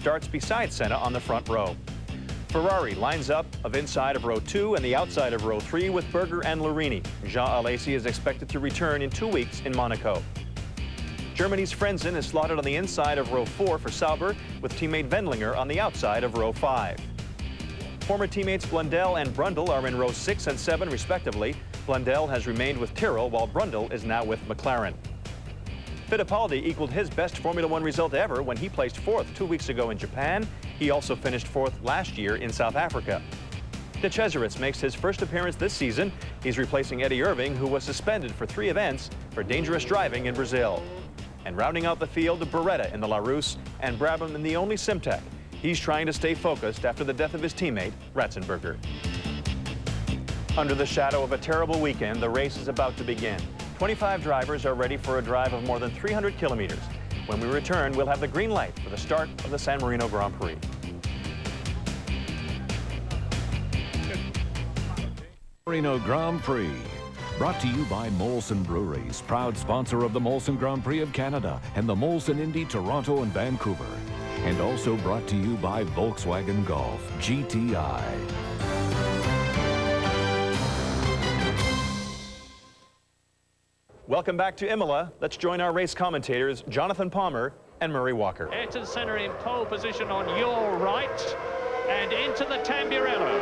starts beside Senna on the front row. Ferrari lines up inside of row 2 and the outside of row 3 with Berger and Larini. Jean Alesi is expected to return in 2 weeks in Monaco. Germany's Frenzen is slotted on the inside of row 4 for Sauber, with teammate Wendlinger on the outside of row 5. Former teammates Blundell and Brundle are in row 6 and 7 respectively. Blundell has remained with Tyrrell, while Brundle is now with McLaren. Fittipaldi equaled his best Formula One result ever when he placed 4th 2 weeks ago in Japan. He also finished 4th last year in South Africa. De Cesaris makes his first appearance this season. He's replacing Eddie Irving, who was suspended for 3 events for dangerous driving in Brazil. And rounding out the field, Beretta in the Larousse and Brabham in the only Simtek. He's trying to stay focused after the death of his teammate, Ratzenberger. Under the shadow of a terrible weekend, the race is about to begin. 25 drivers are ready for a drive of more than 300 kilometers. When we return, we'll have the green light for the start of the San Marino Grand Prix. Marino Grand Prix, brought to you by Molson Breweries, proud sponsor of the Molson Grand Prix of Canada and the Molson Indy Toronto and Vancouver. And also brought to you by Volkswagen Golf GTI. Welcome back to Imola. Let's join our race commentators, Jonathan Palmer and Murray Walker. Ayrton Senna in pole position on your right and into the Tamburello.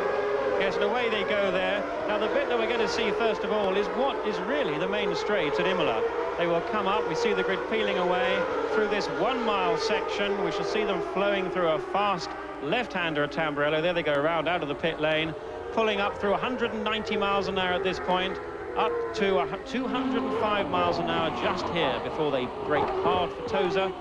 Yes, and away they go there. Now, the bit that we're going to see first of all is what is really the main straight at Imola. They will come up. We see the grid peeling away through this 1 mile section. We shall see them flowing through a fast left-hander at Tamburello. There they go around out of the pit lane, pulling up through 190 miles an hour at this point, up to 205 miles an hour just here before they brake hard for Tosa.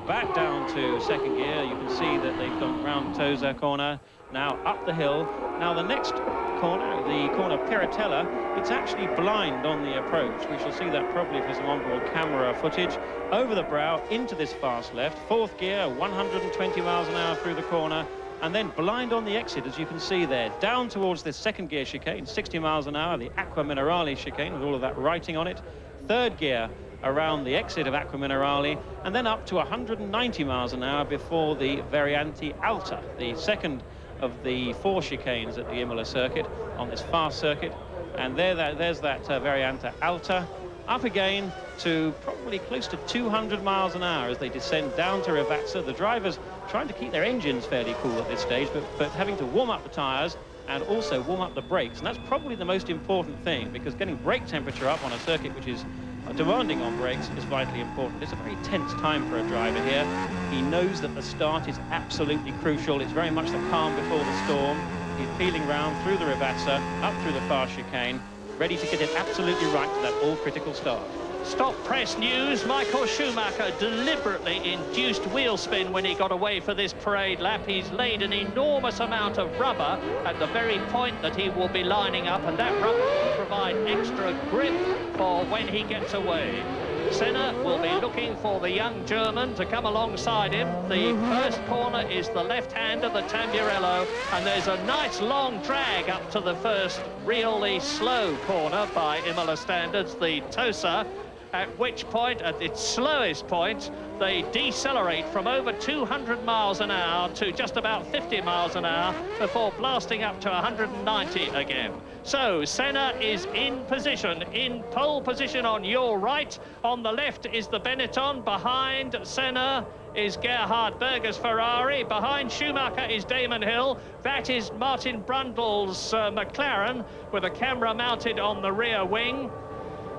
Back down to second gear. You can see that they've gone round Tosa corner. Now up the hill. Now the next corner, the corner Piratella, it's actually blind on the approach. We shall see that probably for some onboard camera footage. Over the brow into this fast left. Fourth gear, 120 miles an hour through the corner. And then blind on the exit, as you can see there. Down towards this second gear chicane, 60 miles an hour, the Acqua Minerale chicane with all of that writing on it. Third gear around the exit of Acqua Minerale, and then up to 190 miles an hour before the Variante Alta, the second of the 4 chicanes at the Imola circuit on this fast circuit. And there's that Variante Alta, up again to probably close to 200 miles an hour as they descend down to Ravazza. The drivers trying to keep their engines fairly cool at this stage, but having to warm up the tyres and also warm up the brakes. And that's probably the most important thing, because getting brake temperature up on a circuit which is demanding on brakes is vitally important. It's a very tense time for a driver here. He knows that the start is absolutely crucial. It's very much the calm before the storm. He's peeling round through the Ravazza, up through the fast chicane, ready to get it absolutely right to that all-critical start. Stop press news. Michael Schumacher deliberately induced wheel spin when he got away for this parade lap. He's laid an enormous amount of rubber at the very point that he will be lining up, and that rubber will provide extra grip for when he gets away. Senna will be looking for the young German to come alongside him. The first corner is the left-hander, the Tamburello, and there's a nice long drag up to the first really slow corner by Imola standards, the Tosa, at which point, at its slowest point, they decelerate from over 200 miles an hour to just about 50 miles an hour before blasting up to 190 again. So Senna is in position, in pole position on your right. On the left is the Benetton. Behind Senna is Gerhard Berger's Ferrari. Behind Schumacher is Damon Hill. That is Martin Brundle's McLaren with a camera mounted on the rear wing.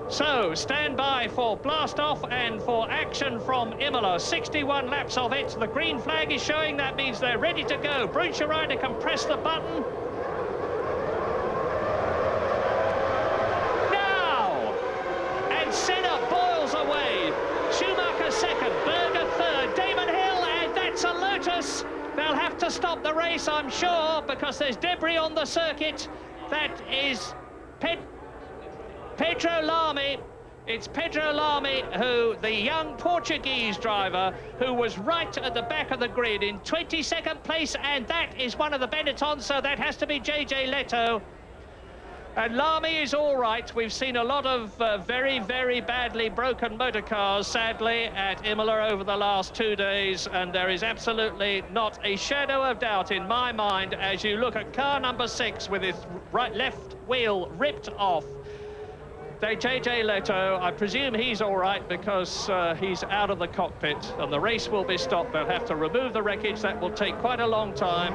So, stand by for blast-off and for action from Imola. 61 laps of it. The green flag is showing. That means they're ready to go. Bruncher rider can press the button. Now! And Senna boils away. Schumacher second, Berger third, Damon Hill, and that's a Lotus. They'll have to stop the race, I'm sure, because there's debris on the circuit. That is Pedro Lamy. It's Pedro Lamy, who, the young Portuguese driver, who was right at the back of the grid in 22nd place, and that is one of the Benettons, so that has to be JJ Leto. And Lamy is all right. We've seen a lot of very, very badly broken motor cars, sadly, at Imola over the last 2 days, and there is absolutely not a shadow of doubt in my mind as you look at car number 6 with its left wheel ripped off. JJ Leto, I presume he's all right because he's out of the cockpit and the race will be stopped. They'll have to remove the wreckage. That will take quite a long time.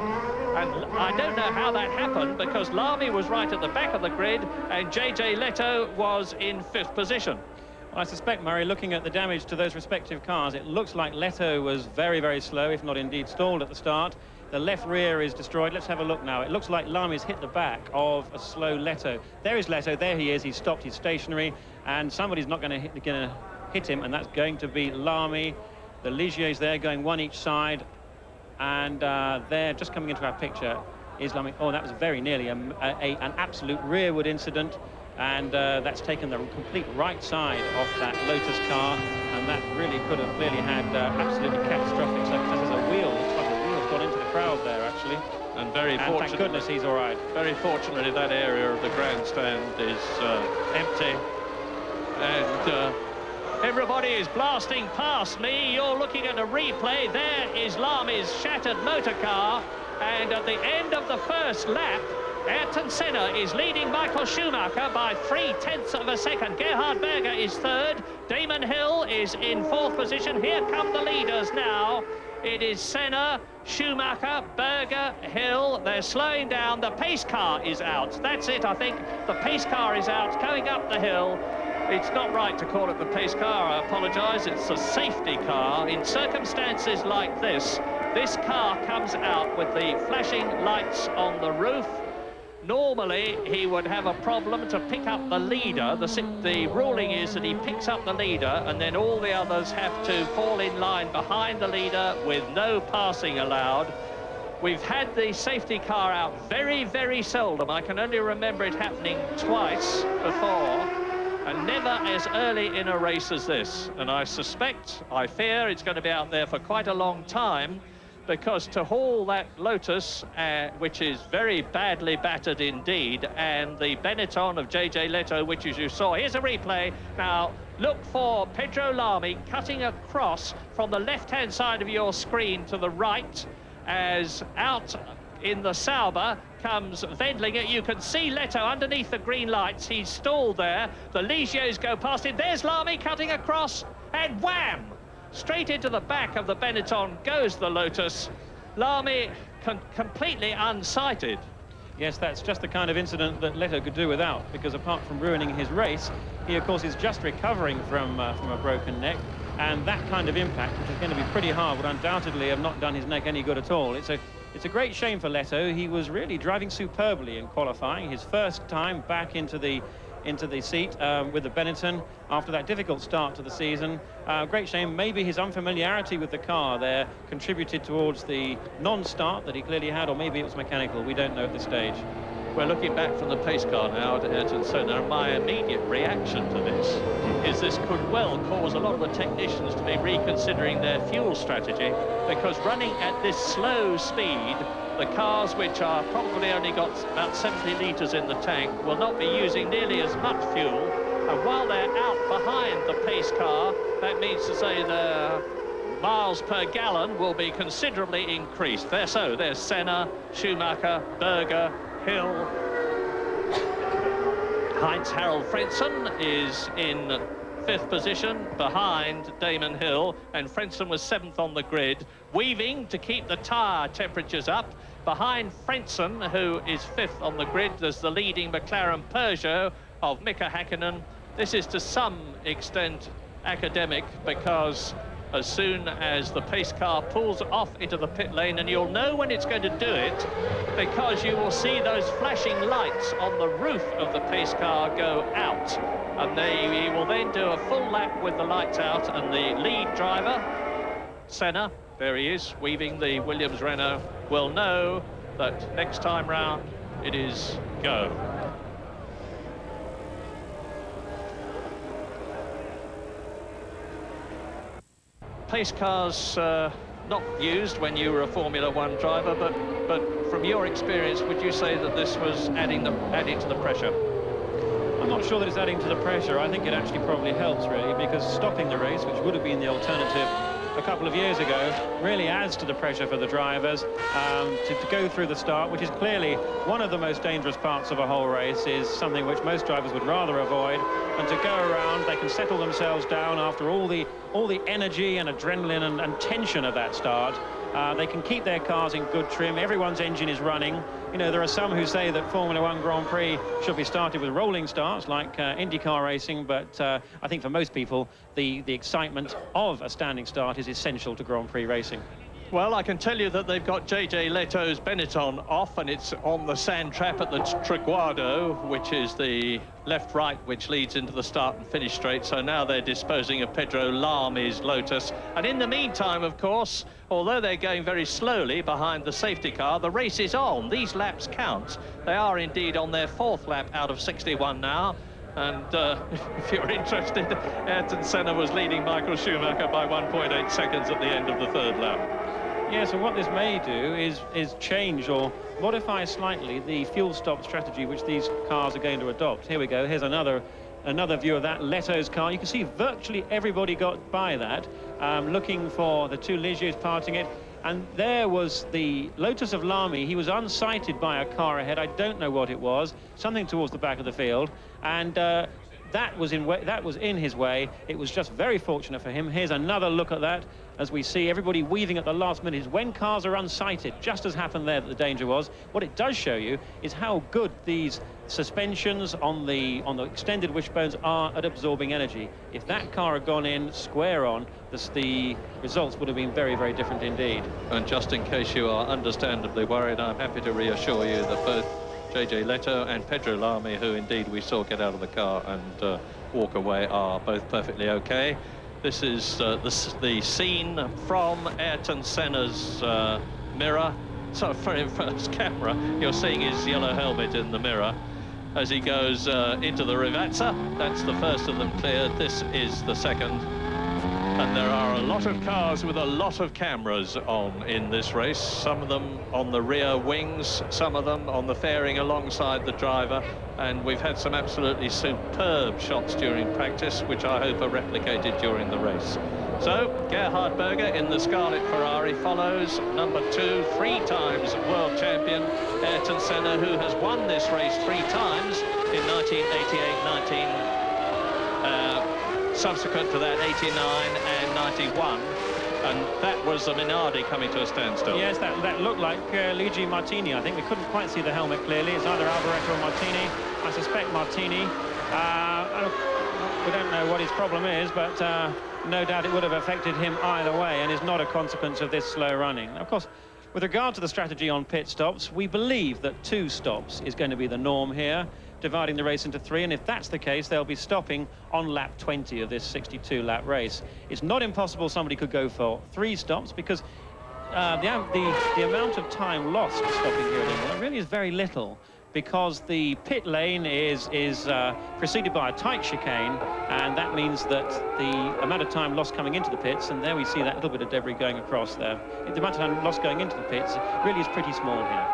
And I don't know how that happened because Lamy was right at the back of the grid and JJ Leto was in 5th position. Well, I suspect, Murray, looking at the damage to those respective cars, it looks like Leto was very, very slow, if not indeed stalled at the start. The left rear is destroyed. Let's have a look now. It looks like Lamy's hit the back of a slow Leto. There is Leto. There he is. He's stopped. He's stationary. And somebody's not going to hit him, and that's going to be Lamy. The Ligier's there going one each side. And there, just coming into our picture, is Lamy. Oh, that was very nearly an absolute rearward incident. And that's taken the complete right side off that Lotus car. And that really could have clearly had absolutely catastrophic circumstances. A wheel, looks like the wheel's gone into the crowd there, actually. And very fortunate. Thank goodness he's all right. Very fortunately, that area of the grandstand is empty. And everybody is blasting past me. You're looking at a replay. There is Lamy's shattered motor car. And at the end of the first lap, Ayrton Senna is leading Michael Schumacher by 0.3 of a second. Gerhard Berger is 3rd. Damon Hill is in 4th position. Here come the leaders now. It is Senna, Schumacher, Berger, Hill. They're slowing down. The pace car is out. That's it, I think. The pace car is out, going up the hill. It's not right to call it the pace car, I apologise. It's a safety car. In circumstances like this car comes out with the flashing lights on the roof. Normally, he would have a problem to pick up the leader. The ruling is that he picks up the leader and then all the others have to fall in line behind the leader with no passing allowed. We've had the safety car out very, very seldom. I can only remember it happening twice before, and never as early in a race as this. And I fear it's going to be out there for quite a long time, because to haul that Lotus, which is very badly battered indeed, and the Benetton of JJ Leto, which, as you saw, here's a replay. Now, look for Pedro Lamy cutting across from the left-hand side of your screen to the right, as out in the Sauber comes Wendlinger. You can see Leto underneath the green lights. He's stalled there. The Ligiers go past him. There's Lamy cutting across, and wham! Straight into the back of the Benetton goes the Lotus. Lamy completely unsighted. Yes, that's just the kind of incident that Leto could do without, because apart from ruining his race, he, of course, is just recovering from a broken neck. And that kind of impact, which is going to be pretty hard, would undoubtedly have not done his neck any good at all. It's a great shame for Leto. He was really driving superbly in qualifying. His first time back into the seat with the Benetton after that difficult start to the season. Great shame. Maybe his unfamiliarity with the car there contributed towards the non-start that he clearly had, or maybe it was mechanical. We don't know at this stage. We're looking back from the pace car now to Ayrton Senna, and my immediate reaction to this is this could well cause a lot of the technicians to be reconsidering their fuel strategy, because running at this slow speed, the cars, which are probably only got about 70 litres in the tank, will not be using nearly as much fuel. And while they're out behind the pace car, that means to say the miles per gallon will be considerably increased. There's Senna, Schumacher, Berger, Hill. Heinz-Harald Frentzen is in 5th position behind Damon Hill, and Frentzen was 7th on the grid, weaving to keep the tyre temperatures up. Behind Frentzen, who is 5th on the grid, there's the leading McLaren Peugeot of Mika Häkkinen. This is to some extent academic, because as soon as the pace car pulls off into the pit lane, and you'll know when it's going to do it, because you will see those flashing lights on the roof of the pace car go out, and he will then do a full lap with the lights out, and the lead driver, Senna, there he is, weaving the Williams Renault, will know that next time round it is go. Pace cars not used when you were a Formula One driver, but from your experience, would you say that this was adding to the pressure? I'm not sure that it's adding to the pressure. I think it actually probably helps, really, because stopping the race, which would have been the alternative a couple of years ago, really adds to the pressure for the drivers to go through the start, which is clearly one of the most dangerous parts of a whole race, is something which most drivers would rather avoid. And to go around, they can settle themselves down after all the energy and adrenaline and tension of that start. They can keep their cars in good trim. Everyone's engine is running. You know, there are some who say that Formula One Grand Prix should be started with rolling starts, like IndyCar racing, but I think for most people, the excitement of a standing start is essential to Grand Prix racing. Well, I can tell you that they've got JJ Leto's Benetton off, and it's on the sand trap at the Triguardo, which is the left-right which leads into the start and finish straight. So now they're disposing of Pedro Lami's Lotus. And in the meantime, of course, although they're going very slowly behind the safety car, the race is on. These laps count. They are indeed on their 4th lap out of 61 now. And if you're interested, Ayrton Senna was leading Michael Schumacher by 1.8 seconds at the end of the 3rd lap. Yes, and what this may do is change or modify slightly the fuel stop strategy which these cars are going to adopt. Here we go. Here's another view of that, Leto's car. You can see virtually everybody got by that, looking for the two Ligiers parting it. And there was the Lotus of Lamy. He was unsighted by a car ahead. I don't know what it was, something towards the back of the field. And that was in his way. It was just very fortunate for him. Here's another look at that, as we see everybody weaving at the last minute. When cars are unsighted, just as happened there that the danger was, what it does show you is how good these suspensions on the extended wishbones are at absorbing energy. If that car had gone in square on, the results would have been very, very different indeed. And just in case you are understandably worried, I'm happy to reassure you that both JJ Leto and Pedro Lamy, who indeed we saw get out of the car and walk away, are both perfectly okay. This is the scene from Ayrton Senna's mirror. So very first camera, you're seeing his yellow helmet in the mirror as he goes into the Rivazza. That's the first of them cleared. This is the second. And there are a lot of cars with a lot of cameras on in this race, some of them on the rear wings, some of them on the fairing alongside the driver, and we've had some absolutely superb shots during practice, which I hope are replicated during the race. So, Gerhard Berger in the Scarlet Ferrari follows, number 2, 3 times world champion, Ayrton Senna, who has won this race 3 times in 1988, subsequent to that 89 and 91, and that was the Minardi coming to a standstill. Yes, that looked like Luigi Martini. I think we couldn't quite see the helmet clearly. It's either Alboreto or Martini. I suspect Martini. We don't know what his problem is, but no doubt it would have affected him either way, and is not a consequence of this slow running. Of course, with regard to the strategy on pit stops, we believe that 2 stops is going to be the norm here, dividing the race into 3, and if that's the case, they'll be stopping on lap 20 of this 62-lap race. It's not impossible somebody could go for 3 stops, because the amount of time lost stopping here at Imola really is very little, because the pit lane is preceded by a tight chicane, and that means that the amount of time lost coming into the pits, and there we see that little bit of debris going across there, the amount of time lost going into the pits really is pretty small here.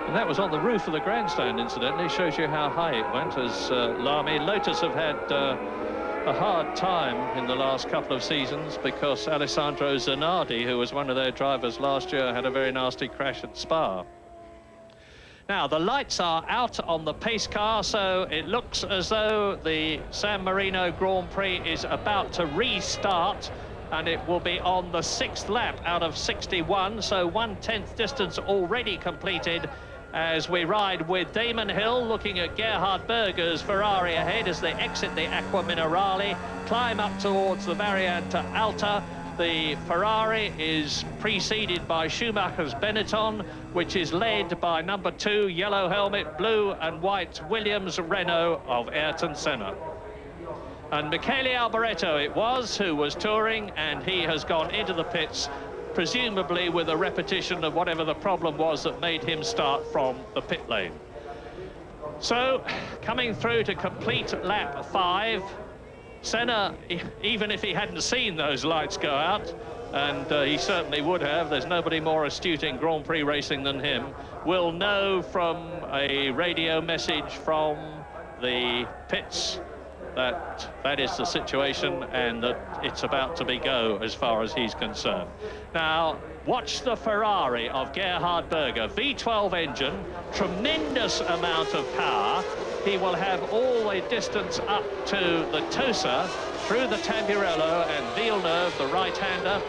And that was on the roof of the grandstand, incidentally. Shows you how high it went, as Lamy. Lotus have had a hard time in the last couple of seasons because Alessandro Zanardi, who was one of their drivers last year, had a very nasty crash at Spa. Now, the lights are out on the pace car, so it looks as though the San Marino Grand Prix is about to restart, and it will be on the 6th lap out of 61, so 1/10 distance already completed as we ride with Damon Hill looking at Gerhard Berger's Ferrari ahead as they exit the Acqua Minerale, climb up towards the Variante Alta. The Ferrari is preceded by Schumacher's Benetton, which is led by number 2, yellow helmet, blue and white, Williams Renault of Ayrton Senna. And Michele Alboreto it was who was touring, and he has gone into the pits, presumably with a repetition of whatever the problem was that made him start from the pit lane. So, coming through to complete lap 5, Senna, even if he hadn't seen those lights go out, and he certainly would have, there's nobody more astute in Grand Prix racing than him, will know from a radio message from the pits that is the situation, and that it's about to be go as far as he's concerned. Now, watch the Ferrari of Gerhard Berger, V12 engine, tremendous amount of power. He will have all the distance up to the Tosa, through the Tamburello and Villeneuve, the right-hander.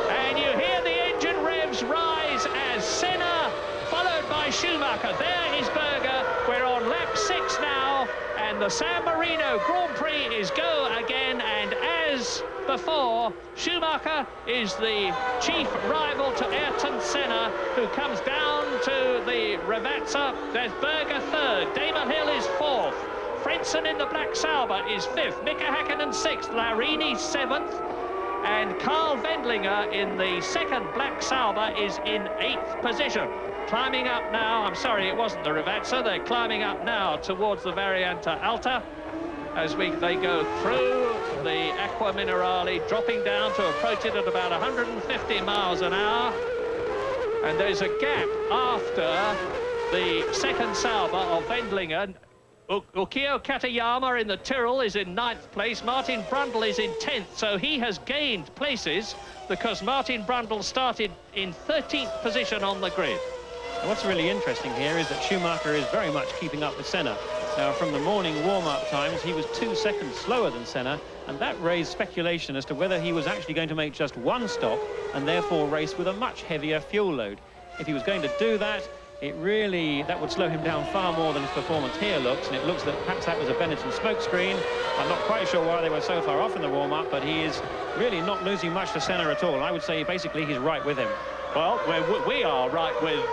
And you hear the engine revs rise as Senna, followed by Schumacher. There is Berger. We're on lap 6 now, and the San Marino Grand Prix is go again, and as before, Schumacher is the chief rival to Ayrton Senna, who comes down to the Ravazza. There's Berger third, Damon Hill is fourth, Frentzen in the black Sauber is fifth, Mika Häkkinen sixth, Larini seventh, and Carl Wendlinger in the second black Sauber is in eighth position. Climbing up now, I'm sorry, it wasn't the Ravazza, they're climbing up now towards the Variante Alta as they go through the Acqua Minerale, dropping down to approach it at about 150 miles an hour. And there's a gap after the second Sauber of Wendlinger. Ukio Katayama in the Tyrrell is in 9th place. Martin Brundle is in 10th, so he has gained places because Martin Brundle started in 13th position on the grid. And what's really interesting here is that Schumacher is very much keeping up with Senna. Now, from the morning warm-up times, he was 2 seconds slower than Senna, and that raised speculation as to whether he was actually going to make just one stop and therefore race with a much heavier fuel load. If he was going to do that, that would slow him down far more than his performance here looks, and it looks that perhaps that was a Benetton smokescreen. I'm not quite sure why they were so far off in the warm-up, but he is really not losing much to Senna at all. I would say basically he's right with him. Well, we are right with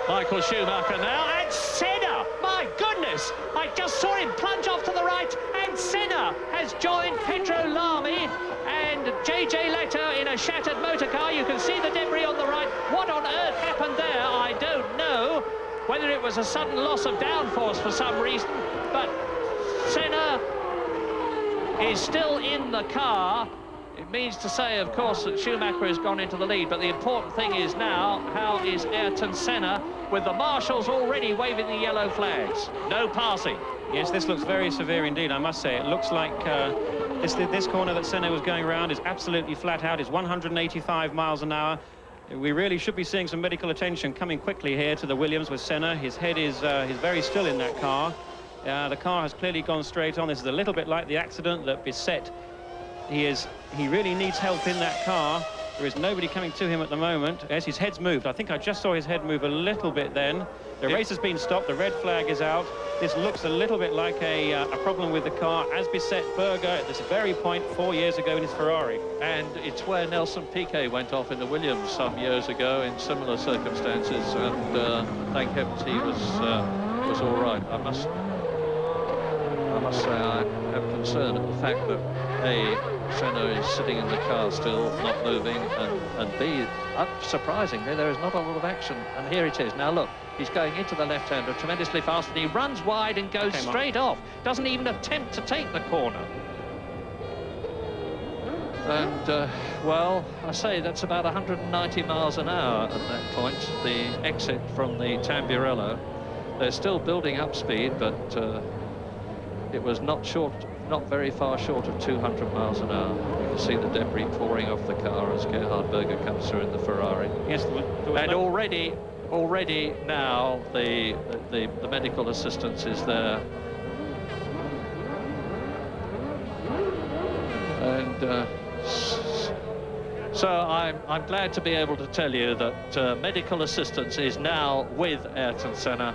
Michael Schumacher now, and Senna, my goodness, I just saw him plunge off to the right, and Senna has joined Pedro Lamy and JJ Leto in a shattered motor car. You can see the debris on the right. What on earth happened there? I don't know. Whether it was a sudden loss of downforce for some reason, but Senna is still in the car. It means to say, of course, that Schumacher has gone into the lead, but the important thing is now, how is Ayrton Senna, with the marshals already waving the yellow flags? No passing. Yes, this looks very severe indeed, I must say. It looks like this corner that Senna was going around is absolutely flat out. It's 185 miles an hour. We really should be seeing some medical attention coming quickly here to the Williams with Senna. His head is he's very still in that car. The car has clearly gone straight on. This is a little bit like the accident that beset. He really needs help in that car. There is nobody coming to him at the moment. Yes, his head's moved. I think I just saw his head move a little bit then. The race has been stopped. The red flag is out. This looks a little bit like a problem with the car, as beset Berger at this very point 4 years ago in his Ferrari. And it's where Nelson Piquet went off in the Williams some years ago in similar circumstances, and thank heavens he was all right. I must say I have concern at the fact that A, Senna is sitting in the car still, not moving, and B, surprisingly, there is not a lot of action. And here it is. Now look, he's going into the left-hander tremendously fast, and he runs wide and goes straight off. Doesn't even attempt to take the corner. And, well, I say that's about 190 miles an hour at that point, the exit from the Tamburello. They're still building up speed, but it was not very far short of 200 miles an hour. You can see the debris pouring off the car as Gerhard Berger comes through in the Ferrari. Yes, and already now the medical assistance is there. And so I'm glad to be able to tell you that medical assistance is now with Ayrton Senna,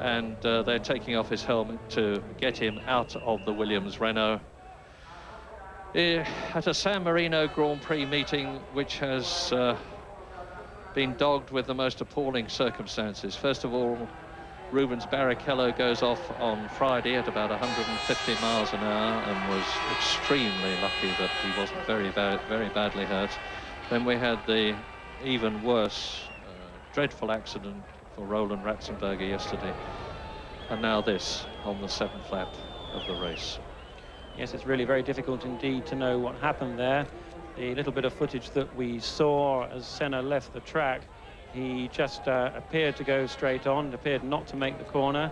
and they're taking off his helmet to get him out of the Williams Renault. At a San Marino Grand Prix meeting, which has been dogged with the most appalling circumstances. First of all, Rubens Barrichello goes off on Friday at about 150 miles an hour and was extremely lucky that he wasn't very badly hurt. Then we had the even worse, dreadful accident for Roland Ratzenberger yesterday, and now this on the 7th lap of the race. Yes, it's really very difficult indeed to know what happened there. The little bit of footage that we saw as Senna left the track, he just appeared to go straight on, appeared not to make the corner,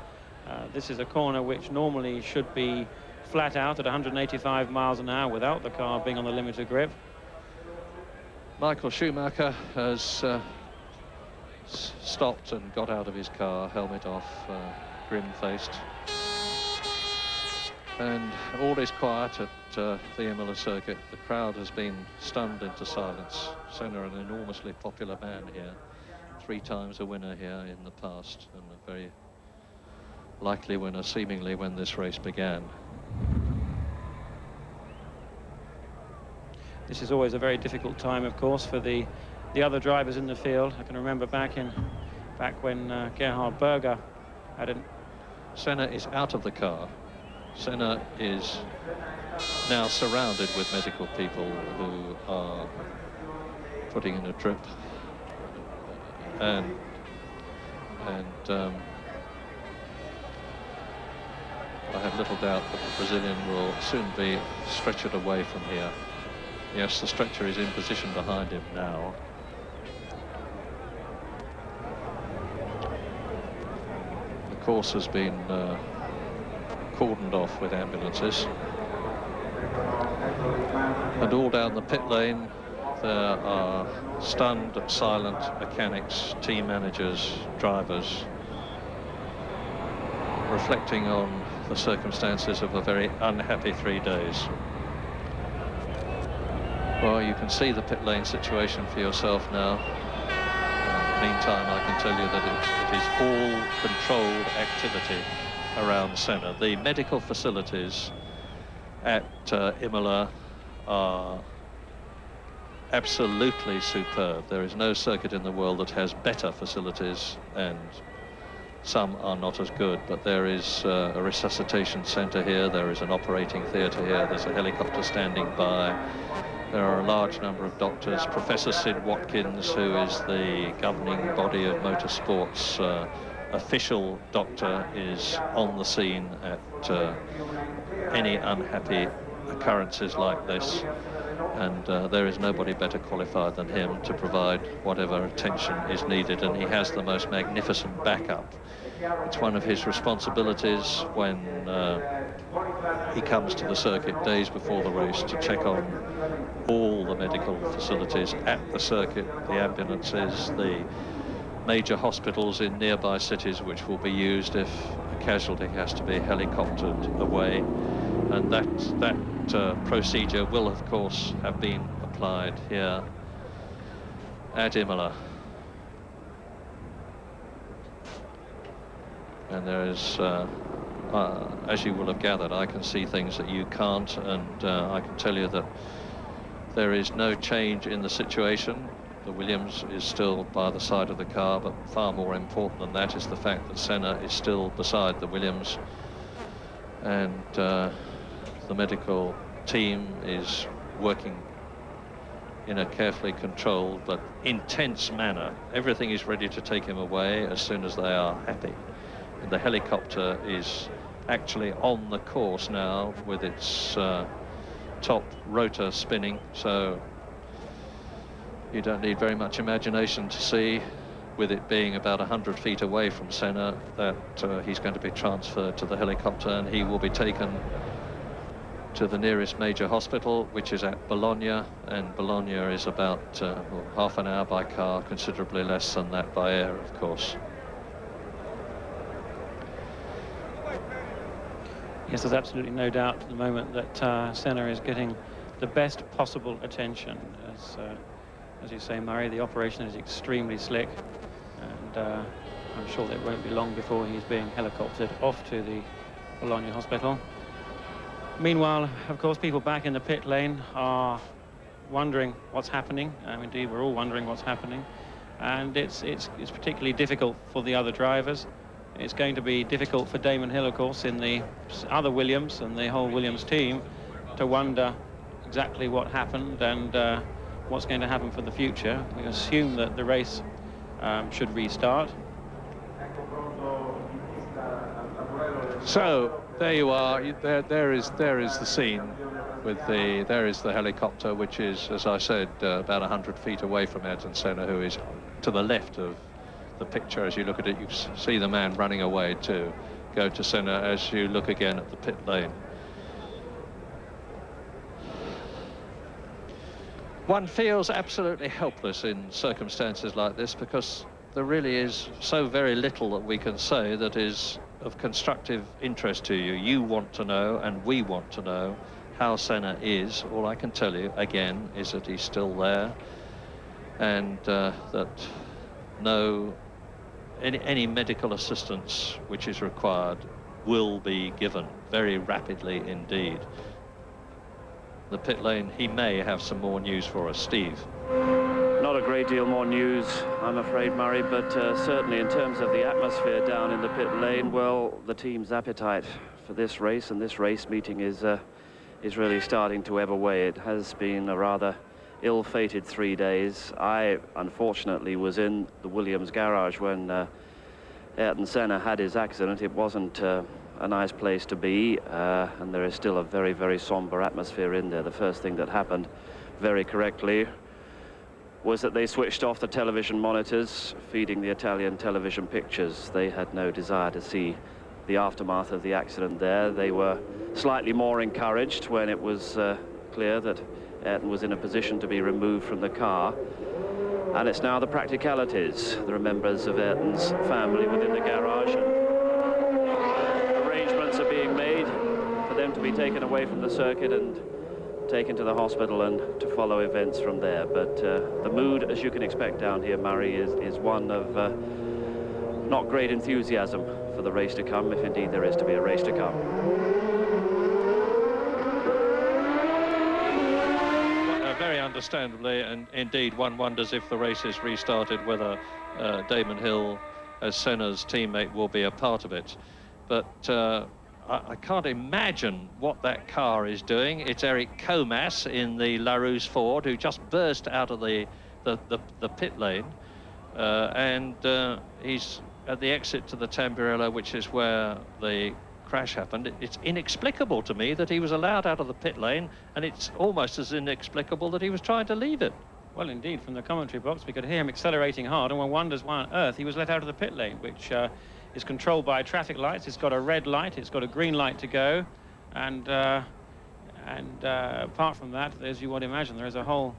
This is a corner which normally should be flat out at 185 miles an hour without the car being on the limited grip. Michael Schumacher has stopped and got out of his car, helmet off, grim-faced. And all is quiet at the Imola circuit. The crowd has been stunned into silence. Senna, an enormously popular man here, 3 times a winner here in the past, and a very likely winner seemingly when this race began. This is always a very difficult time, of course, for the other drivers in the field. I can remember back when Gerhard Berger had an... Senna is out of the car. Senna is now surrounded with medical people who are putting in a drip, and I have little doubt that the Brazilian will soon be stretchered away from here. Yes, the stretcher is in position behind him now. The course has been cordoned off with ambulances. And all down the pit lane there are stunned, silent mechanics, team managers, drivers, reflecting on the circumstances of a very unhappy 3 days. Well, you can see the pit lane situation for yourself now. Meantime, I can tell you that it is all controlled activity around Senna. The medical facilities at Imola are absolutely superb. There is no circuit in the world that has better facilities, and some are not as good, but there is a resuscitation centre here, there is an operating theatre here, there's a helicopter standing by. There are a large number of doctors. Professor Sid Watkins, who is the governing body of motorsports official doctor, is on the scene at any unhappy occurrences like this. And there is nobody better qualified than him to provide whatever attention is needed, and he has the most magnificent backup. It's one of his responsibilities when he comes to the circuit days before the race to check on all the medical facilities at the circuit, the ambulances, the major hospitals in nearby cities which will be used if a casualty has to be helicoptered away. And that procedure will, of course, have been applied here at Imola. And there is, as you will have gathered, I can see things that you can't, and I can tell you that there is no change in the situation. The Williams is still by the side of the car, but far more important than that is the fact that Senna is still beside the Williams, and the medical team is working in a carefully controlled but intense manner. Everything is ready to take him away as soon as they are happy. And the helicopter is actually on the course now with its top rotor spinning, so you don't need very much imagination to see, with it being about 100 feet away from Senna, that he's going to be transferred to the helicopter, and he will be taken to the nearest major hospital, which is at Bologna, and Bologna is about half an hour by car, considerably less than that by air, of course. Yes, there's absolutely no doubt at the moment that Senna is getting the best possible attention. As you say, Murray, the operation is extremely slick, and I'm sure that it won't be long before he's being helicoptered off to the Bologna hospital. Meanwhile, of course, people back in the pit lane are wondering what's happening. Indeed, we're all wondering what's happening, and it's particularly difficult for the other drivers. It's going to be difficult for Damon Hill, of course, in the other Williams and the whole Williams team, to wonder exactly what happened and what's going to happen for the future. We assume that the race should restart. So there you are. There is the scene with there is the helicopter, which is, as I said, about 100 feet away from Ayrton Senna, who is to the left of the picture. As you look at it, you see the man running away too, go to Senna as you look again at the pit lane. One feels absolutely helpless in circumstances like this, because there really is so very little that we can say that is of constructive interest to you. You want to know, and we want to know, how Senna is. All I can tell you, again, is that he's still there, and that any medical assistance which is required will be given very rapidly indeed. The pit lane, he may have some more news for us. Steve. Not a great deal more news, I'm afraid, Murray, but certainly in terms of the atmosphere down in the pit lane, well, the team's appetite for this race and this race meeting is really starting to ebb away. It has been a rather ill-fated 3 days. I, unfortunately, was in the Williams garage when Ayrton Senna had his accident. It wasn't a nice place to be, and there is still a very, very somber atmosphere in there. The first thing that happened, very correctly, was that they switched off the television monitors feeding the Italian television pictures. They had no desire to see the aftermath of the accident there. They were slightly more encouraged when it was clear that Ayrton was in a position to be removed from the car. And it's now the practicalities. There are members of Ayrton's family within the garage, and arrangements are being made for them to be taken away from the circuit and taken to the hospital and to follow events from there. But the mood, as you can expect down here, Murray, is one of not great enthusiasm for the race to come, if indeed there is to be a race to come. Very understandably, and indeed one wonders if the race is restarted, whether Damon Hill, as Senna's teammate, will be a part of it. But I can't imagine what that car is doing. It's Eric Comas in the Larousse Ford, who just burst out of the pit lane, and he's at the exit to the Tamburello, which is where the crash happened. It's inexplicable to me that he was allowed out of the pit lane, and it's almost as inexplicable that he was trying to leave it. Well, indeed, from the commentary box, we could hear him accelerating hard, and one wonders why on earth he was let out of the pit lane, which is controlled by traffic lights. It's got a red light, it's got a green light to go, and apart from that, as you would imagine, there is a whole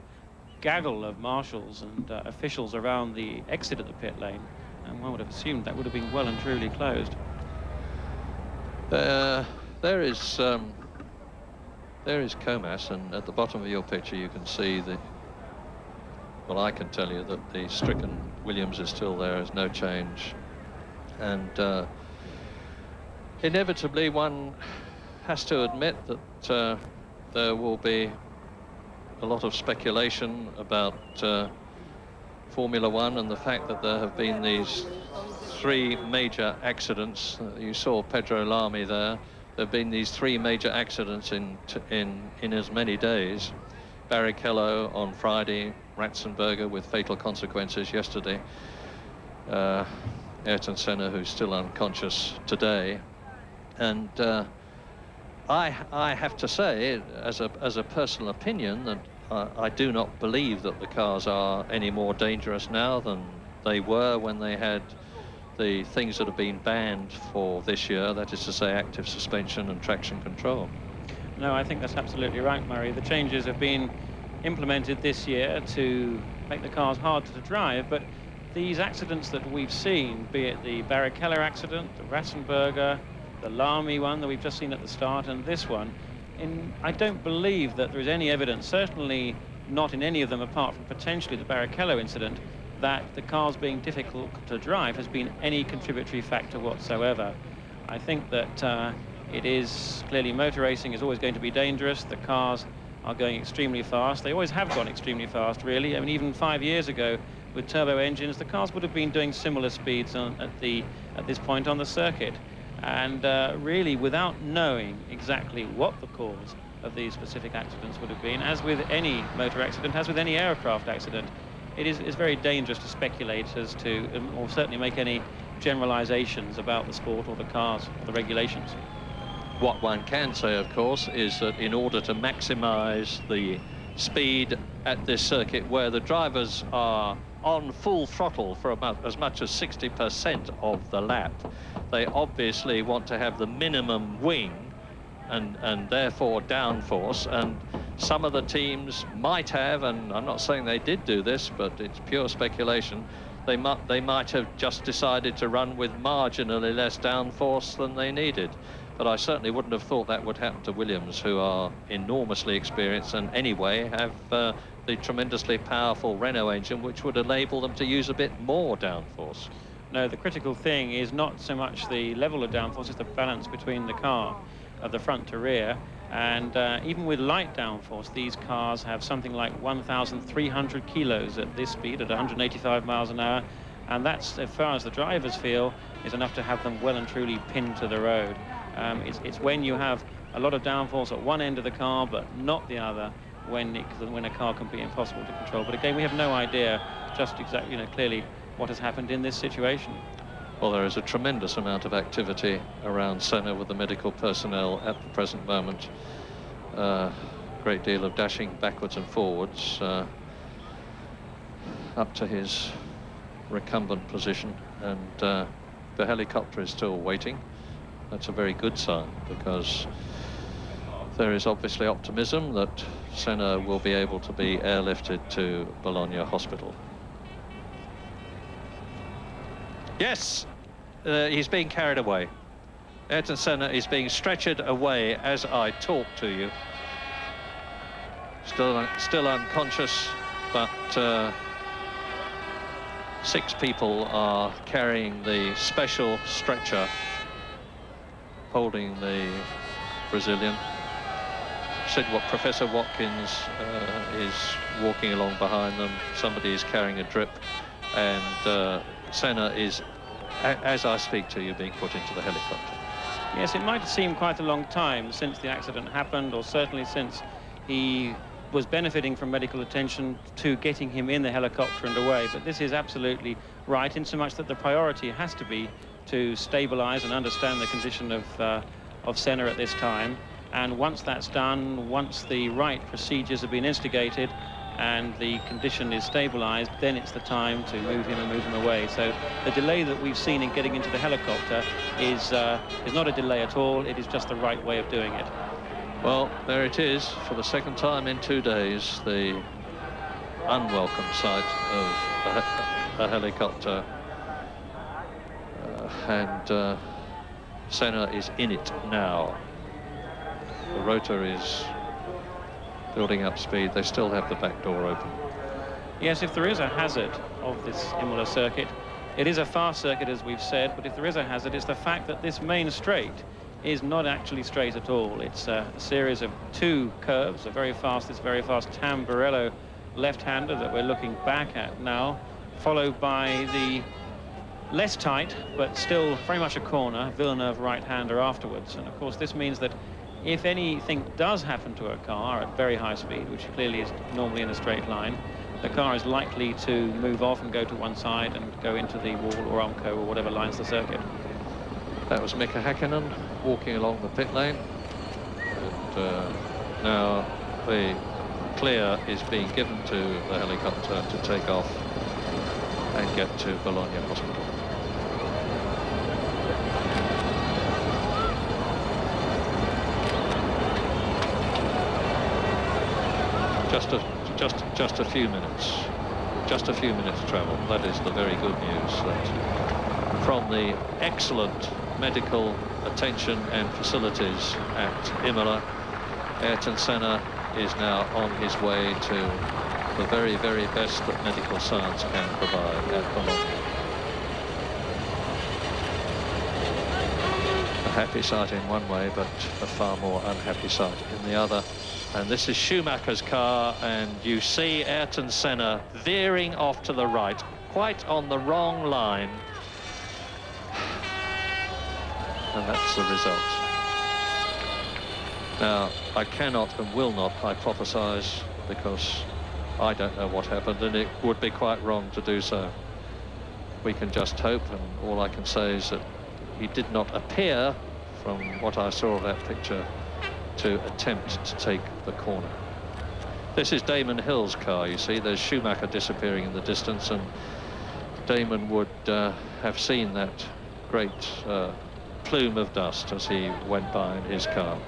gaggle of marshals and officials around the exit of the pit lane, and one would have assumed that would have been well and truly closed. There is Comas, and at the bottom of your picture you can see the, well, I can tell you that the stricken Williams is still there, there's no change. And inevitably one has to admit that there will be a lot of speculation about Formula One and the fact that there have been these 3 major accidents. You saw Pedro Lamy there. There have been these 3 major accidents in as many days. Barrichello on Friday, Ratzenberger with fatal consequences yesterday, Ayrton Senna, who's still unconscious today. And I have to say, as a personal opinion, that I do not believe that the cars are any more dangerous now than they were when they had the things that have been banned for this year, that is to say active suspension and traction control. No, I think that's absolutely right, Murray. The changes have been implemented this year to make the cars harder to drive, but these accidents that we've seen, be it the Barrichello accident, the Ratzenberger, the Lamy one that we've just seen at the start, and this one, I don't believe that there is any evidence, certainly not in any of them apart from potentially the Barrichello incident, that the cars being difficult to drive has been any contributory factor whatsoever. I think that it is clearly, motor racing is always going to be dangerous. The cars are going extremely fast. They always have gone extremely fast, really. I mean, even 5 years ago with turbo engines, the cars would have been doing similar speeds at this point on the circuit. And really, without knowing exactly what the cause of these specific accidents would have been, as with any motor accident, as with any aircraft accident, it is very dangerous to speculate as to, or certainly make any generalizations about the sport or the cars or the regulations. What one can say, of course, is that in order to maximize the speed at this circuit, where the drivers are on full throttle for as much as 60% of the lap. They obviously want to have the minimum wing and therefore downforce, and some of the teams might have, and I'm not saying they did do this, but it's pure speculation, they might have just decided to run with marginally less downforce than they needed. But I certainly wouldn't have thought that would happen to Williams, who are enormously experienced and anyway have the tremendously powerful Renault engine, which would enable them to use a bit more downforce. No, the critical thing is not so much the level of downforce, it's the balance between the car, of the front to rear. And even with light downforce, these cars have something like 1,300 kilos at this speed, at 185 miles an hour. And that's, as far as the drivers feel, is enough to have them well and truly pinned to the road. It's when you have a lot of downforce at one end of the car, but not the other, when a car can be impossible to control. But again, we have no idea just exactly, clearly what has happened in this situation. Well, there is a tremendous amount of activity around Senna with the medical personnel at the present moment. Great deal of dashing backwards and forwards up to his recumbent position, and the helicopter is still waiting. That's a very good sign, because there is obviously optimism that Senna will be able to be airlifted to Bologna Hospital. Yes, he's being carried away. Ayrton Senna is being stretchered away as I talk to you. Still unconscious, but 6 people are carrying the special stretcher holding the Brazilian. Said what Professor Watkins is walking along behind them. Somebody is carrying a drip, and Senna is, as I speak to you, being put into the helicopter. Yes, it might seem quite a long time since the accident happened, or certainly since he was benefiting from medical attention, to getting him in the helicopter and away. But this is absolutely right, in so much that the priority has to be to stabilize and understand the condition of Senna at this time. And once that's done, once the right procedures have been instigated and the condition is stabilized, then it's the time to move him and move him away. So the delay that we've seen in getting into the helicopter is not a delay at all. It is just the right way of doing it. Well, there it is, for the second time in 2 days, the unwelcome sight of a helicopter. And Senna is in it now. The rotor is building up speed. They still have the back door open. Yes, if there is a hazard of this Imola circuit, it is a fast circuit, as we've said, but if there is a hazard, it's the fact that this main straight is not actually straight at all. It's a series of 2 curves, this very fast Tamburello left-hander that we're looking back at now, followed by the less tight, but still very much a corner, Villeneuve right-hander afterwards. And of course, this means that if anything does happen to a car at very high speed, which clearly is normally in a straight line, the car is likely to move off and go to one side and go into the wall or Omco or whatever lines the circuit. That was Mika Häkkinen walking along the pit lane. And now the clear is being given to the helicopter to take off and get to Bologna Hospital. Just a few minutes. Just a few minutes travel. That is the very good news, that from the excellent medical attention and facilities at Imola, Ayrton Senna is now on his way to the very, very best that medical science can provide at Bologna. A happy sight in one way, but a far more unhappy sight in the other. And this is Schumacher's car, and you see Ayrton Senna veering off to the right, quite on the wrong line. And that's the result. Now, I cannot and will not hypothesize, because I don't know what happened, and it would be quite wrong to do so. We can just hope, and all I can say is that he did not appear, from what I saw of that picture, to attempt to take the corner. This is Damon Hill's car, you see. There's Schumacher disappearing in the distance, and Damon would have seen that great plume of dust as he went by in his car.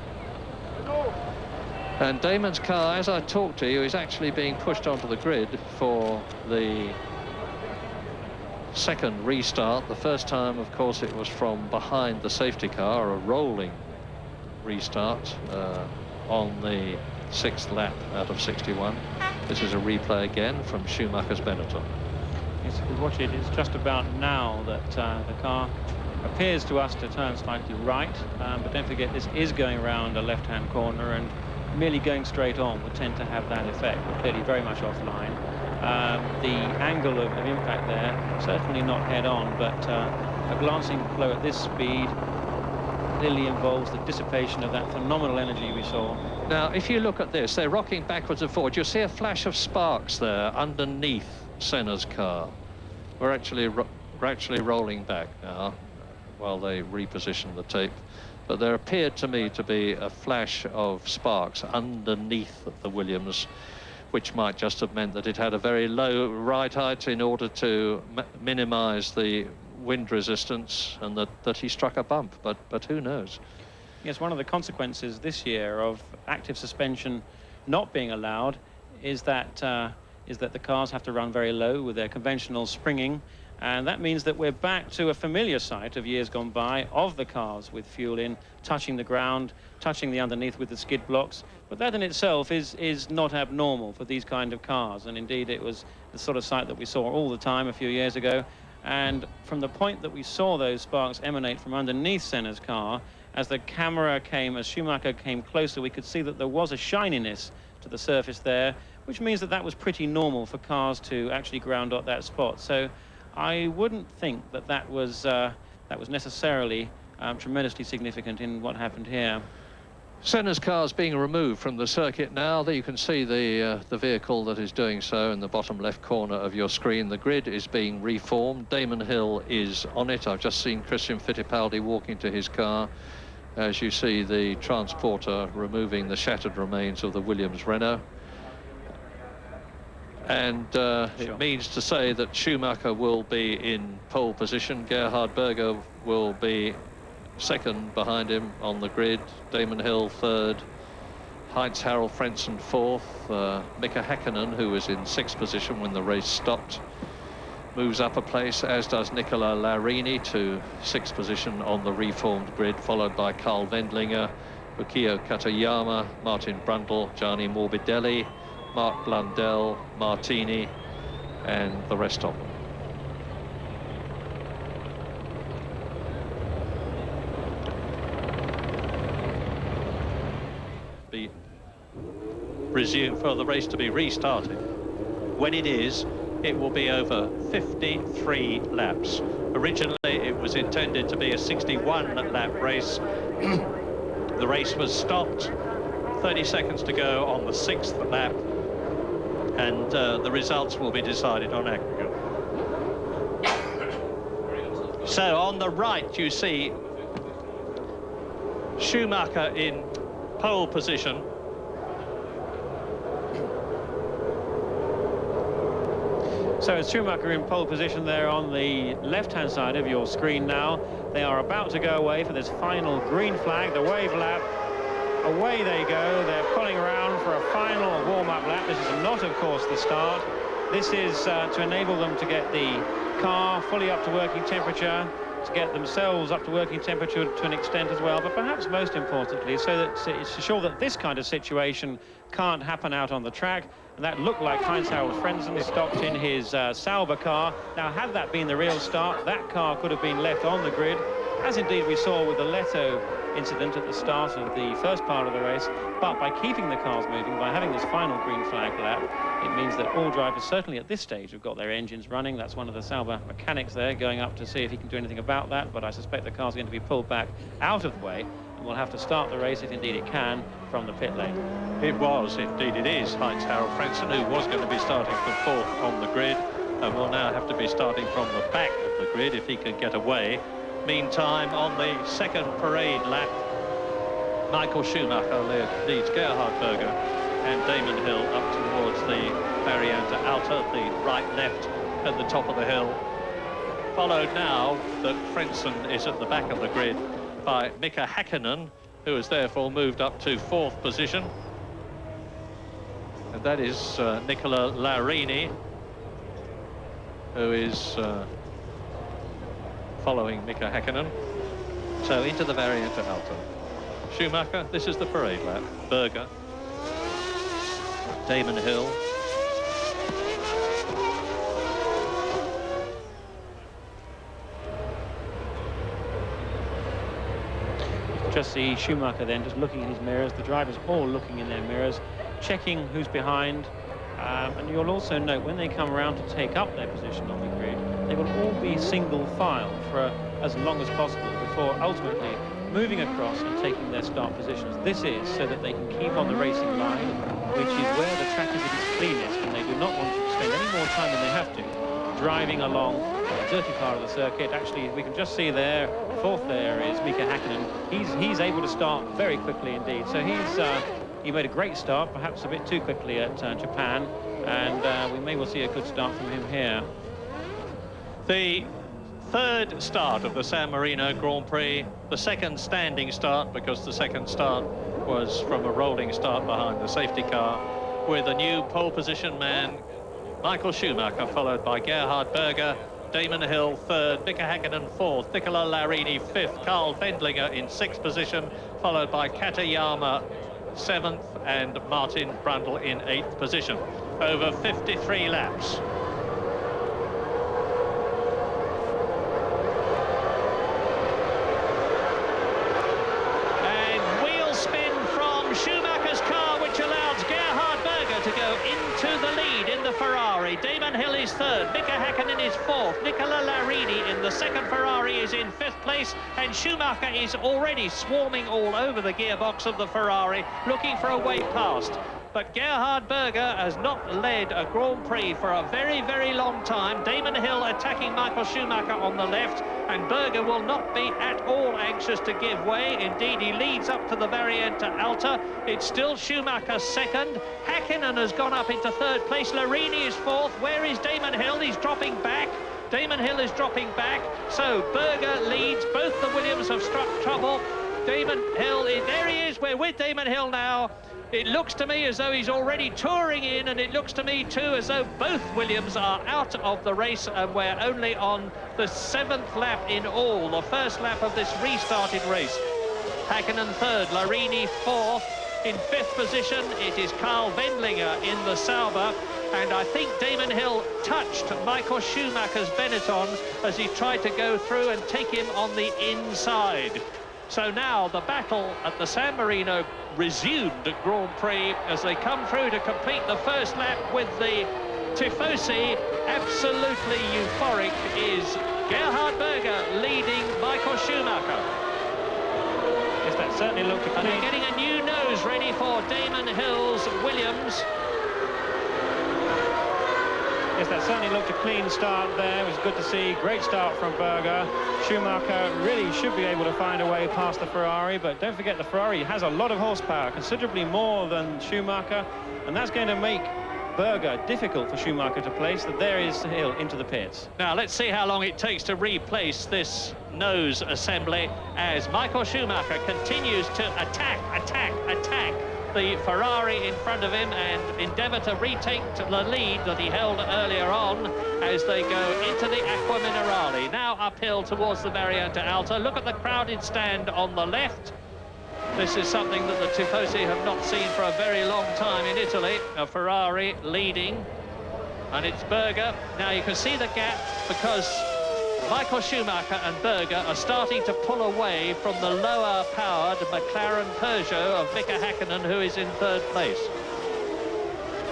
And Damon's car, as I talk to you, is actually being pushed onto the grid for the second restart. The first time, of course, it was from behind the safety car, a rolling restart on the 6th lap out of 61. This is a replay again from Schumacher's Benetton. Yes, if we watch it, it's just about now that the car appears to us to turn slightly right, but don't forget this is going around a left-hand corner, and merely going straight on would tend to have that effect. We're clearly very much offline. The angle of impact there, certainly not head-on, but a glancing blow at this speed clearly involves the dissipation of that phenomenal energy we saw. Now, if you look at this, they're rocking backwards and forwards. You'll see a flash of sparks there underneath Senna's car. We're actually rolling back now while they reposition the tape. But there appeared to me to be a flash of sparks underneath the Williams, which might just have meant that it had a very low ride height in order to minimize the wind resistance, and that he struck a bump, but who knows? Yes, one of the consequences this year of active suspension not being allowed is that the cars have to run very low with their conventional springing, and that means that we're back to a familiar sight of years gone by of the cars with fuel in, touching the ground, touching the underneath with the skid blocks. But that in itself is not abnormal for these kind of cars, and indeed it was the sort of sight that we saw all the time a few years ago. And from the point that we saw those sparks emanate from underneath Senna's car, as the camera came, as Schumacher came closer, we could see that there was a shininess to the surface there, which means that that was pretty normal for cars to actually ground at that spot. So I wouldn't think that that was necessarily tremendously significant in what happened here. Senna's car is being removed from the circuit now. There you can see the vehicle that is doing so in the bottom left corner of your screen. The grid is being reformed. Damon Hill is on it. I've just seen Christian Fittipaldi walking to his car. As you see, the transporter removing the shattered remains of the Williams Renault. And it means to say that Schumacher will be in pole position. Gerhard Berger will be second behind him on the grid. Damon Hill third. Heinz-Harald Frentzen fourth. Mika Häkkinen, who was in 6th position when the race stopped, moves up a place, as does Nicola Larini to 6th position on the reformed grid, followed by Karl Wendlinger, Yukio Katayama, Martin Brundle, Gianni Morbidelli, Mark Blundell, Martini, and the rest of them. Be resumed for the race to be restarted. When it is, it will be over 53 laps. Originally, it was intended to be a 61-lap race. The race was stopped, 30 seconds to go on the 6th lap, and the results will be decided on aggregate. So on the right, you see Schumacher in pole position. So it's Schumacher in pole position there on the left-hand side of your screen now. They are about to go away for this final green flag, the wave lap. Away they go. They're pulling around for a final warm-up lap. This is not, of course, the start. This is to enable them to get the car fully up to working temperature, to get themselves up to working temperature to an extent as well, but perhaps most importantly, so that it's to show that this kind of situation can't happen out on the track. And that looked like Heinz-Harald Frentzen stopped in his Sauber car. Now, had that been the real start, that car could have been left on the grid, as indeed we saw with the Leto incident at the start of the first part of the race. But by keeping the cars moving, by having this final green flag lap, it means that all drivers, certainly at this stage, have got their engines running. That's one of the Sauber mechanics there, going up to see if he can do anything about that. But I suspect the car's going to be pulled back out of the way, and we'll have to start the race, if indeed it can, from the pit lane. It was, indeed it is, Heinz-Harald Frentzen, who was going to be starting from 4th on the grid, and will now have to be starting from the back of the grid if he can get away. Meantime, on the 2nd parade lap, Michael Schumacher leads Gerhard Berger and Damon Hill up towards the Variante Alta, the right-left at the top of the hill. Followed now that Frentzen is at the back of the grid by Mika Häkkinen, who has therefore moved up to 4th position. And that is Nicola Larini, who is following Mika Häkkinen. So into the Variante Alta. Schumacher, this is the parade lap. Berger, Damon Hill, just see Schumacher then just looking in his mirrors, the drivers all looking in their mirrors, checking who's behind, and you'll also note when they come around to take up their position on the grid, they will all be single file for as long as possible before ultimately moving across and taking their start positions. This is so that they can keep on the racing line, which is where the track is at its cleanest, and they do not want to spend any more time than they have to driving along the dirty part of the circuit. Actually, we can just see there, 4th there is Mika Häkkinen. He's able to start very quickly indeed. So he made a great start, perhaps a bit too quickly at Japan, and we may well see a good start from him here. The 3rd start of the San Marino Grand Prix, the 2nd standing start, because the 2nd start was from a rolling start behind the safety car, with a new pole position man, Michael Schumacher, followed by Gerhard Berger, Damon Hill 3rd, Mika Häkkinen 4th, Nicola Larini 5th, Carl Wendlinger in 6th position, followed by Katayama 7th and Martin Brundle in 8th position. Over 53 laps. And wheel spin from Schumacher's car, which allows Gerhard Berger to go into the lead in the Ferrari. Damon Hill is 3rd, Mika Häkkinen is 4th, Nicola Larini in the 2nd Ferrari is in 5th place, and Schumacher is already swarming all over the gearbox of the Ferrari, looking for a way past. But Gerhard Berger has not led a Grand Prix for a very, very long time. Damon Hill attacking Michael Schumacher on the left, and Berger will not be at all anxious to give way. Indeed, he leads up to the Variante Alta. It's still Schumacher 2nd. Häkkinen has gone up into 3rd place. Larini is 4th. Where is Damon Hill? He's dropping back. Damon Hill is dropping back. So Berger leads. Both the Williams have struck trouble. Damon Hill, there he is. We're with Damon Hill now. It looks to me as though he's already touring in, and it looks to me too as though both Williams are out of the race, and we're only on the 7th lap in all, the 1st lap of this restarted race. Häkkinen 3rd, Larini 4th. In 5th position, it is Carl Wendlinger in the Sauber, and I think Damon Hill touched Michael Schumacher's Benetton as he tried to go through and take him on the inside. So now the battle at the San Marino resumed at Grand Prix as they come through to complete the 1st lap with the Tifosi. Absolutely euphoric is Gerhard Berger leading Michael Schumacher. Yes, that certainly looked a And they're getting a new nose ready for Damon Hill's Williams. Yes, that certainly looked a clean start there. It was good to see. Great start from Berger. Schumacher really should be able to find a way past the Ferrari, but don't forget the Ferrari has a lot of horsepower, considerably more than Schumacher, and that's going to make Berger difficult for Schumacher to place. That there is Hill into the pits. Now let's see how long it takes to replace this nose assembly as Michael Schumacher continues to attack the Ferrari in front of him and endeavour to retake the lead that he held earlier on as they go into the Acqua Minerale. Now uphill towards the Variante Alta. Look at the crowded stand on the left. This is something that the Tifosi have not seen for a very long time in Italy. A Ferrari leading, and it's Berger. Now you can see the gap because Michael Schumacher and Berger are starting to pull away from the lower-powered McLaren Peugeot of Mika Häkkinen, who is in 3rd place.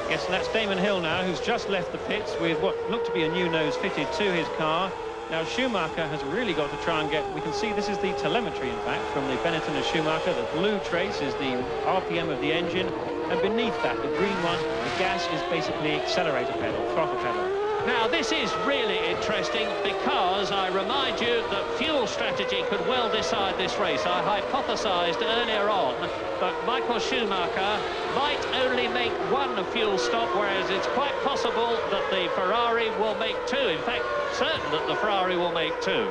Yes, and that's Damon Hill now, who's just left the pits with what looked to be a new nose fitted to his car. Now Schumacher has really got to try and get, we can see this is the telemetry, in fact, from the Benetton of Schumacher. The blue trace is the RPM of the engine, and beneath that, the green one, the gas is basically accelerator pedal, throttle pedal. Now, this is really interesting because I remind you that fuel strategy could well decide this race. I hypothesized earlier on that Michael Schumacher might only make one fuel stop, whereas it's quite possible that the Ferrari will make two. In fact, certain that the Ferrari will make two.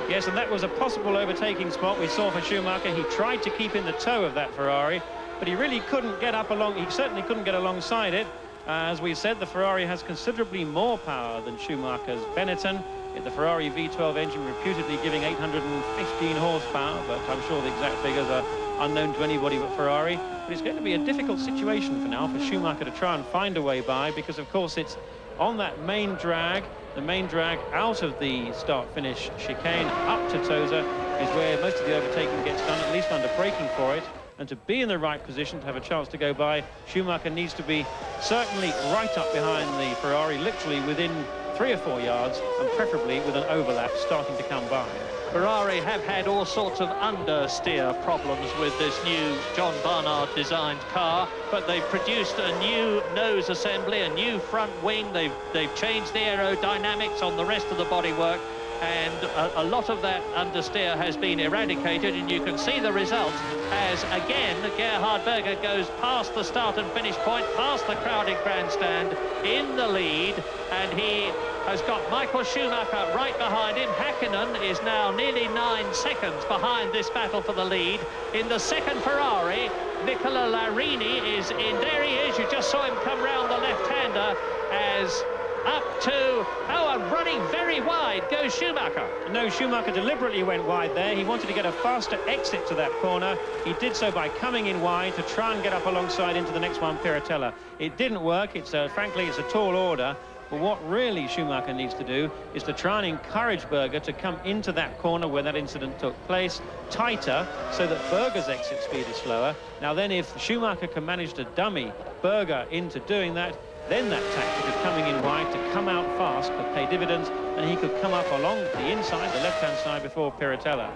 Yes, and that was a possible overtaking spot we saw for Schumacher. He tried to keep in the toe of that Ferrari, but he really couldn't get up along. He certainly couldn't get alongside it. As we said, the Ferrari has considerably more power than Schumacher's Benetton. The Ferrari V12 engine reputedly giving 815 horsepower, but I'm sure the exact figures are unknown to anybody but Ferrari. But it's going to be a difficult situation for now for Schumacher to try and find a way by, because of course it's on that main drag. The main drag out of the start-finish chicane up to Tosa is where most of the overtaking gets done, at least under braking for it. And to be in the right position to have a chance to go by, Schumacher needs to be certainly right up behind the Ferrari, literally within 3 or 4 yards, and preferably with an overlap starting to come by. Ferrari have had all sorts of understeer problems with this new John Barnard designed car, but they've produced a new nose assembly, a new front wing. They've changed the aerodynamics on the rest of the bodywork, and a lot of that understeer has been eradicated, and you can see the result as, again, Gerhard Berger goes past the start and finish point, past the crowded grandstand, in the lead, and he has got Michael Schumacher right behind him. Häkkinen is now nearly 9 seconds behind this battle for the lead. In the second Ferrari, Nicola Larini is in. There he is. You just saw him come round the left-hander as up to, and running very wide goes Schumacher. No, Schumacher deliberately went wide there. He wanted to get a faster exit to that corner. He did so by coming in wide to try and get up alongside into the next one, Piratella. It didn't work. Frankly, it's a tall order. But what really Schumacher needs to do is to try and encourage Berger to come into that corner where that incident took place, tighter, so that Berger's exit speed is slower. Now then, if Schumacher can manage to dummy Berger into doing that, then that tactic of coming in wide to come out fast could pay dividends, and he could come up along the inside, the left-hand side, before Piratella.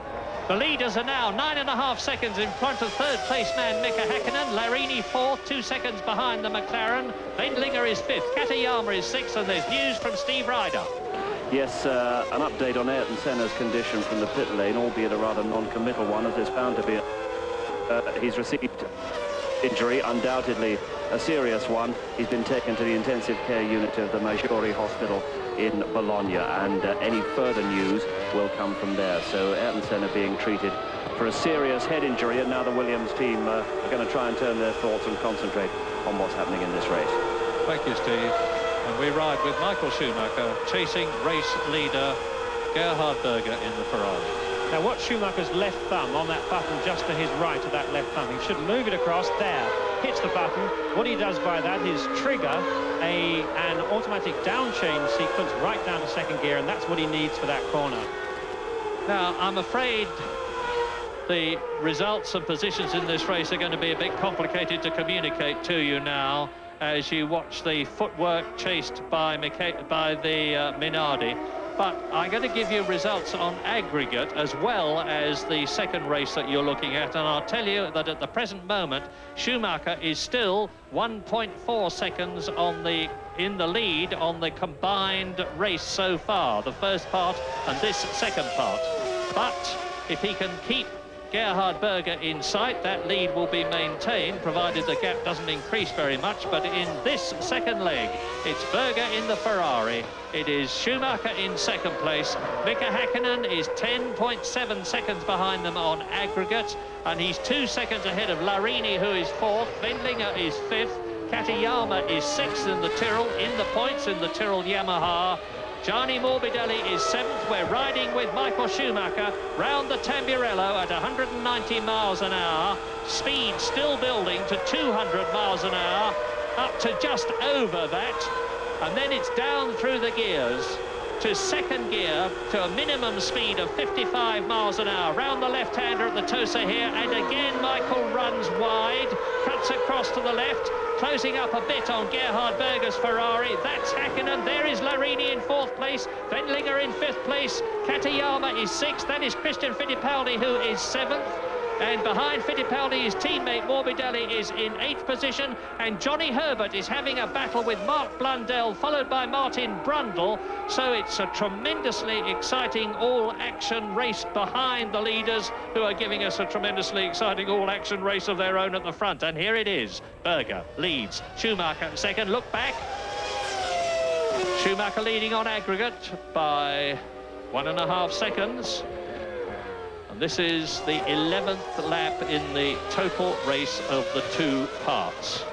The leaders are now 9.5 seconds in front of third-place man Mika Häkkinen. Larini fourth, 2 seconds behind the McLaren. Wendlinger is fifth. Katayama is sixth, and there's news from Steve Ryder. Yes, an update on Ayrton Senna's condition from the pit lane, albeit a rather non-committal one, as there's bound to be he's received injury, undoubtedly a serious one. He's been taken to the intensive care unit of the Maggiore Hospital in Bologna, and any further news will come from there. So Ayrton Senna being treated for a serious head injury, and now the Williams team are going to try and turn their thoughts and concentrate on what's happening in this race. Thank you, Steve. And we ride with Michael Schumacher chasing race leader Gerhard Berger in the Ferrari. Now watch Schumacher's left thumb on that button just to his right of that left thumb. He should move it across there, hits the button. What he does by that is trigger an automatic down chain sequence right down to second gear, and that's what he needs for that corner. Now, I'm afraid the results and positions in this race are going to be a bit complicated to communicate to you now as you watch the footwork chased by the Minardi. But I'm going to give you results on aggregate as well as the second race that you're looking at, and I'll tell you that at the present moment Schumacher is still 1.4 seconds in the lead on the combined race so far, the first part and this second part. But if he can keep Gerhard Berger in sight, that lead will be maintained, provided the gap doesn't increase very much. But in this second leg, it's Berger in the Ferrari. It is Schumacher in second place. Mika Häkkinen is 10.7 seconds behind them on aggregate, and he's 2 seconds ahead of Larini, who is fourth. Wendlinger is fifth. Katayama is sixth in the Tyrrell, in the points in the Tyrrell Yamaha. Gianni Morbidelli is seventh. We're riding with Michael Schumacher round the Tamburello at 190 miles an hour. Speed still building to 200 miles an hour, up to just over that. And then it's down through the gears to second gear to a minimum speed of 55 miles an hour. Round the left-hander at the Tosa here, and again Michael runs wide, cuts across to the left, closing up a bit on Gerhard Berger's Ferrari. That's Häkkinen. There is Larini in fourth place. Wendlinger in fifth place. Katayama is sixth. That is Christian Fittipaldi, who is seventh. And behind Fittipaldi, his teammate Morbidelli is in 8th position, and Johnny Herbert is having a battle with Mark Blundell, followed by Martin Brundle. So it's a tremendously exciting all-action race behind the leaders, who are giving us a tremendously exciting all-action race of their own at the front. And here it is. Berger leads. Schumacher second. Look back. Schumacher leading on aggregate by 1.5 seconds. And this is the 11th lap in the total race of the two parts.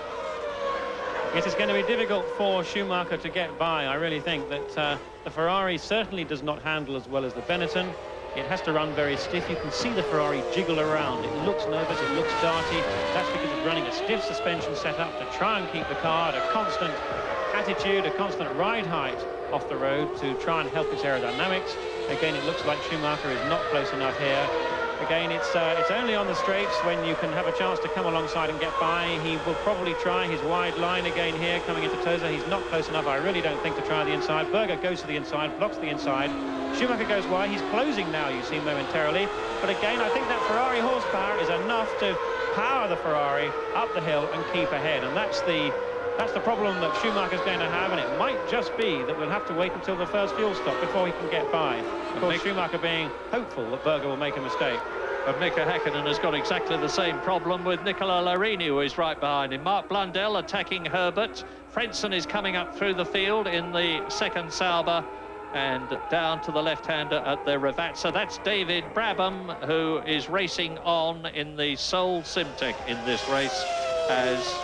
Yes, it's going to be difficult for Schumacher to get by. I really think that the Ferrari certainly does not handle as well as the Benetton. It has to run very stiff. You can see the Ferrari jiggle around. It looks nervous, it looks darty. That's because it's running a stiff suspension setup to try and keep the car at a constant attitude, a constant ride height off the road to try and help its aerodynamics. Again, it looks like Schumacher is not close enough here. Again, it's only on the straights when you can have a chance to come alongside and get by. He will probably try his wide line again here, coming into Tosa. He's not close enough, I really don't think, to try the inside. Berger goes to the inside, blocks the inside. Schumacher goes wide. He's closing now, you see, momentarily. But again, I think that Ferrari horsepower is enough to power the Ferrari up the hill and keep ahead. And that's the problem that Schumacher's going to have, and it might just be that we'll have to wait until the first fuel stop before he can get by. Of course, Schumacher being hopeful that Berger will make a mistake. But Mika Häkkinen has got exactly the same problem with Nicola Larini, who is right behind him. Mark Blundell attacking Herbert. Frentzen is coming up through the field in the second Sauber, and down to the left-hander at the Ravazza. That's David Brabham, who is racing on in the sole Simtek in this race as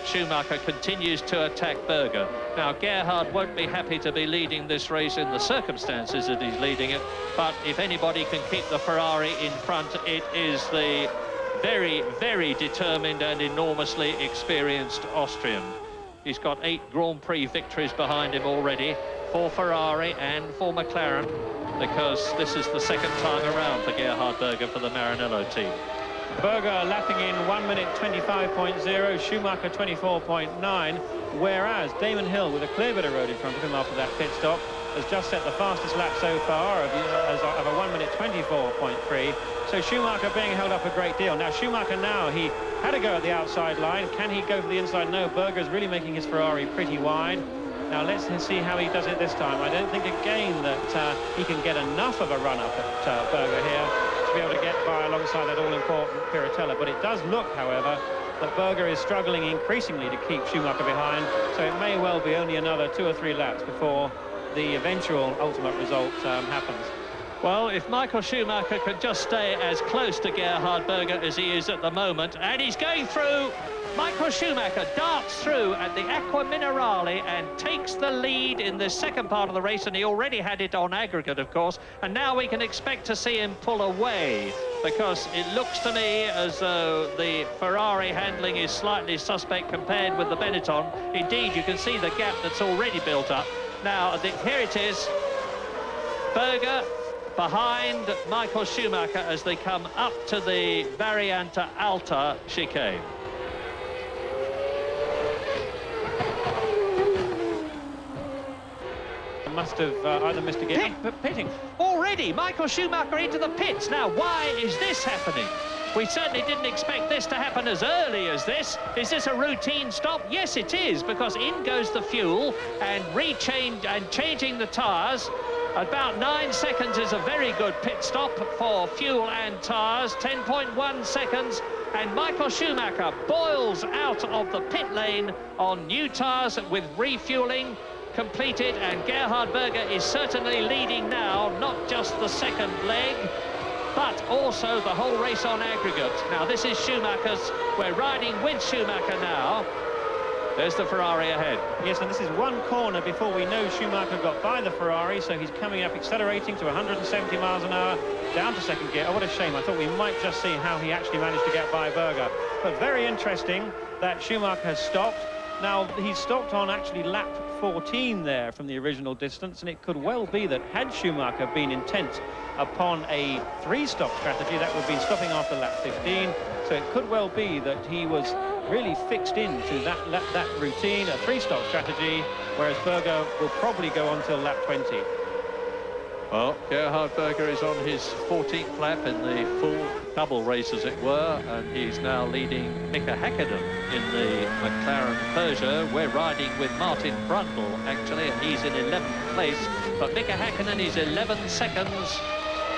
Schumacher continues to attack Berger. Now, Gerhard won't be happy to be leading this race in the circumstances that he's leading it, but if anybody can keep the Ferrari in front, it is the very, very determined and enormously experienced Austrian. He's got 8 Grand Prix victories behind him already, for Ferrari and for McLaren, because this is the second time around for Gerhard Berger for the Maranello team. Berger lapping in 1 minute 25.0, Schumacher 24.9, whereas Damon Hill, with a clear bit of road in front of him after that pit stop, has just set the fastest lap so far of a 1 minute 24.3. So Schumacher being held up a great deal. Now Schumacher he had to go at the outside line. Can he go for the inside? No, Berger is really making his Ferrari pretty wide. Now let's see how he does it this time. I don't think again that he can get enough of a run up at Berger here to be able to get by alongside that all-important Piratella. But it does look, however, that Berger is struggling increasingly to keep Schumacher behind, so it may well be only another 2 or 3 laps before the eventual ultimate result happens. Well, if Michael Schumacher could just stay as close to Gerhard Berger as he is at the moment, and he's going through. Michael Schumacher darts through at the Acqua Minerale and takes the lead in the second part of the race, and he already had it on aggregate, of course, and now we can expect to see him pull away, because it looks to me as though the Ferrari handling is slightly suspect compared with the Benetton. Indeed, you can see the gap that's already built up. Now, here it is, Berger behind Michael Schumacher as they come up to the Variante Alta chicane. Must have either missed again. Pitting. Already, Michael Schumacher into the pits. Now, why is this happening? We certainly didn't expect this to happen as early as this. Is this a routine stop? Yes, it is, because in goes the fuel and changing the tyres. About 9 seconds is a very good pit stop for fuel and tyres. 10.1 seconds. And Michael Schumacher boils out of the pit lane on new tyres with refueling completed, and Gerhard Berger is certainly leading now, not just the second leg, but also the whole race on aggregate. Now, this is Schumacher's. We're riding with Schumacher now. There's the Ferrari ahead. Yes, and this is one corner before we know Schumacher got by the Ferrari, so he's coming up, accelerating to 170 miles an hour, down to second gear. Oh, what a shame. I thought we might just see how he actually managed to get by Berger. But very interesting that Schumacher has stopped. Now, he's stopped on actually lap 14 there from the original distance, and it could well be that had Schumacher been intent upon a 3-stop strategy, that would be stopping after lap 15. So it could well be that he was really fixed into that routine, a 3-stop strategy, whereas Berger will probably go on till lap 20. Well, Gerhard Berger is on his 14th lap in the full double race, as it were, and he's now leading Mika Häkkinen in the McLaren Berger. We're riding with Martin Brundle, actually, and he's in 11th place. But Mika Häkkinen is 11 seconds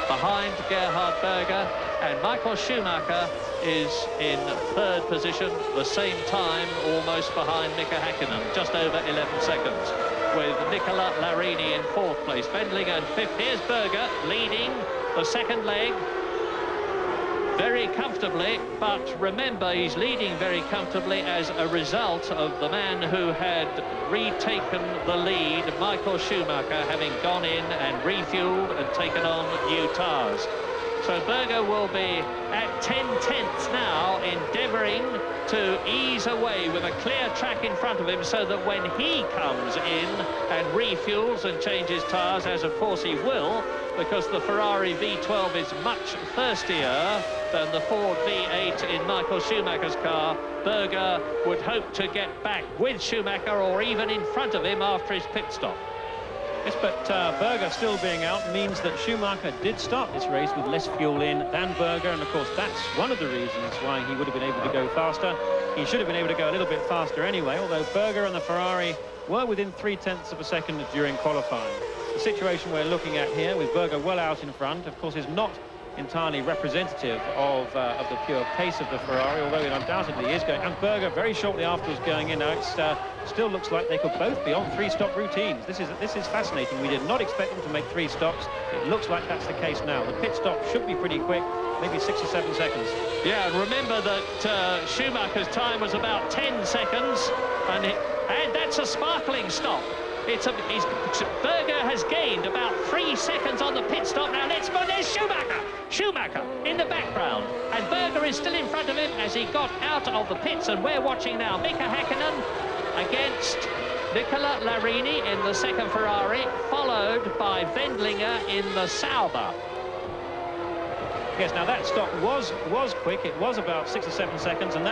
behind Gerhard Berger, and Michael Schumacher is in 3rd position, the same time, almost behind Mika Häkkinen, just over 11 seconds, with Nicola Larini in 4th place. Wendlinger in 5th. Here's Berger leading the second leg very comfortably, but remember, he's leading very comfortably as a result of the man who had retaken the lead, Michael Schumacher, having gone in and refueled and taken on new tyres. So Berger will be at 10/10 now, endeavouring to ease away with a clear track in front of him, so that when he comes in and refuels and changes tyres, as of course he will, because the Ferrari V12 is much thirstier than the Ford V8 in Michael Schumacher's car, Berger would hope to get back with Schumacher or even in front of him after his pit stop. Yes, but Berger still being out means that Schumacher did start this race with less fuel in than Berger, and of course that's one of the reasons why he would have been able to go faster. He should have been able to go a little bit faster anyway, although Berger and the Ferrari were within 0.3 of a second during qualifying. The situation we're looking at here, with Berger well out in front, of course is not entirely representative of the pure pace of the Ferrari, although it undoubtedly is going. And Berger very shortly afterwards going in. Now it still looks like they could both be on 3-stop routines. This is fascinating. We did not expect them to make 3 stops. It looks like that's the case now. The pit stop should be pretty quick, maybe 6 or 7 seconds. Yeah, and remember that Schumacher's time was about 10 seconds, and that's a sparkling stop. Berger has gained about 3 seconds on the pit stop. Now there's Schumacher in the background, and Berger is still in front of him as he got out of the pits, and we're watching now Mika Häkkinen against Nicola Larini in the second Ferrari, followed by Wendlinger in the Sauber. Yes, now that stop was quick. It was about 6 or 7 seconds, and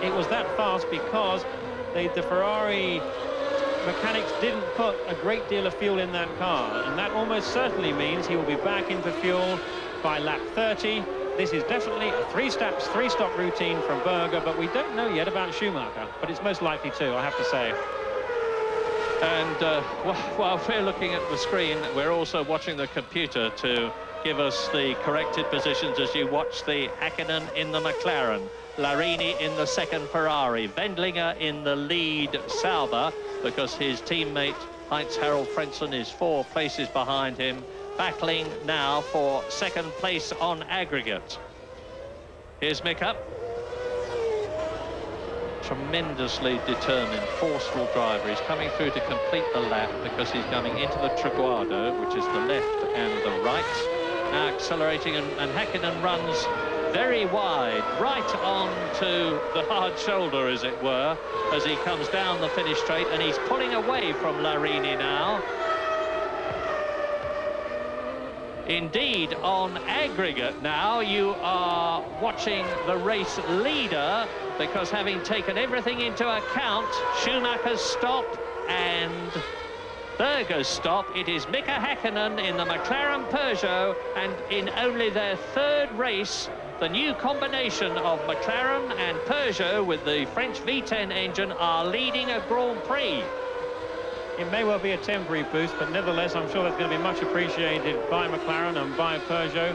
it was that fast because the Ferrari mechanics didn't put a great deal of fuel in that car, and that almost certainly means he will be back into fuel by lap 30. This is definitely a 3-stop routine from Berger, but we don't know yet about Schumacher, but it's most likely to, I have to say. And while we're looking at the screen, we're also watching the computer to give us the corrected positions as you watch the Häkkinen in the McLaren, Larini in the second Ferrari, Wendlinger in the lead Sauber, because his teammate Heinz-Harald Frentzen is 4 places behind him, battling now for second place on aggregate. Here's Mika. Tremendously determined, forceful driver. He's coming through to complete the lap because he's coming into the Traguardo, which is the left and the right. Now accelerating, and Häkkinen runs very wide, right on to the hard shoulder, as it were, as he comes down the finish straight, and he's pulling away from Larini now. Indeed, on aggregate now, you are watching the race leader, because having taken everything into account, Schumacher's stop and Berger's stop, it is Mika Häkkinen in the McLaren Peugeot, and in only their 3rd race, the new combination of McLaren and Peugeot with the French V10 engine are leading a Grand Prix. It may well be a temporary boost, but nevertheless, I'm sure that's going to be much appreciated by McLaren and by Peugeot.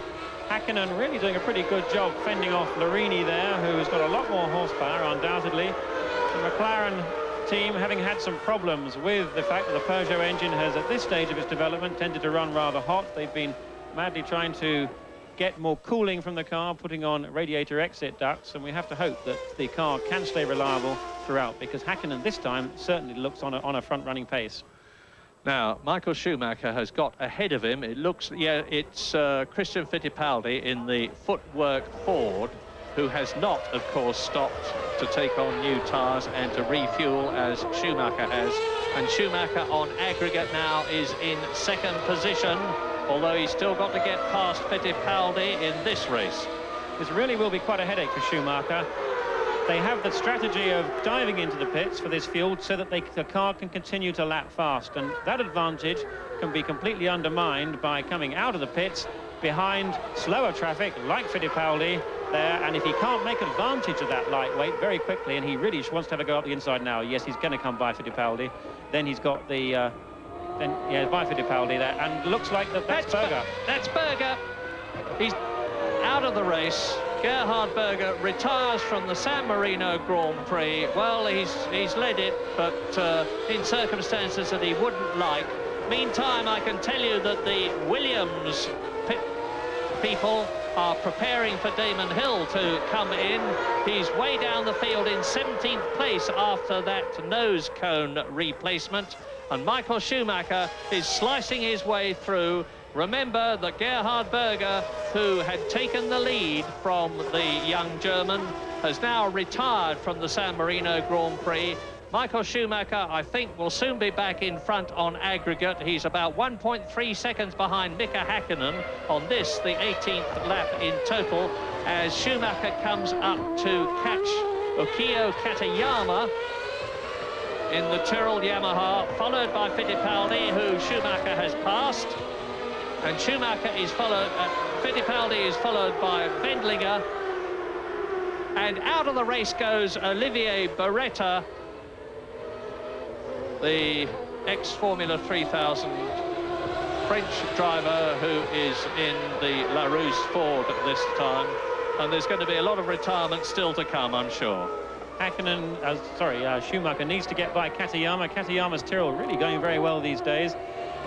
Häkkinen really doing a pretty good job fending off Larini there, who's got a lot more horsepower, undoubtedly. The McLaren team, having had some problems with the fact that the Peugeot engine has, at this stage of its development, tended to run rather hot. They've been madly trying to get more cooling from the car, putting on radiator exit ducts, and we have to hope that the car can stay reliable throughout, because Häkkinen this time certainly looks on a front-running pace. Now, Michael Schumacher has got ahead of him. It looks, yeah, it's Christian Fittipaldi in the footwork Ford, who has not, of course, stopped to take on new tyres and to refuel as Schumacher has. And Schumacher on aggregate now is in 2nd position, although he's still got to get past Fittipaldi in this race. This really will be quite a headache for Schumacher. They have the strategy of diving into the pits for this fuel so that the car can continue to lap fast, and that advantage can be completely undermined by coming out of the pits behind slower traffic like Fittipaldi there, and if he can't make advantage of that lightweight very quickly, and he really wants to have a go up the inside now, yes, he's going to come by Fittipaldi, then he's got the by Fittipaldi there, and looks like that's Berger. That's Berger. He's out of the race. Gerhard Berger retires from the San Marino Grand Prix. Well, he's led it, but in circumstances that he wouldn't like. Meantime, I can tell you that the Williams people are preparing for Damon Hill to come in. He's way down the field in 17th place after that nose cone replacement. And Michael Schumacher is slicing his way through. Remember that Gerhard Berger, who had taken the lead from the young German, has now retired from the San Marino Grand Prix. Michael Schumacher, I think, will soon be back in front on aggregate. He's about 1.3 seconds behind Mika Häkkinen on this, the 18th lap in total, as Schumacher comes up to catch Ukio Katayama in the Tyrrell Yamaha, followed by Fittipaldi, who Schumacher has passed. And Schumacher is followed, Fittipaldi is followed by Wendlinger. And out of the race goes Olivier Beretta, the ex-Formula 3000 French driver who is in the LaRousse Ford at this time. And there's going to be a lot of retirement still to come, I'm sure. Schumacher needs to get by Katayama. Katayama's Tyrrell really going very well these days.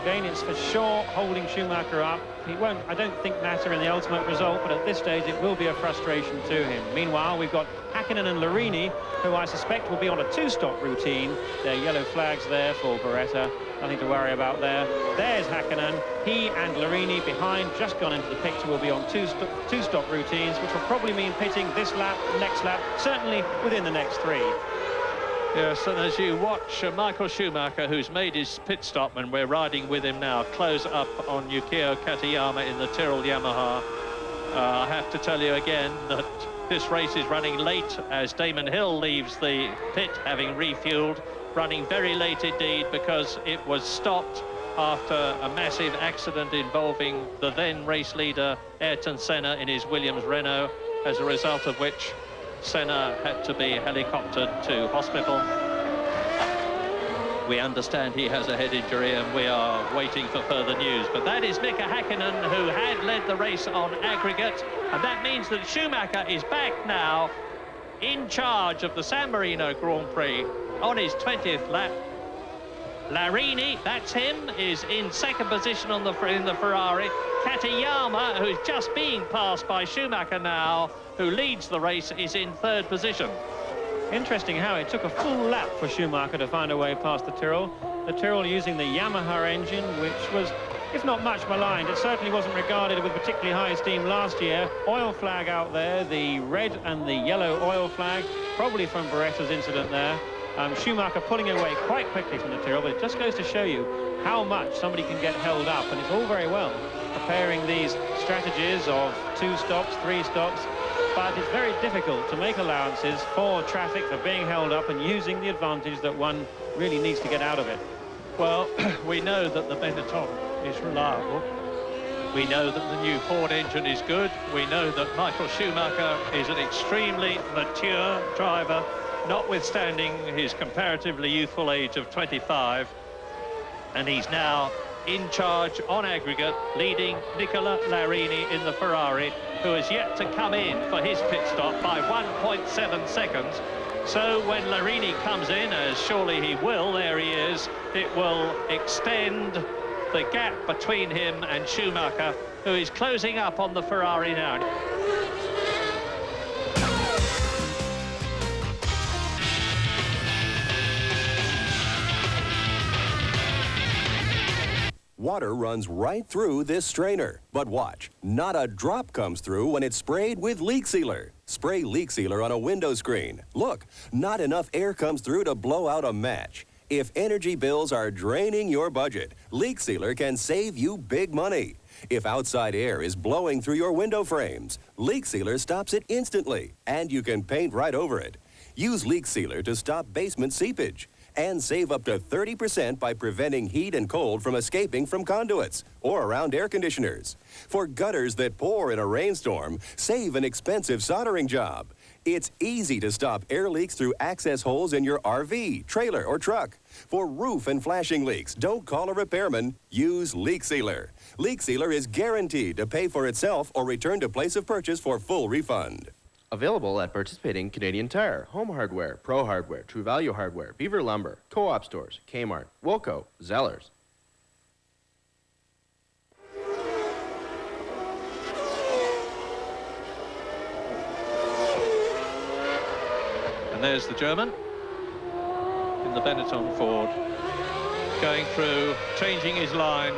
Again, it's for sure holding Schumacher up. He won't, I don't think, matter in the ultimate result, but at this stage it will be a frustration to him. Meanwhile, we've got Häkkinen and Larini, who I suspect will be on a two-stop routine. There are yellow flags there for Beretta. Nothing to worry about there. There's Häkkinen. He and Larini behind, just gone into the picture, will be on two-stop routines, which will probably mean pitting this lap, next lap, certainly within the next three. Yes, and as you watch Michael Schumacher, who's made his pit stop, and we're riding with him now, close up on Ukio Katayama in the Tyrrell Yamaha, I have to tell you again that this race is running late as Damon Hill leaves the pit, having refueled, running very late indeed, because it was stopped after a massive accident involving the then race leader Ayrton Senna in his Williams Renault, as a result of which Senna had to be helicoptered to hospital. We understand he has a head injury and we are waiting for further news. But that is Mika Häkkinen, who had led the race on aggregate. And that means that Schumacher is back now in charge of the San Marino Grand Prix on his 20th lap. Larini, that's him, is in second position in the Ferrari. Katayama, who's just being passed by Schumacher now, who leads the race, is in third position. Interesting how it took a full lap for Schumacher to find a way past the Tyrrell. The Tyrrell using the Yamaha engine, which was, if not much maligned, it certainly wasn't regarded with particularly high esteem last year. Oil flag out there, the red and the yellow oil flag, probably from Beretta's incident there. Schumacher pulling away quite quickly from the Tyrrell, but it just goes to show you how much somebody can get held up, and it's all very well preparing these strategies of 2 stops, 3 stops, but it's very difficult to make allowances for traffic, for being held up and using the advantage that one really needs to get out of it. Well, we know that the Benetton is reliable. We know that the new Ford engine is good. We know that Michael Schumacher is an extremely mature driver, notwithstanding his comparatively youthful age of 25. And he's now in charge on aggregate, leading Nicola Larini in the Ferrari, who has yet to come in for his pit stop by 1.7 seconds. So when Larini comes in, as surely he will, there he is, it will extend the gap between him and Schumacher, who is closing up on the Ferrari now. Water runs right through this strainer. But watch, not a drop comes through when it's sprayed with leak sealer. Spray leak sealer on a window screen. Look, not enough air comes through to blow out a match. If energy bills are draining your budget, leak sealer can save you big money. If outside air is blowing through your window frames, leak sealer stops it instantly, and you can paint right over it. Use leak sealer to stop basement seepage. And save up to 30% by preventing heat and cold from escaping from conduits or around air conditioners. For gutters that pour in a rainstorm, save an expensive soldering job. It's easy to stop air leaks through access holes in your RV, trailer, or truck. For roof and flashing leaks, don't call a repairman. Use Leak Sealer. Leak Sealer is guaranteed to pay for itself or return to place of purchase for full refund. Available at participating Canadian Tire, Home Hardware, Pro Hardware, True Value Hardware, Beaver Lumber, Co-op stores, Kmart, Wilco, Zellers. And there's the German in the Benetton Ford, going through, changing his line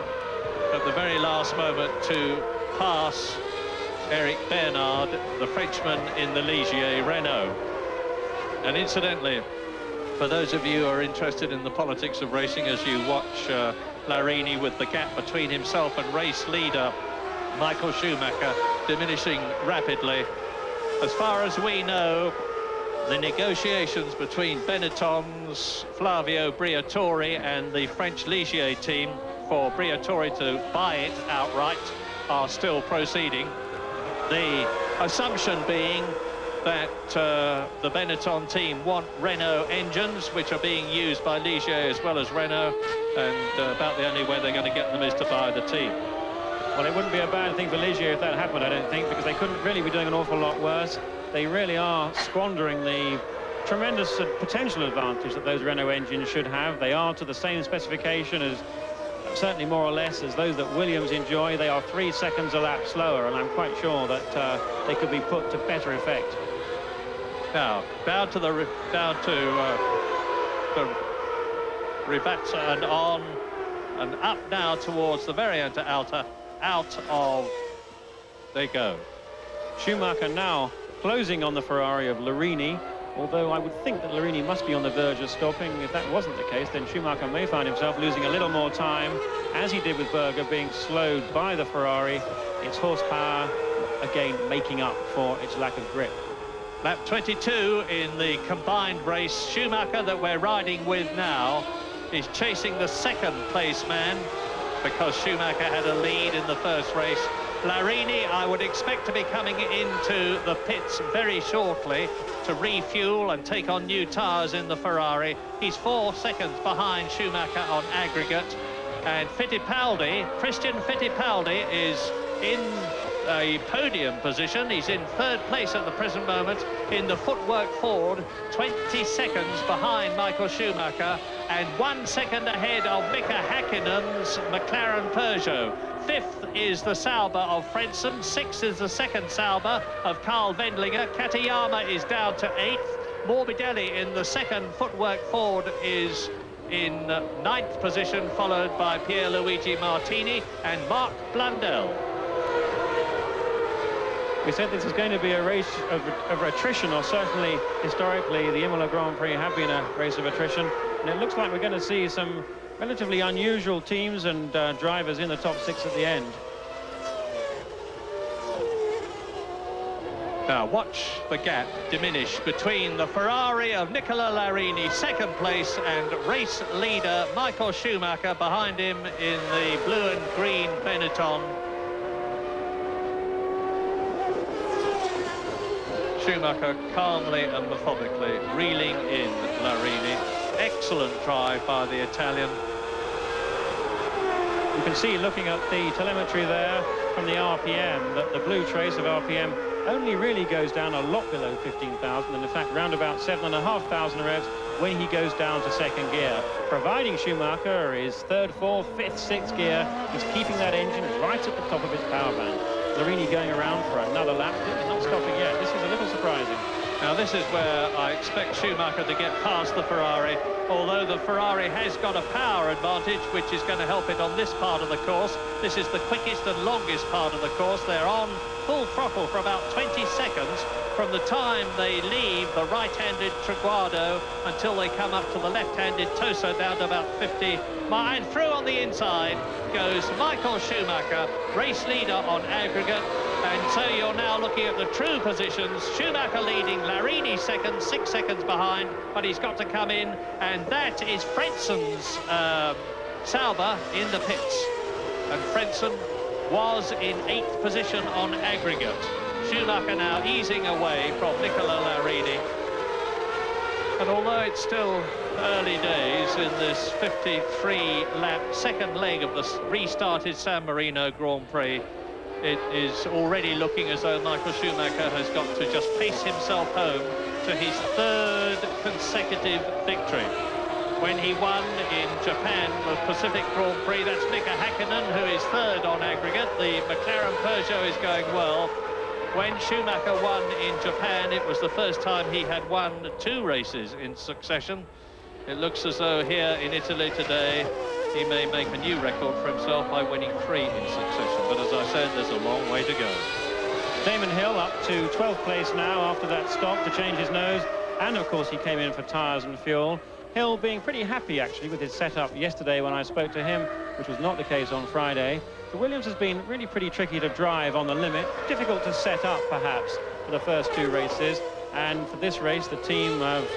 at the very last moment to pass Eric Bernard, the Frenchman in the Ligier Renault. And incidentally, for those of you who are interested in the politics of racing, as you watch Larini with the gap between himself and race leader Michael Schumacher diminishing rapidly, as far as we know, the negotiations between Benetton's Flavio Briatore and the French Ligier team for Briatore to buy it outright are still proceeding. The assumption being that the Benetton team want Renault engines, which are being used by Ligier as well as Renault, and about the only way they're going to get them is to buy the team. Well, it wouldn't be a bad thing for Ligier if that happened, I don't think, because they couldn't really be doing an awful lot worse. They really are squandering the tremendous potential advantage that those Renault engines should have. They are to the same specification as, certainly more or less, as those that Williams enjoy. They are 3 seconds a lap slower, and I'm quite sure that they could be put to better effect. Now, down to the Rivatsa and on and up now towards the Variante Alta, out of, they go. Schumacher now closing on the Ferrari of Larini, although I would think that Larini must be on the verge of stopping. If that wasn't the case, then Schumacher may find himself losing a little more time, as he did with Berger, being slowed by the Ferrari, its horsepower again making up for its lack of grip. Lap 22 in the combined race. Schumacher, that we're riding with now, is chasing the second place man, because Schumacher had a lead in the first race. Larini, I would expect to be coming into the pits very shortly to refuel and take on new tyres in the Ferrari. He's 4 seconds behind Schumacher on aggregate. And Fittipaldi, Christian Fittipaldi, is in a podium position. He's in 3rd place at the present moment in the Footwork Ford, 20 seconds behind Michael Schumacher and 1 second ahead of Mika Häkkinen's McLaren Peugeot. 5th is the Sauber of Frentzen, 6th is the second Sauber of Karl Wendlinger. Katayama is down to 8th. Morbidelli in the second Footwork Ford is in 9th position, followed by Pierluigi Martini and Mark Blundell. We said this is going to be a race of attrition, or certainly historically the Imola Grand Prix have been a race of attrition, and it looks like we're going to see some relatively unusual teams and drivers in the top 6 at the end. Now watch the gap diminish between the Ferrari of Nicola Larini, 2nd place, and race leader Michael Schumacher behind him in the blue and green Benetton. Schumacher calmly and methodically reeling in Larini. Excellent drive by the Italian. You can see, looking at the telemetry there from the RPM, that the blue trace of RPM only really goes down a lot below 15,000, and in fact round about 7,500 revs when he goes down to 2nd gear. Providing Schumacher is 3rd, 4th, 5th, 6th gear, he's keeping that engine right at the top of his power band. Larini going around for another lap, not stopping yet. This is a little surprising. Now this is where I expect Schumacher to get past the Ferrari, although the Ferrari has got a power advantage which is going to help it on this part of the course. This is the quickest and longest part of the course. They're on full throttle for about 20 seconds from the time they leave the right-handed Triguardo until they come up to the left-handed Tosa, down to about 50. And through on the inside goes Michael Schumacher, race leader on aggregate, and And so you're now looking at the true positions. Schumacher leading, Larini second, 6 seconds behind, but he's got to come in, and that is Frenzen's Sauber in the pits. And Frenzen was in 8th position on aggregate. Schumacher now easing away from Nicola Larini. And although it's still early days in this 53-lap second leg of the restarted San Marino Grand Prix, it is already looking as though Michael Schumacher has got to just pace himself home to his 3rd consecutive victory. When he won in Japan, the Pacific Grand Prix, that's Mika Häkkinen, who is 3rd on aggregate. The McLaren Peugeot is going well. When Schumacher won in Japan, it was the first time he had won 2 races in succession. It looks as though here in Italy today, he may make a new record for himself by winning 3 in succession. But as I said, there's a long way to go. Damon Hill up to 12th place now after that stop to change his nose. And, of course, he came in for tyres and fuel. Hill being pretty happy, actually, with his setup yesterday when I spoke to him, which was not the case on Friday. The Williams has been really pretty tricky to drive on the limit. Difficult to set up, perhaps, for the first 2 races. And for this race, the team have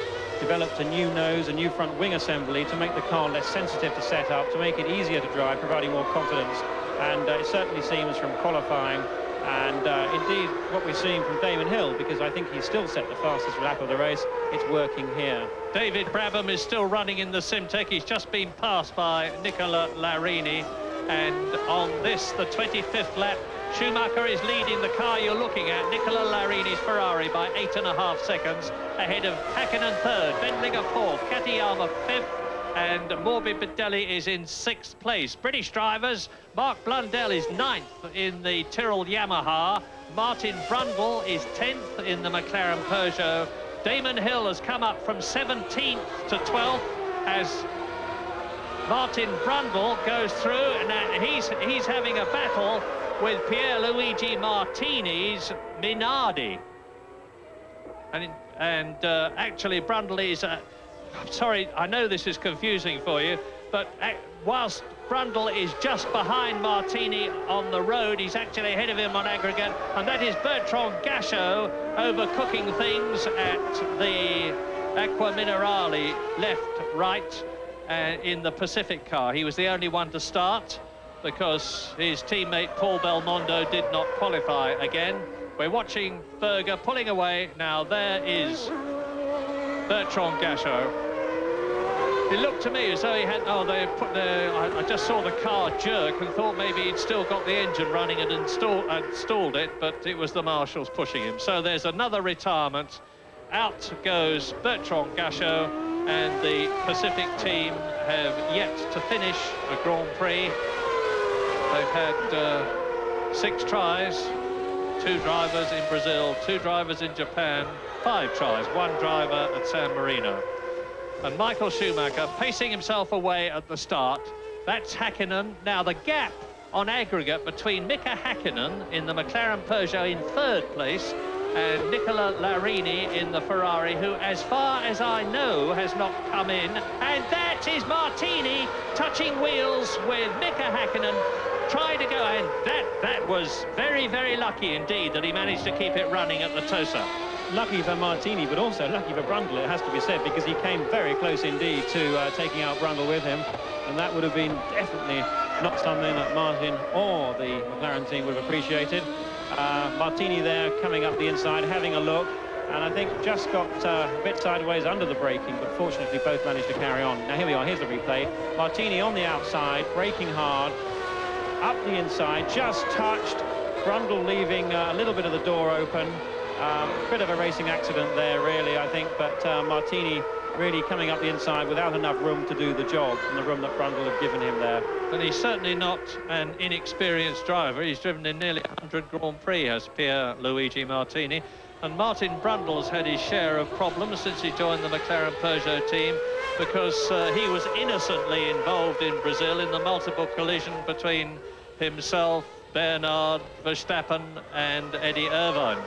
developed a new nose, a new front wing assembly to make the car less sensitive to set up, to make it easier to drive, providing more confidence. And it certainly seems from qualifying, and indeed what we're seeing from Damon Hill, because I think he's still set the fastest lap of the race, it's working here. David Brabham is still running in the Simtek. He's just been passed by Nicola Larini. And on this, the 25th lap, Schumacher is leading the car you're looking at, Nicola Larini's Ferrari, by 8.5 seconds, ahead of Häkkinen 3rd, Wendlinger 4th, Katayama 5th, and Morbi Bidelli is in 6th place. British drivers, Mark Blundell is 9th in the Tyrrell Yamaha, Martin Brundle is 10th in the McLaren Peugeot. Damon Hill has come up from 17th to 12th as Martin Brundle goes through, and he's having a battle with Pierluigi Martini's Minardi. And actually Brundle is... I'm sorry, I know this is confusing for you, but whilst Brundle is just behind Martini on the road, he's actually ahead of him on aggregate, and that is Bertrand Gachot overcooking things at the Acqua Minerale right in the Pacific car. He was the only one to start because his teammate Paul Belmondo did not qualify again. We're watching Berger pulling away. Now there is Bertrand Gachot. It looked to me as though he had... Oh, they put the... I just saw the car jerk and thought maybe he'd still got the engine running and installed it, but it was the marshals pushing him. So there's another retirement. Out goes Bertrand Gachot, and the Pacific team have yet to finish a Grand Prix. They've had 6 tries, 2 drivers in Brazil, 2 drivers in Japan, 5 tries, 1 driver at San Marino. And Michael Schumacher pacing himself away at the start. That's Häkkinen. Now the gap on aggregate between Mika Häkkinen in the McLaren Peugeot in 3rd place and Nicola Larini in the Ferrari, who, as far as I know, has not come in. And that is Martini touching wheels with Mika Häkkinen, trying to go, and that was very, very lucky indeed that he managed to keep it running at the Tosa. Lucky for Martini, but also lucky for Brundle, it has to be said, because he came very close indeed to taking out Brundle with him, and that would have been definitely not something that Martin or the McLaren team would have appreciated. Martini there coming up the inside, having a look, and I think just got a bit sideways under the braking, but fortunately both managed to carry on. Now here we are, here's the replay. Martini on the outside, braking hard, up the inside, just touched. Brundle leaving a little bit of the door open. Bit of a racing accident there, really, I think, but Martini really coming up the inside without enough room to do the job, and the room that Brundle had given him there. But he's certainly not an inexperienced driver. He's driven in nearly 100 Grand Prix as Pierluigi Martini. And Martin Brundle's had his share of problems since he joined the McLaren Peugeot team, because he was innocently involved in Brazil in the multiple collision between himself, Bernard, Verstappen and Eddie Irvine.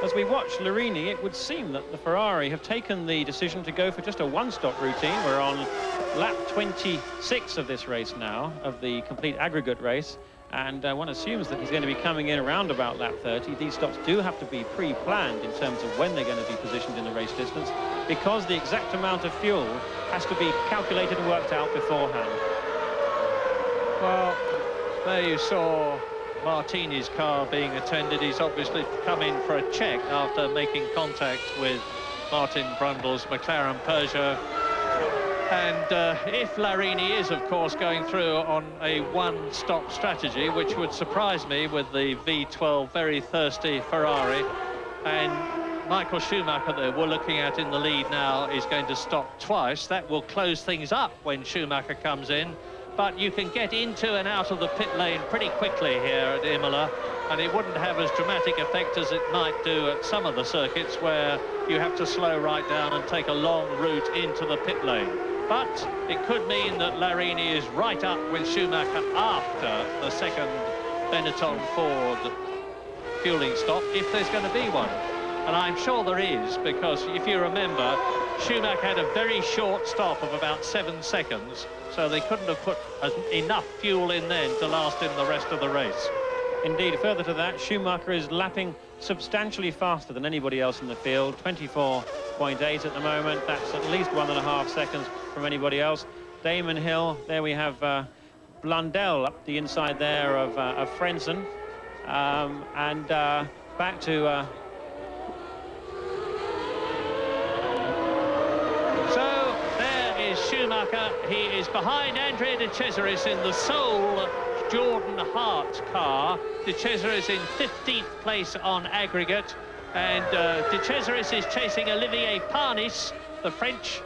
As we watch Larini, it would seem that the Ferrari have taken the decision to go for just a one-stop routine. We're on lap 26 of this race now, of the complete aggregate race, And one assumes that he's going to be coming in around about lap 30. These stops do have to be pre-planned in terms of when they're going to be positioned in the race distance, because the exact amount of fuel has to be calculated and worked out beforehand. Well, there you saw Martini's car being attended. He's obviously come in for a check after making contact with Martin Brundle's McLaren Berger. And if Larini is, of course, going through on a one-stop strategy, which would surprise me with the V12 very thirsty Ferrari, and Michael Schumacher that we're looking at in the lead now is going to stop twice, that will close things up when Schumacher comes in. But you can get into and out of the pit lane pretty quickly here at Imola, and it wouldn't have as dramatic effect as it might do at some of the circuits where you have to slow right down and take a long route into the pit lane. But it could mean that Larini is right up with Schumacher after the second Benetton Ford fueling stop, if there's going to be one. And I'm sure there is, because if you remember, Schumacher had a very short stop of about 7 seconds, so they couldn't have put enough fuel in then to last him the rest of the race. Indeed, further to that, Schumacher is lapping substantially faster than anybody else in the field, 24.8 at the moment. That's at least 1.5 seconds from anybody else. Damon Hill, there we have Blundell up the inside there of Frentzen. Back to... So there is Schumacher. He is behind Andrea de Cesaris in the sole Jordan Hart car. De Cesaris in 15th place on aggregate, and de Cesaris is chasing Olivier Panis, the French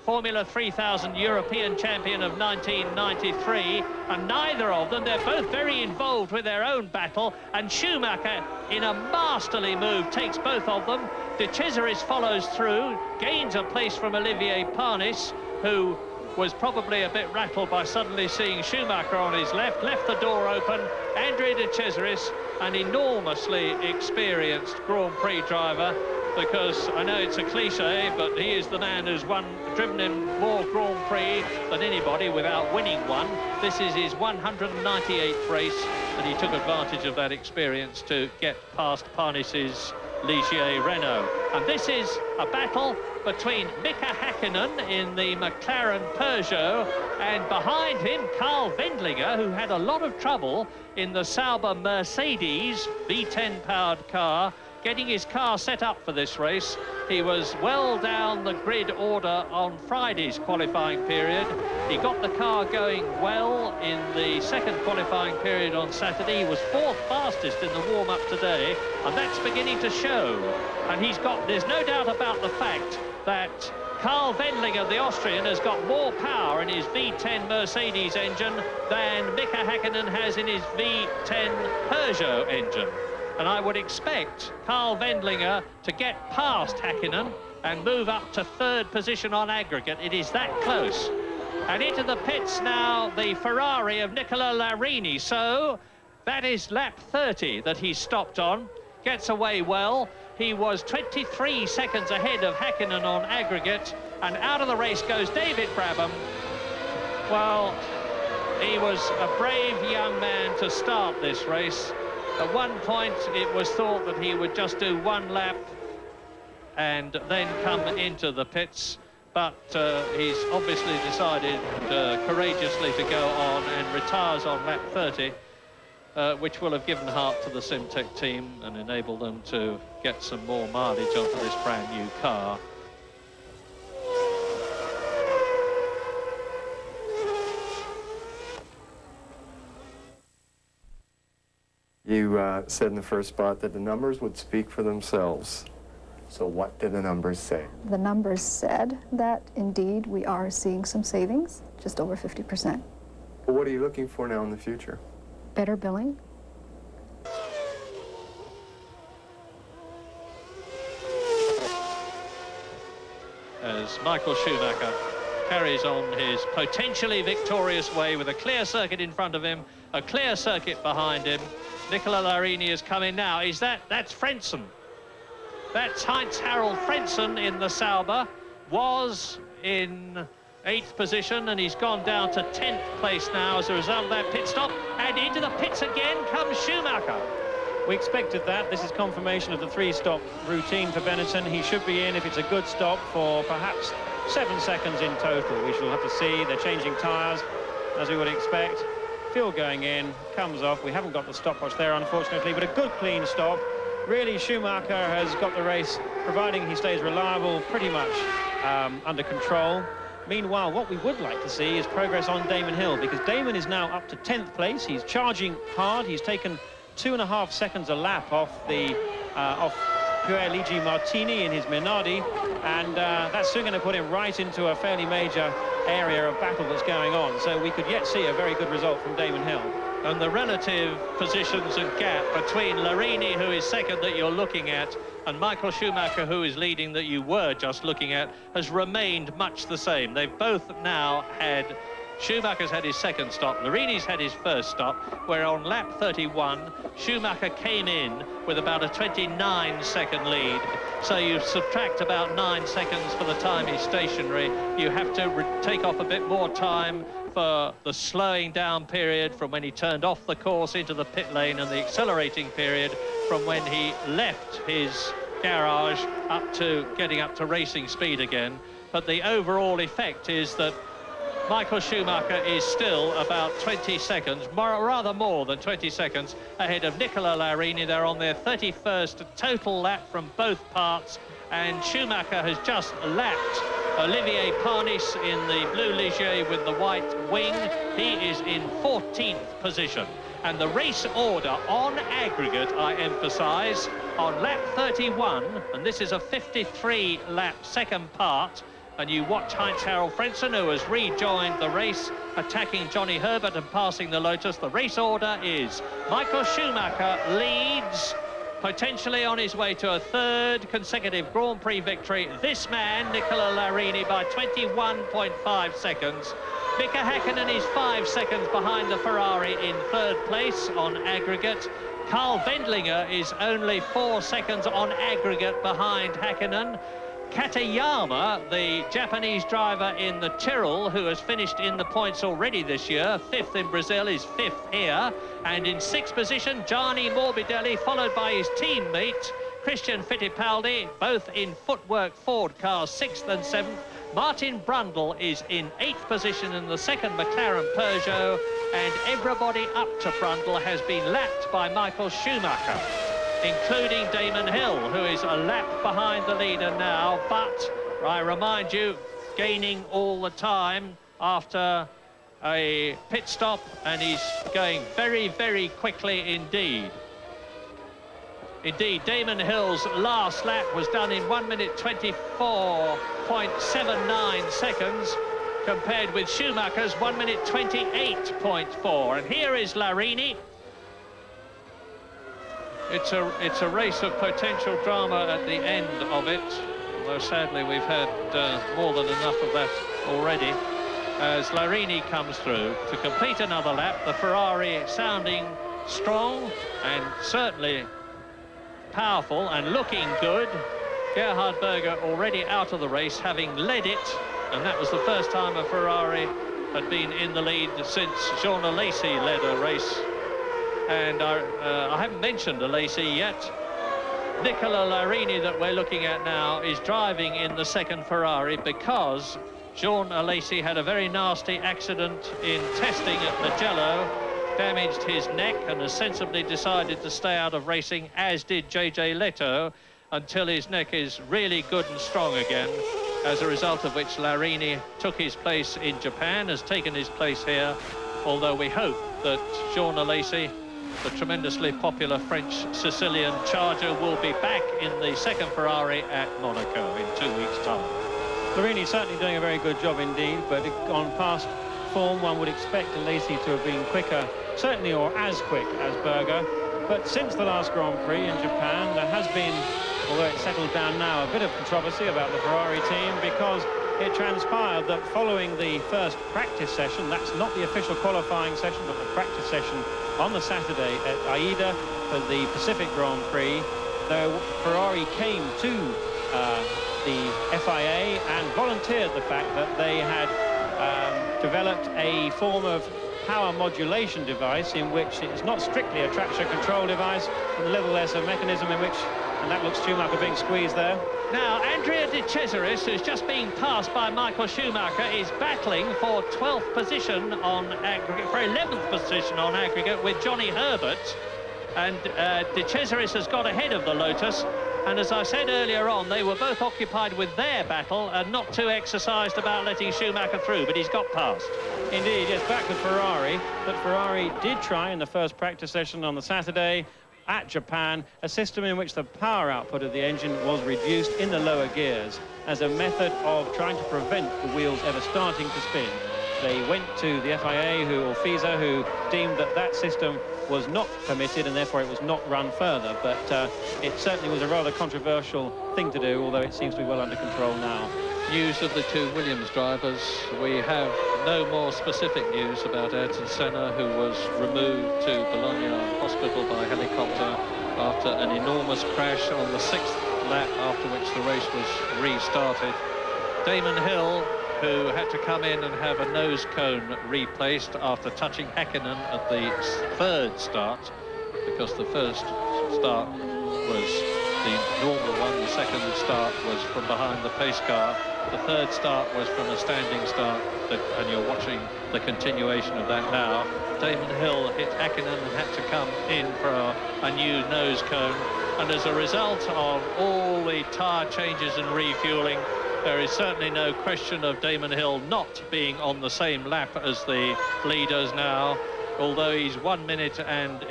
Formula 3000 European champion of 1993, and neither of them, they're both very involved with their own battle, and Schumacher, in a masterly move, takes both of them. De Cesaris follows through, gains a place from Olivier Panis, who was probably a bit rattled by suddenly seeing Schumacher on his left the door open. Andrea de Cesaris, an enormously experienced Grand Prix driver, because I know it's a cliche, but he is the man who's driven in more Grand Prix than anybody without winning one. This is his 198th race, and he took advantage of that experience to get past Panis's Ligier Renault. And this is a battle between Mika Häkkinen in the McLaren Peugeot, and behind him Carl Wendlinger, who had a lot of trouble in the Sauber Mercedes V10 powered car, getting his car set up for this race. He was well down the grid order on Friday's qualifying period. He got the car going well in the second qualifying period on Saturday. He was 4th fastest in the warm-up today, and that's beginning to show. And there's no doubt about the fact that Carl Wendlinger, the Austrian, has got more power in his V10 Mercedes engine than Mika Häkkinen has in his V10 Peugeot engine. And I would expect Carl Wendlinger to get past Häkkinen and move up to 3rd position on aggregate. It is that close. And into the pits now, the Ferrari of Nicola Larini. So that is lap 30 that he stopped on. Gets away well. He was 23 seconds ahead of Häkkinen on aggregate. And out of the race goes David Brabham. Well, he was a brave young man to start this race. At one point, it was thought that he would just do one lap and then come into the pits, but he's obviously decided courageously to go on and retires on lap 30, which will have given heart to the Simtech team and enabled them to get some more mileage onto this brand new car. You said in the first spot that the numbers would speak for themselves. So what did the numbers say? The numbers said that indeed we are seeing some savings, just over 50%. Well, what are you looking for now in the future? Better billing. As Michael Schumacher carries on his potentially victorious way with a clear circuit in front of him, a clear circuit behind him. Nicola Larini is coming now. That's Frentzen. That's Heinz-Harald Frentzen in the Sauber, was in 8th position, and he's gone down to 10th place now as a result of that pit stop. And into the pits again comes Schumacher. We expected that. This is confirmation of the 3-stop routine for Benetton. He should be in if it's a good stop for perhaps 7 seconds in total. We shall have to see. They're changing tyres, as we would expect. Fuel going in, comes off. We haven't got the stopwatch there, unfortunately, but a good clean stop. Really, Schumacher has got the race, providing he stays reliable, pretty much under control. Meanwhile, what we would like to see is progress on Damon Hill, because Damon is now up to 10th place. He's charging hard. He's taken 2.5 seconds a lap off the Luigi Martini in his Minardi, and that's soon going to put him right into a fairly major area of battle that's going on. So we could yet see a very good result from Damon Hill. And the relative positions and gap between Larini, who is second that you're looking at, and Michael Schumacher, who is leading that you were just looking at, has remained much the same. They've both now had... Schumacher's had his second stop, Larini's had his first stop, where on lap 31, Schumacher came in with about a 29-second lead. So you subtract about 9 seconds for the time he's stationary. You have to take off a bit more time for the slowing down period from when he turned off the course into the pit lane, and the accelerating period from when he left his garage up to getting up to racing speed again. But the overall effect is that Michael Schumacher is still about 20 seconds, rather more than 20 seconds, ahead of Nicola Larini. They're on their 31st total lap from both parts, and Schumacher has just lapped Olivier Parnis in the blue Ligier with the white wing. He is in 14th position. And the race order on aggregate, I emphasise, on lap 31, and this is a 53-lap second part, and you watch Heinz-Harald Frentzen, who has rejoined the race, attacking Johnny Herbert and passing the Lotus. The race order is Michael Schumacher leads, potentially on his way to a 3rd consecutive Grand Prix victory. This man, Nicola Larini, by 21.5 seconds. Mika Häkkinen is 5 seconds behind the Ferrari in 3rd place on aggregate. Carl Wendlinger is only 4 seconds on aggregate behind Häkkinen. Katayama, the Japanese driver in the Tyrrell, who has finished in the points already this year, 5th in Brazil, is 5th here. And in 6th position, Gianni Morbidelli, followed by his teammate, Christian Fittipaldi, both in footwork Ford cars, 6th and 7th. Martin Brundle is in 8th position in the 2nd McLaren Peugeot, and everybody up to Brundle has been lapped by Michael Schumacher, including Damon Hill, who is a lap behind the leader now, but I remind you, gaining all the time after a pit stop, and he's going very, very quickly indeed. Indeed, Damon Hill's last lap was done in 1 minute 24.79 seconds, compared with Schumacher's 1 minute 28.4. And here is Larini. It's a race of potential drama at the end of it, although sadly we've had more than enough of that already. As Larini comes through to complete another lap, the Ferrari sounding strong and certainly powerful and looking good. Gerhard Berger already out of the race, having led it, and that was the first time a Ferrari had been in the lead since Jean Alesi led a race. And I haven't mentioned Alesi yet. Nicola Larini, that we're looking at now, is driving in the 2nd Ferrari because Jean Alesi had a very nasty accident in testing at Mugello, damaged his neck, and has sensibly decided to stay out of racing, as did JJ Leto, until his neck is really good and strong again, as a result of which Larini took his place in Japan, has taken his place here, although we hope that Jean Alesi, the tremendously popular French Sicilian charger, will be back in the 2nd Ferrari at Monaco in 2 weeks' time. Larini certainly doing a very good job indeed, but on past form, one would expect Alesi to have been quicker, certainly, or as quick as Berger. But since the last Grand Prix in Japan, there has been, although it's settled down now, a bit of controversy about the Ferrari team, because it transpired that following the first practice session, that's not the official qualifying session, but the practice session on the Saturday at Aida for the Pacific Grand Prix, the Ferrari came to the FIA and volunteered the fact that they had developed a form of power modulation device in which it's not strictly a traction control device, but nevertheless a mechanism in which, and that looks Schumacher being squeezed there. Now, Andrea De Cesaris, who's just being passed by Michael Schumacher, is battling for 12th position on aggregate, for 11th position on aggregate with Johnny Herbert. And De Cesaris has got ahead of the Lotus. And as I said earlier on, they were both occupied with their battle and not too exercised about letting Schumacher through, but he's got past. Indeed, yes, back with Ferrari. But Ferrari did try in the first practice session on the Saturday at Japan a system in which the power output of the engine was reduced in the lower gears as a method of trying to prevent the wheels ever starting to spin. They went to the FIA or FISA, who deemed that that system was not permitted and therefore it was not run further. But it certainly was a rather controversial thing to do, although it seems to be well under control now. News of the two Williams drivers. We have no more specific news about Ayrton Senna, who was removed to Bologna Hospital by helicopter after an enormous crash on the 6th lap, after which the race was restarted. Damon Hill, who had to come in and have a nose cone replaced after touching Häkkinen at the 3rd start, because the first start was the normal one, the second start was from behind the pace car, the 3rd start was from a standing start, and you're watching the continuation of that now. Damon Hill hit Häkkinen and had to come in for a new nose cone, and as a result of all the tyre changes and refueling, there is certainly no question of Damon Hill not being on the same lap as the leaders now, although he's 1 minute and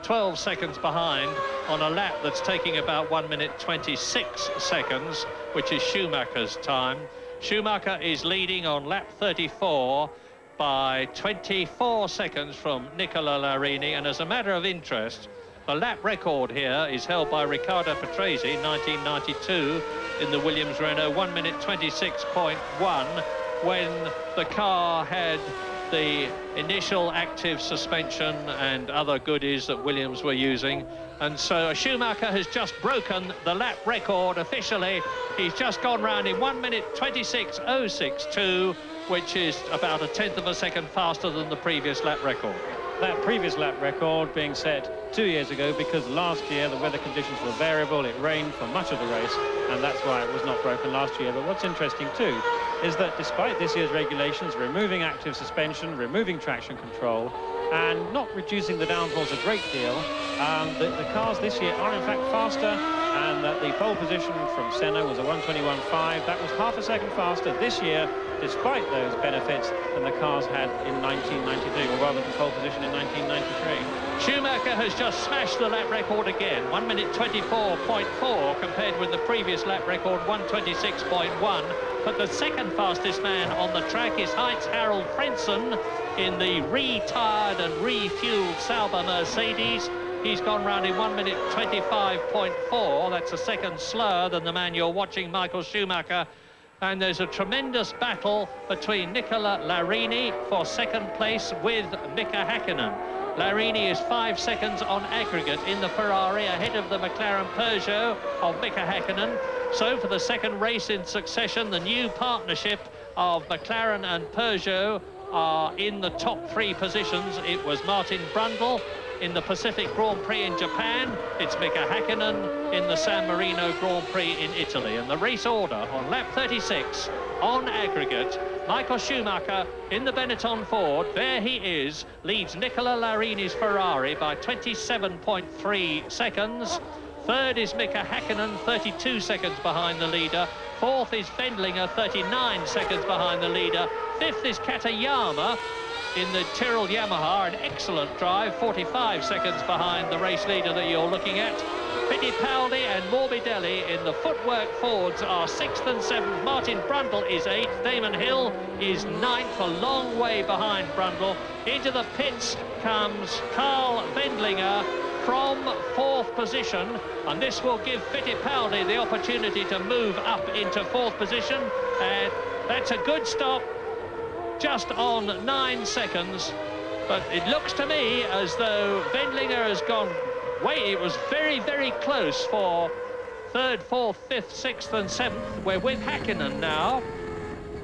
12 seconds behind on a lap that's taking about 1 minute 26 seconds, which is Schumacher's time. Schumacher is leading on lap 34 by 24 seconds from Nicola Larini, and as a matter of interest, the lap record here is held by Riccardo Patrese in 1992 in the Williams Renault, 1 minute 26.1, when the car had the initial active suspension and other goodies that Williams were using. And so Schumacher has just broken the lap record officially. He's just gone round in 1 minute 26.062, which is about 1/10 of a second faster than the previous lap record. That previous lap record being set 2 years ago because last year the weather conditions were variable, it rained for much of the race, and that's why it was not broken last year. But what's interesting too is that despite this year's regulations removing active suspension, removing traction control, and not reducing the downforce a great deal, the cars this year are in fact faster, and that the pole position from Senna was a 1:21.5. That was half a second faster this year, despite those benefits, than the cars had in 1993, or rather the pole position in 1993. Schumacher has just smashed the lap record again, 1 minute 24.4 compared with the previous lap record 1:26.1. But the second fastest man on the track is Heinz-Harald Frentzen in the retired and refueled Sauber Mercedes. He's gone round in 1 minute 25.4. That's a second slower than the man you're watching, Michael Schumacher. And there's a tremendous battle between Nicola Larini for second place with Mika Häkkinen. Larini is 5 seconds on aggregate in the Ferrari ahead of the McLaren Peugeot of Mika Häkkinen. So for the second race in succession, the new partnership of McLaren and Peugeot are in the top 3 positions. It was Martin Brundle in the Pacific Grand Prix in Japan. It's Mika Häkkinen in the San Marino Grand Prix in Italy. And the race order on lap 36 on aggregate, Michael Schumacher in the Benetton Ford, there he is, leads Nicola Larini's Ferrari by 27.3 seconds. Third is Mika Häkkinen, 32 seconds behind the leader. Fourth is Wendlinger, 39 seconds behind the leader. Fifth is Katayama in the Tyrrell Yamaha, an excellent drive, 45 seconds behind the race leader that you're looking at. Fittipaldi and Morbidelli in the footwork Fords are 6th and 7th. Martin Brundle is 8th. Damon Hill is 9th, a long way behind Brundle. Into the pits comes Carl Wendlinger from 4th position, and this will give Fittipaldi the opportunity to move up into 4th position, and that's a good stop, just on 9 seconds. But it looks to me as though Wendlinger has gone way. It was very, very close for 3rd, 4th, 5th, 6th and 7th. We're with Häkkinen now,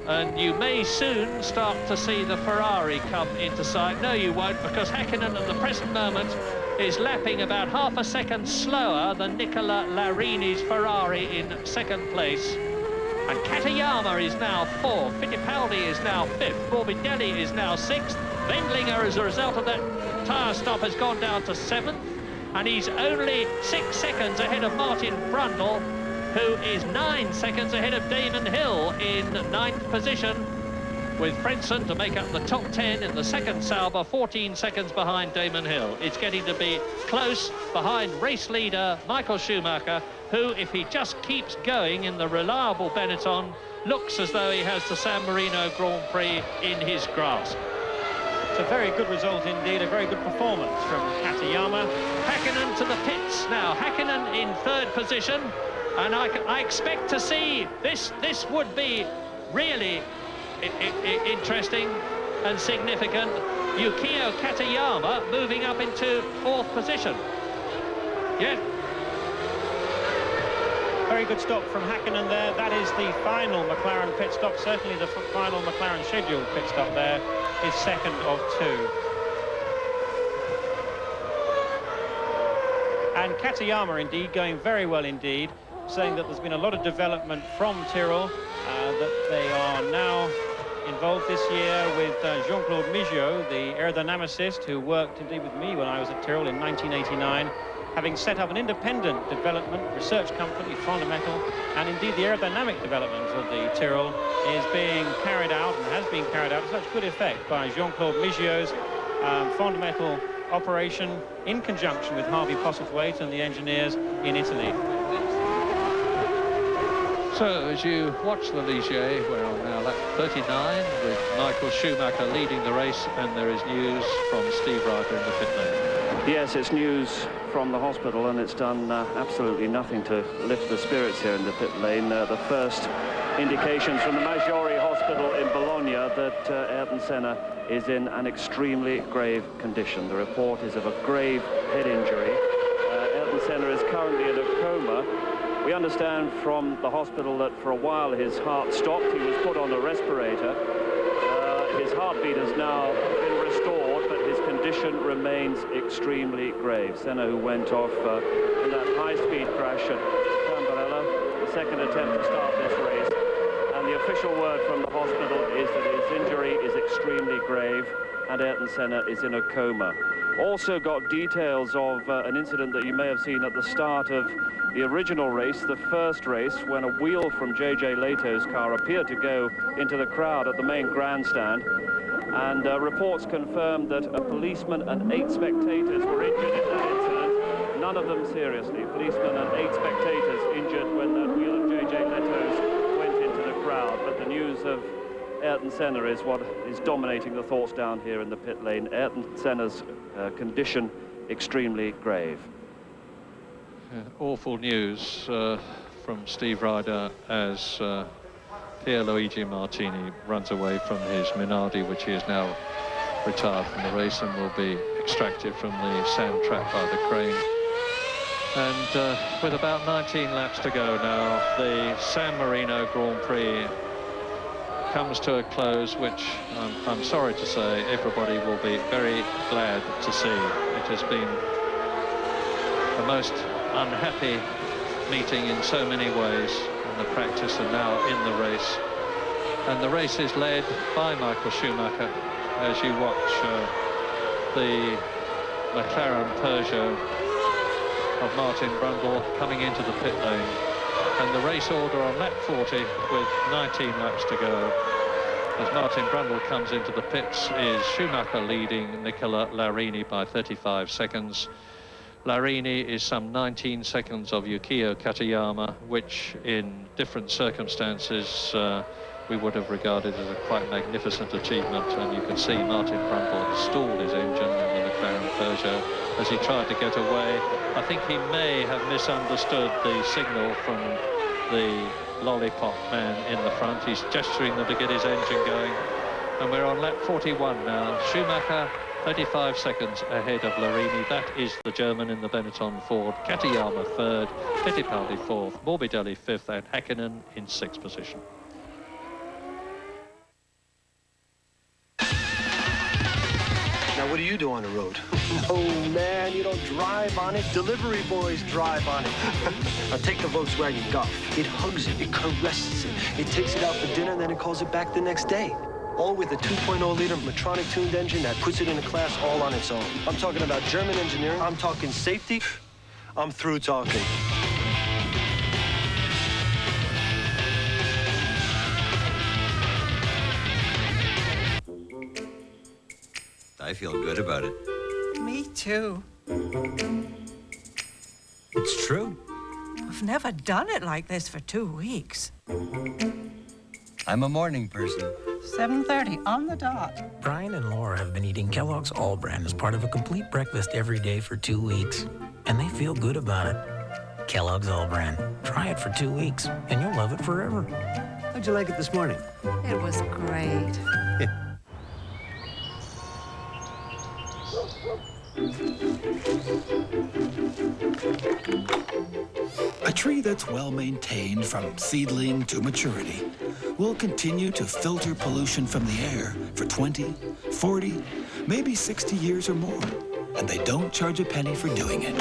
And you may soon start to see the Ferrari come into sight. No, you won't, because Häkkinen at the present moment is lapping about half a second slower than Nicola Larini's Ferrari in second place. And Katayama is now fourth, Fittipaldi is now fifth, Morbidelli is now sixth, Wendlinger, as a result of that tyre stop, has gone down to seventh, and he's only 6 seconds ahead of Martin Brundle, who is 9 seconds ahead of Damon Hill in ninth position, with Frentzen to make up the top 10 in the second Sauber, 14 seconds behind Damon Hill. It's getting to be close behind race leader Michael Schumacher, who, if he just keeps going in the reliable Benetton, looks as though he has the San Marino Grand Prix in his grasp. It's a very good result indeed, a very good performance from Katayama. Häkkinen to the pits now. Häkkinen in third position, and I expect to see this would be really interesting and significant. Yukio Katayama moving up into fourth position. Yeah. Very good stop from Häkkinen there. That is the final McLaren pit stop. Certainly the final McLaren scheduled pit stop there is second of two. And Katayama indeed going very well indeed, saying that there's been a lot of development from Tyrrell, that they are now involved this year with Jean-Claude Migeot, the aerodynamicist who worked indeed with me when I was at Tyrrell in 1989, having set up an independent development research company, Fundamental, and indeed the aerodynamic development of the Tyrrell is being carried out and has been carried out to such good effect by Jean-Claude Migeot's Fundamental operation in conjunction with Harvey Postlethwaite and the engineers in Italy. So as you watch the Ligier, we're on now lap 39 with Michael Schumacher leading the race, and there is news from Steve Ryder in the pit lane. Yes, it's news from the hospital, and it's done absolutely nothing to lift the spirits here in the pit lane. The first indications from the Maggiore Hospital in Bologna that Ayrton Senna is in an extremely grave condition. The report is of a grave head injury. Ayrton Senna is currently in a coma. We understand from the hospital that for a while his heart stopped. He was put on a respirator. His heartbeat has now been restored, but his condition remains extremely grave. Senna, who went off in that high-speed crash at Tamburello, the second attempt to start this race. And the official word from the hospital is that his injury is extremely grave and Ayrton Senna is in a coma. Also got details of an incident that you may have seen at the start of the original race, the first race, when a wheel from J.J. Leto's car appeared to go into the crowd at the main grandstand. And reports confirmed that a policeman and 8 spectators were injured in that incident. None of them seriously. Policeman and 8 spectators injured when that wheel of J.J. Leto's went into the crowd. But the news of Ayrton Senna is what is dominating the thoughts down here in the pit lane. Ayrton Senna's condition extremely grave. Awful news from Steve Ryder as Pierluigi Martini runs away from his Minardi, which he is now retired from the race and will be extracted from the sand trap by the crane. And with about 19 laps to go now, the San Marino Grand Prix comes to a close, which I'm sorry to say everybody will be very glad to see. It has been the most unhappy meeting in so many ways in the practice and now in the race. And the race is led by Michael Schumacher as you watch the McLaren Peugeot of Martin Brundle coming into the pit lane. And the race order on lap 40 with 19 laps to go as Martin Brundle comes into the pits is Schumacher leading Nicola Larini by 35 seconds. Larini is some 19 seconds of Yukio Katayama, which in different circumstances we would have regarded as a quite magnificent achievement. And you can see Martin Brundle stalled his engine in the McLaren Berger as he tried to get away. I think he may have misunderstood the signal from the lollipop man in the front. He's gesturing them to get his engine going. And we're on lap 41 now. Schumacher 35 seconds ahead of Larini. That is the German in the Benetton Ford. Katayama third, Fittipaldi fourth, Morbidelli fifth, and Häkkinen in sixth position. do on the road? Oh, man, you don't drive on it. Delivery boys drive on it. Now take the Volkswagen Golf. It hugs it, it caresses it. It takes it out for dinner, then it calls it back the next day. All with a 2.0-liter Medtronic-tuned engine that puts it in a class all on its own. I'm talking about German engineering. I'm talking safety. I'm through talking. I feel good about it. Me too. It's true. I've never done it like this for 2 weeks. I'm a morning person. 7:30 on the dot. Brian and Laura have been eating Kellogg's All Brand as part of a complete breakfast every day for 2 weeks, and they feel good about it. Kellogg's All Brand. Try it for 2 weeks, and you'll love it forever. How'd you like it this morning? It was great. A tree that's well maintained from seedling to maturity will continue to filter pollution from the air for 20, 40, maybe 60 years or more, and they don't charge a penny for doing it.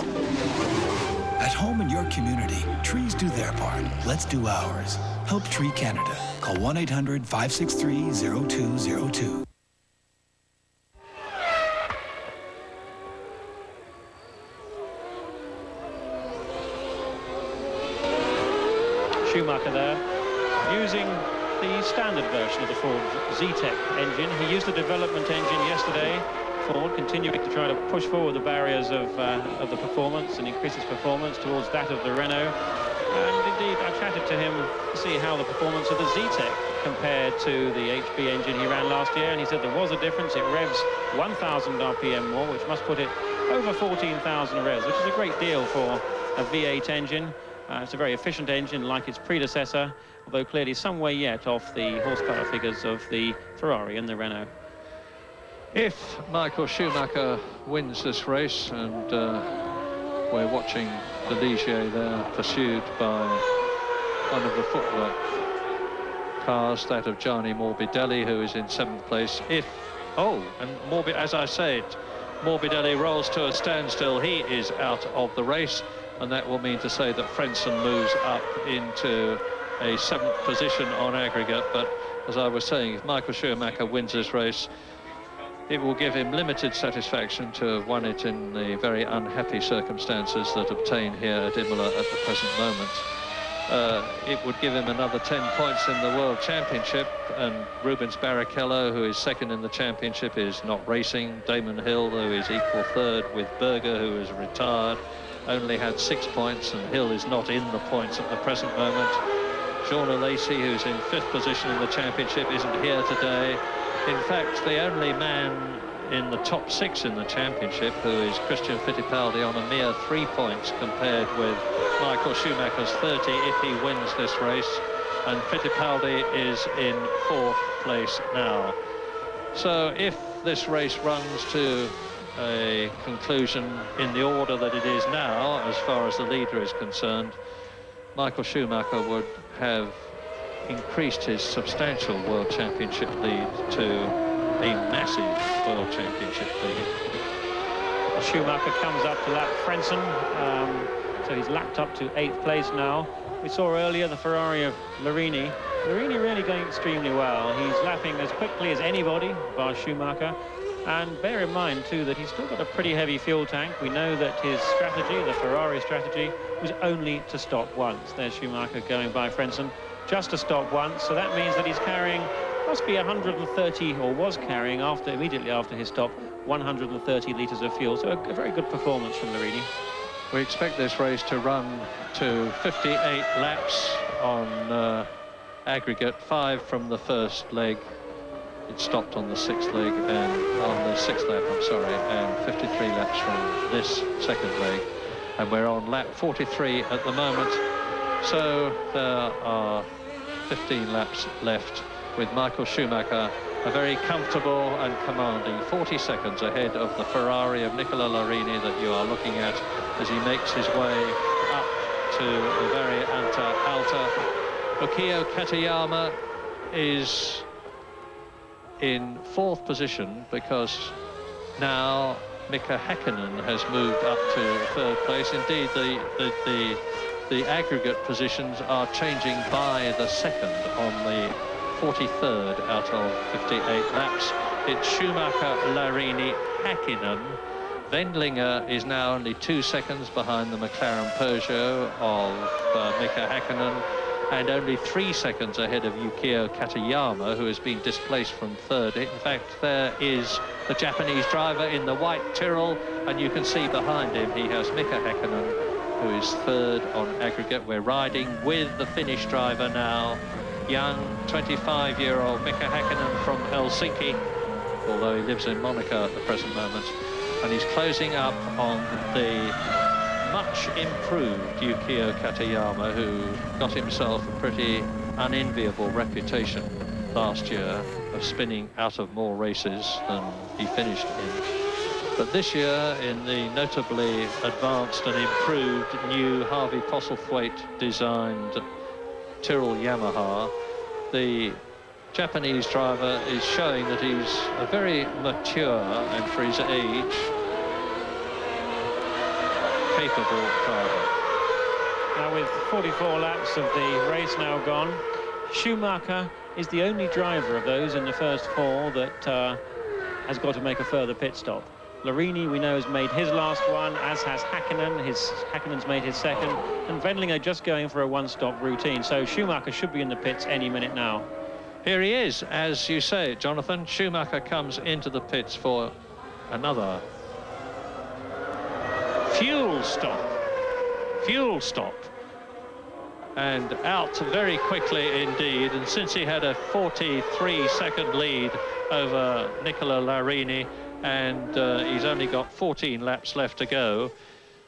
At home in your community, trees do their part. Let's do ours. Help Tree Canada. Call 1-800-563-0202. Schumacher there, using the standard version of the Ford Z-Tech engine. He used the development engine yesterday. Ford continuing to try to push forward the barriers of the performance and increase its performance towards that of the Renault. And indeed, I chatted to him to see how the performance of the Z-Tech compared to the HB engine he ran last year, and he said there was a difference. It revs 1,000 RPM more, which must put it over 14,000 revs, which is a great deal for a V8 engine. It's a very efficient engine like its predecessor, although clearly some way yet off the horsepower figures of the Ferrari and the Renault. If Michael Schumacher wins this race, and we're watching the Ligier there pursued by one of the footwork cars, that of Gianni Morbidelli, who is in 7th place. As I said, Morbidelli rolls to a standstill. He is out of the race, and that will mean to say that Frentzen moves up into a 7th position on aggregate. But as I was saying, if Michael Schumacher wins this race, it will give him limited satisfaction to have won it in the very unhappy circumstances that obtain here at Imola at the present moment. It would give him another 10 points in the World Championship, and Rubens Barrichello, who is 2nd in the championship, is not racing. Damon Hill, who is equal 3rd with Berger, who is retired, only had 6 points, and Hill is not in the points at the present moment. Jean Alesi, who's in 5th position in the championship, isn't here today. In fact, the only man in the top 6 in the championship, who is Christian Fittipaldi, on a mere 3 points compared with Michael Schumacher's 30 if he wins this race, and Fittipaldi is in 4th place now. So if this race runs to a conclusion in the order that it is now, as far as the leader is concerned, Michael Schumacher would have increased his substantial World Championship lead to a massive World Championship lead. Schumacher comes up to lap Frentzen, so he's lapped up to 8th place now. We saw earlier the Ferrari of Larini. Larini really going extremely well. He's lapping as quickly as anybody, bar Schumacher. And bear in mind, too, that he's still got a pretty heavy fuel tank. We know that his strategy, the Ferrari strategy, was only to stop once. There's Schumacher going by Frentzen, just to stop once. So that means that he's carrying, must be 130, or was carrying immediately after his stop, 130 litres of fuel. So a very good performance from Larini. We expect this race to run to 58 laps on aggregate, 5 from the first leg. It stopped on the 6th leg, and on the 6th lap, I'm sorry, and 53 laps from this 2nd leg. And we're on lap 43 at the moment. So there are 15 laps left, with Michael Schumacher a very comfortable and commanding 40 seconds ahead of the Ferrari of Nicola Larini that you are looking at as he makes his way up to the very alta. Ukio Katayama is in 4th position because Now Mika Häkkinen has moved up to third place. Indeed, the aggregate positions are changing by the second on the 43rd out of 58 laps. It's Schumacher, Larini, Häkkinen. Wendlinger is now only 2 seconds behind the McLaren Peugeot of Mika Häkkinen, and only 3 seconds ahead of Yukio Katayama, who has been displaced from third. In fact, there is the Japanese driver in the white Tyrrell, and you can see behind him he has Mika Häkkinen, who is third on aggregate. We're riding with the Finnish driver now, young 25-year-old Mika Häkkinen from Helsinki, although he lives in Monaco at the present moment, and he's closing up on the much improved Yukio Katayama, who got himself a pretty unenviable reputation last year of spinning out of more races than he finished in. But this year, in the notably advanced and improved new Harvey Postlethwaite designed Tyrrell Yamaha, the Japanese driver is showing that he's a very mature and, for his age, capable driver. Now, with 44 laps of the race now gone, Schumacher is the only driver of those in the first 4 that has got to make a further pit stop. Larini, we know, has made his last one, as has Häkkinen. Häkkinen's made his second, and Wendlinger just going for a one-stop routine. So Schumacher should be in the pits any minute now. Here he is, as you say, Jonathan. Schumacher comes into the pits for another fuel stop, and out very quickly indeed. And since he had a 43-second lead over Nicola Larini, and he's only got 14 laps left to go,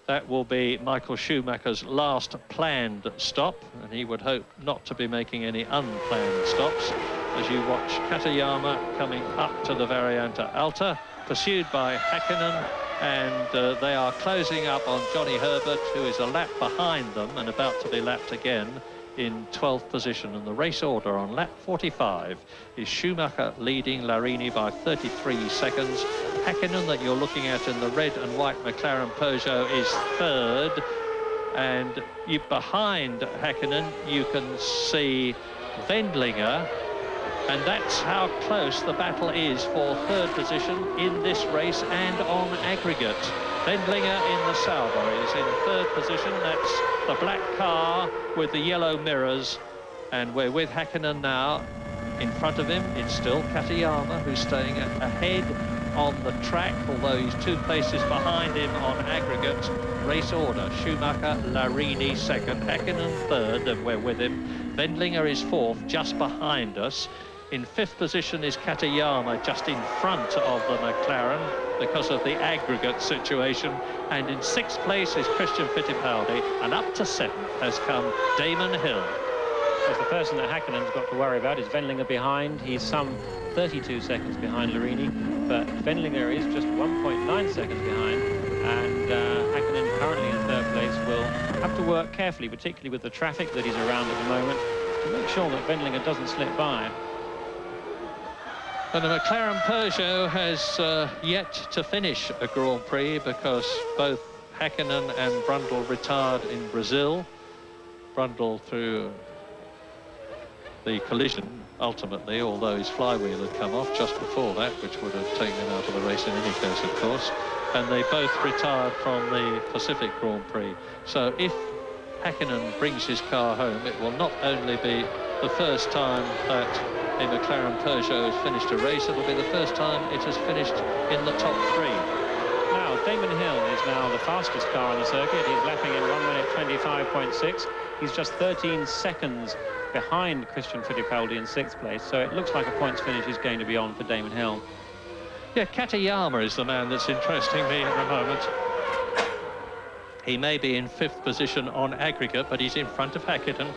that will be Michael Schumacher's last planned stop, and he would hope not to be making any unplanned stops. As you watch Katayama coming up to the Variante Alta, pursued by Häkkinen, and they are closing up on Johnny Herbert, who is a lap behind them and about to be lapped again in 12th position. And the race order on lap 45 is Schumacher leading Larini by 33 seconds. Häkkinen, that you're looking at in the red and white McLaren Peugeot, is third, and behind Häkkinen you can see Wendlinger, and that's how close the battle is for third position in this race and on aggregate. Wendlinger in the Sauber is in third position. That's the black car with the yellow mirrors, and we're with Häkkinen now. In front of him, it's still Katayama, who's staying ahead on the track, although he's 2 places behind him on aggregate. Race order: Schumacher, Larini second, Häkkinen third, and we're with him. Wendlinger is fourth, just behind us. In fifth position is Katayama, just in front of the McLaren because of the aggregate situation. And in sixth place is Christian Fittipaldi, and up to seventh has come Damon Hill. Because the person that Häkkinen's got to worry about is Wendlinger behind. He's some 32 seconds behind Larini, but Wendlinger is just 1.9 seconds behind, and Häkkinen, currently in third place, will have to work carefully, particularly with the traffic that he's around at the moment, to make sure that Wendlinger doesn't slip by. And the McLaren Peugeot has yet to finish a Grand Prix, because both Häkkinen and Brundle retired in Brazil. Brundle through the collision ultimately, although his flywheel had come off just before that, which would have taken him out of the race in any case, of course. And they both retired from the Pacific Grand Prix. So if Häkkinen brings his car home, it will not only be the first time that a McLaren Peugeot has finished a race, it'll be the first time it has finished in the top 3. Now, Damon Hill is now the fastest car on the circuit. He's lapping in 1 minute 25.6. He's just 13 seconds behind Christian Fittipaldi in sixth place, so it looks like a points finish is going to be on for Damon Hill. Yeah, Katayama is the man that's interesting me at the moment. He may be in fifth position on aggregate, but he's in front of Häkkinen,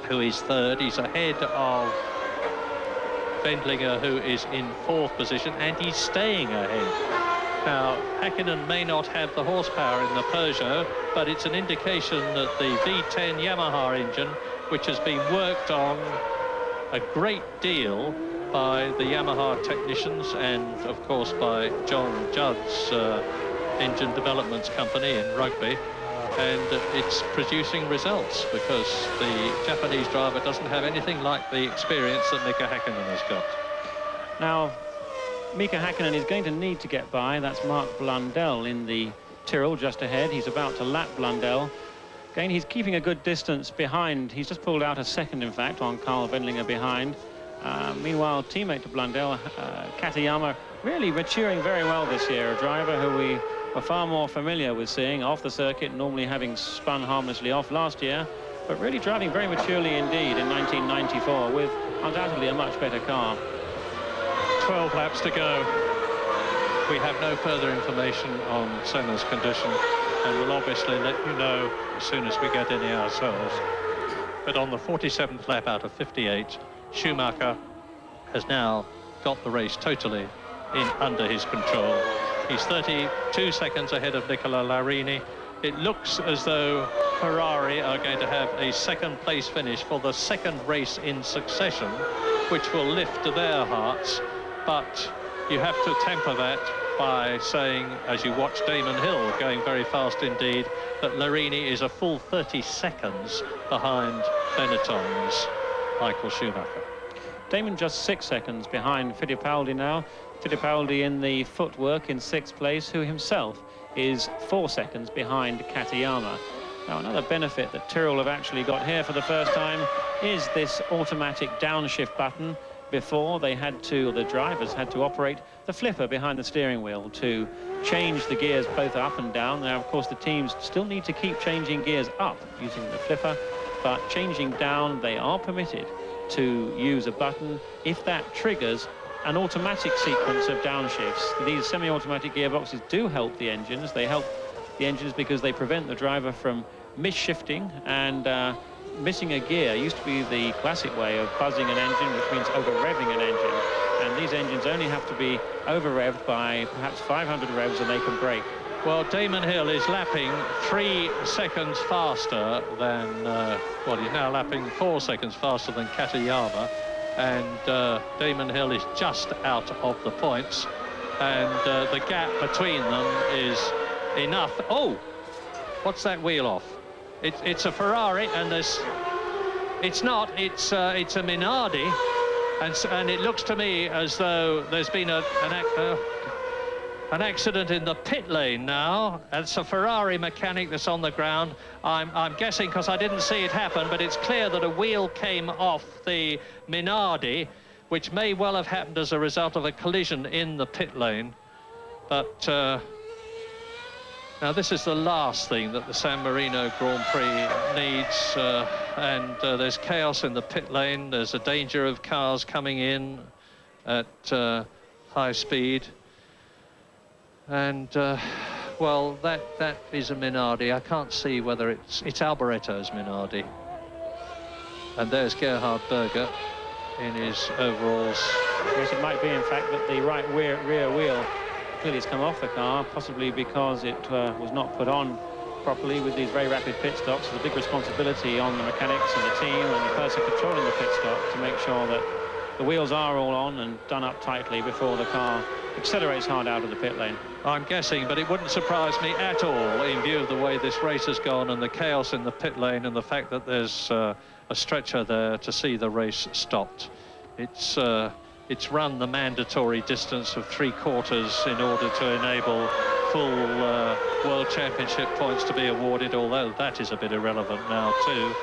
who is third. He's ahead of Wendlinger, who is in fourth position, and he's staying ahead. Now, Häkkinen may not have the horsepower in the Peugeot, but it's an indication that the V10 Yamaha engine, which has been worked on a great deal by the Yamaha technicians and, of course, by John Judd's engine developments company in Rugby. And it's producing results because the Japanese driver doesn't have anything like the experience that Mika Häkkinen has got. Now, Mika Häkkinen is going to need to get by. That's Mark Blundell in the Tyrrell just ahead. He's about to lap Blundell. Again, he's keeping a good distance behind. He's just pulled out a second, in fact, on Carl Wendlinger behind. Meanwhile, teammate to Blundell, Katayama, really maturing very well this year. A driver who we were far more familiar with seeing off the circuit, normally having spun harmlessly off last year, but really driving very maturely indeed in 1994 with undoubtedly a much better car. 12 laps to go. We have no further information on Senna's condition, and we'll obviously let you know as soon as we get any ourselves. But on the 47th lap out of 58, Schumacher has now got the race totally in under his control. He's 32 seconds ahead of Nicola Larini. It looks as though Ferrari are going to have a second place finish for the second race in succession, which will lift their hearts. But you have to temper that by saying, as you watch Damon Hill going very fast indeed, that Larini is a full 30 seconds behind Benetton's Michael Schumacher. Damon just 6 seconds behind Fittipaldi now. Fittipaldi in the footwork in 6th place, who himself is 4 seconds behind Katayama. Now, another benefit that Tyrrell have actually got here for the first time is this automatic downshift button. Before, they had to, or the drivers had to operate the flipper behind the steering wheel to change the gears both up and down. Now, of course, the teams still need to keep changing gears up using the flipper, but changing down, they are permitted to use a button if that triggers an automatic sequence of downshifts. These semi-automatic gearboxes do help the engines. They help the engines because they prevent the driver from mis-shifting and missing a gear. Used to be the classic way of buzzing an engine, which means over-revving an engine. And these engines only have to be over-revved by perhaps 500 revs and they can brake. Well, Damon Hill is lapping 3 seconds faster than, well, he's now lapping 4 seconds faster than Katayama. And Damon Hill is just out of the points. And the gap between them is enough. Oh, what's that wheel off? It's a Ferrari, and it's not. It's a Minardi, and it looks to me as though there's been an accident in the pit lane now. It's a Ferrari mechanic that's on the ground. I'm guessing because I didn't see it happen, but it's clear that a wheel came off the Minardi, which may well have happened as a result of a collision in the pit lane. But now, this is the last thing that the San Marino Grand Prix needs, and there's chaos in the pit lane. There's a danger of cars coming in at high speed. And, well, that is a Minardi. I can't see whether it's Alboretto's Minardi. And there's Gerhard Berger in his overalls. Yes, it might be, in fact, that the right rear wheel clearly has come off the car, possibly because it was not put on properly with these very rapid pit stops. There's a big responsibility on the mechanics and the team and the person controlling the pit stop to make sure that the wheels are all on and done up tightly before the car accelerates hard out of the pit lane. I'm guessing, but it wouldn't surprise me at all in view of the way this race has gone and the chaos in the pit lane and the fact that there's a stretcher there to see the race stopped. It's run the mandatory distance of 3/4 in order to enable full World Championship points to be awarded, although that is a bit irrelevant now too.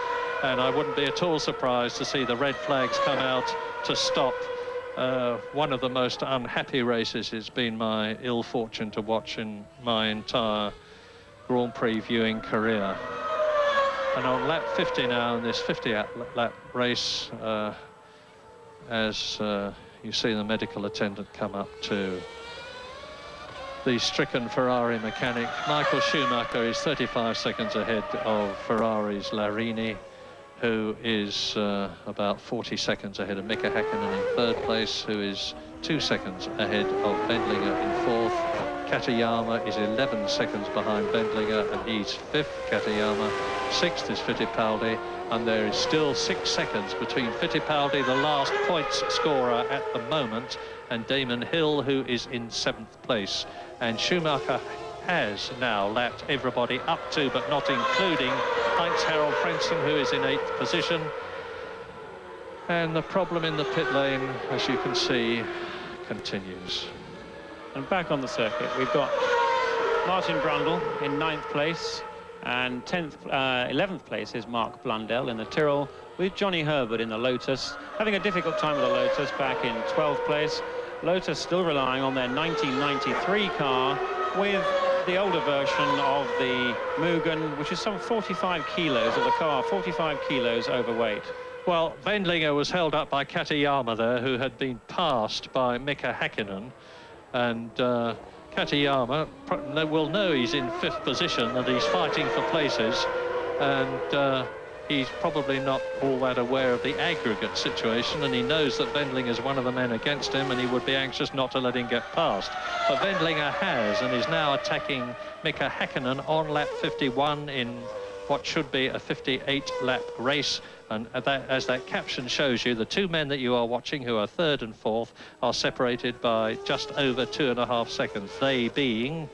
And I wouldn't be at all surprised to see the red flags come out to stop one of the most unhappy races it's been my ill fortune to watch in my entire Grand Prix viewing career. And on lap 50 now in this 50-lap race, as you see the medical attendant come up to the stricken Ferrari mechanic. Michael Schumacher is 35 seconds ahead of Ferrari's Larini, who is about 40 seconds ahead of Mika Häkkinen in 3rd place, who is 2 seconds ahead of Wendlinger in 4th. Katayama is 11 seconds behind Wendlinger, and he's 5th. Katayama 6th is Fittipaldi, and there is still 6 seconds between Fittipaldi, the last points scorer at the moment, and Damon Hill, who is in 7th place. And Schumacher has now lapped everybody up to, but not including, Heinz-Harald Frentzen, who is in 8th position. And the problem in the pit lane, as you can see, continues. And back on the circuit, we've got Martin Brundle in 9th place, and 11th place is Mark Blundell in the Tyrrell, with Johnny Herbert in the Lotus, having a difficult time with the Lotus back in 12th place. Lotus still relying on their 1993 car with the older version of the Mugen, which is some 45 kilos of the car, 45 kilos overweight. Well, Wendlinger was held up by Katayama there, who had been passed by Mika Häkkinen, and Katayama will know he's in 5th position and he's fighting for places, and he's probably not all that aware of the aggregate situation, and he knows that Wendlinger is one of the men against him, and he would be anxious not to let him get past. But Wendlinger has, and is now attacking Mika Häkkinen on lap 51 in what should be a 58-lap race. And as that caption shows you, the 2 men that you are watching, who are 3rd and 4th, are separated by just over 2.5 seconds, they being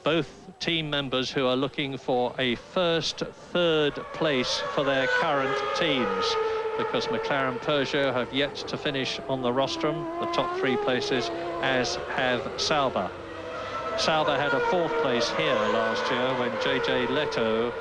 both team members who are looking for a 1st, 3rd place for their current teams, because McLaren Peugeot have yet to finish on the rostrum, the top 3 places, as have Sauber. Sauber had a 4th place here last year when JJ Leto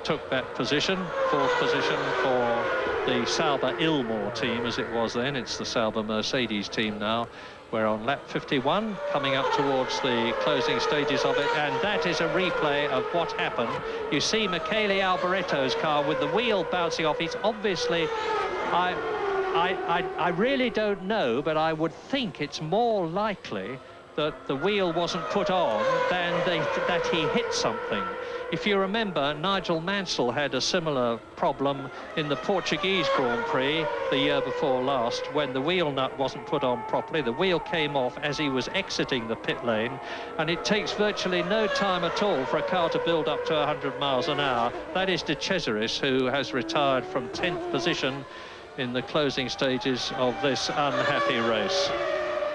took that position, 4th position for the Sauber Ilmor team, as it was then. It's the Sauber Mercedes team now. We're on lap 51, coming up towards the closing stages of it, and that is a replay of what happened. You see Michele Alboretto's car with the wheel bouncing off. He's obviously, I really don't know, but I would think it's more likely that the wheel wasn't put on than that he hit something. If you remember, Nigel Mansell had a similar problem in the Portuguese Grand Prix the year before last, when the wheel nut wasn't put on properly. The wheel came off as he was exiting the pit lane, and it takes virtually no time at all for a car to build up to 100 miles an hour. That is De Cesaris, who has retired from 10th position in the closing stages of this unhappy race.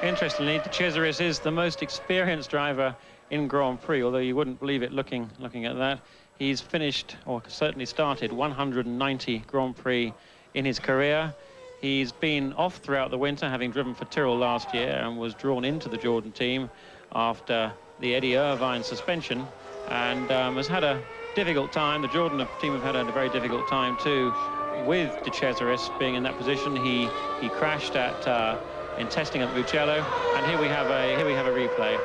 Interestingly, De Cesaris is the most experienced driver in Grand Prix, although you wouldn't believe it looking at that. He's finished, or certainly started, 190 Grand Prix in his career. He's been off throughout the winter, having driven for Tyrrell last year, and was drawn into the Jordan team after the Eddie Irvine suspension, and has had a difficult time. The Jordan team have had a very difficult time too, with De Cesaris being in that position. He crashed in testing at Mugello, and here we have a replay.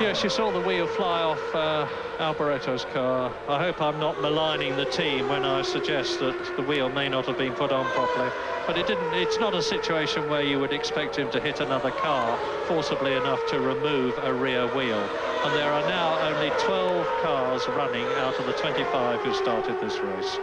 Yes, you saw the wheel fly off Alboretto's car. I hope I'm not maligning the team when I suggest that the wheel may not have been put on properly. But it didn't. It's not a situation where you would expect him to hit another car forcibly enough to remove a rear wheel. And there are now only 12 cars running out of the 25 who started this race.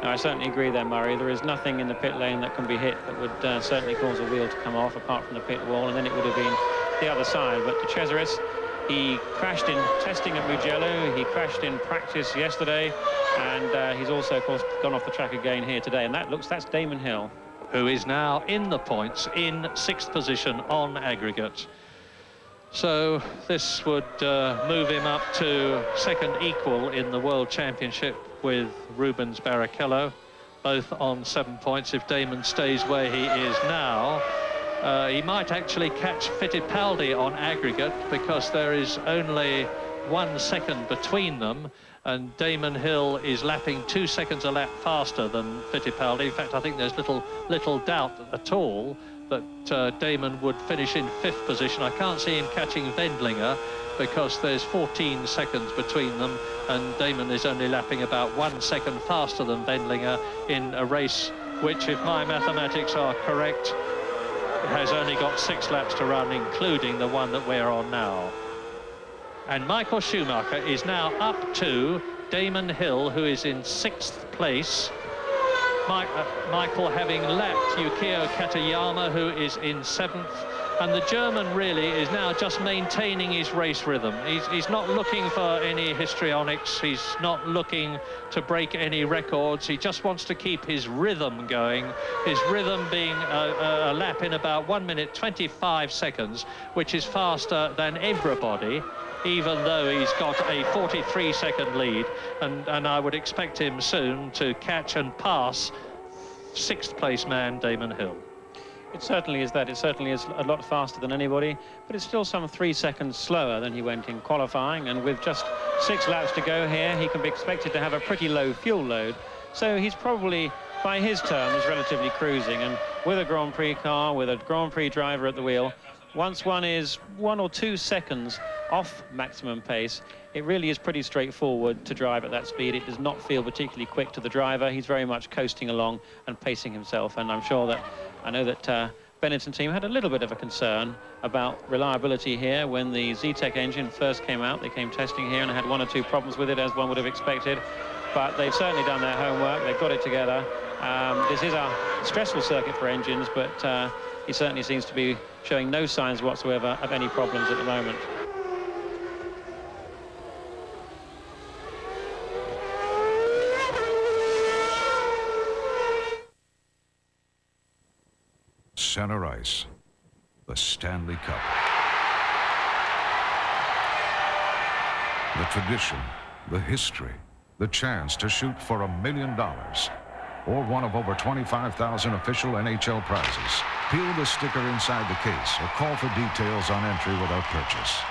Now, I certainly agree there, Murray. There is nothing in the pit lane that can be hit that would certainly cause a wheel to come off, apart from the pit wall, and then it would have been the other side. But De Cesaris, he crashed in testing at Mugello, he crashed in practice yesterday, and he's also, of course, gone off the track again here today. And that's Damon Hill, who is now in the points in 6th position on aggregate. So this would move him up to 2nd equal in the World Championship with Rubens Barrichello, both on 7 points. If Damon stays where he is now, he might actually catch Fittipaldi on aggregate, because there is only 1 second between them, and Damon Hill is lapping 2 seconds a lap faster than Fittipaldi. In fact, I think there's little doubt at all that Damon would finish in 5th position. I can't see him catching Wendlinger, because there's 14 seconds between them, and Damon is only lapping about 1 second faster than Wendlinger in a race which, if my mathematics are correct, has only got 6 laps to run, including the one that we're on now. And Michael Schumacher is now up to Damon Hill, who is in 6th place. Michael having lapped Yukio Katayama, who is in 7th, And the German really is now just maintaining his race rhythm. He's not looking for any histrionics. He's not looking to break any records. He just wants to keep his rhythm going. His rhythm being a lap in about 1 minute 25 seconds, which is faster than everybody, even though he's got a 43-second lead. And I would expect him soon to catch and pass sixth place man Damon Hill. It certainly is that. It certainly is a lot faster than anybody, but it's still some 3 seconds slower than he went in qualifying. And with just 6 laps to go here, he can be expected to have a pretty low fuel load. So he's probably, by his terms, relatively cruising. And with a Grand Prix car, with a Grand Prix driver at the wheel, once one is 1 or 2 seconds off maximum pace, it really is pretty straightforward to drive at that speed. It does not feel particularly quick to the driver. He's very much coasting along and pacing himself. And I'm sure that, I know that Benetton team had a little bit of a concern about reliability here when the Z-Tech engine first came out. They came testing here and had 1 or 2 problems with it, as one would have expected. But they've certainly done their homework. They've got it together. This is a stressful circuit for engines, but he certainly seems to be showing no signs whatsoever of any problems at the moment. Center ice, the Stanley Cup. The tradition, the history, the chance to shoot for $1 million or one of over 25,000 official NHL prizes. Peel the sticker inside the case or call for details on entry without purchase.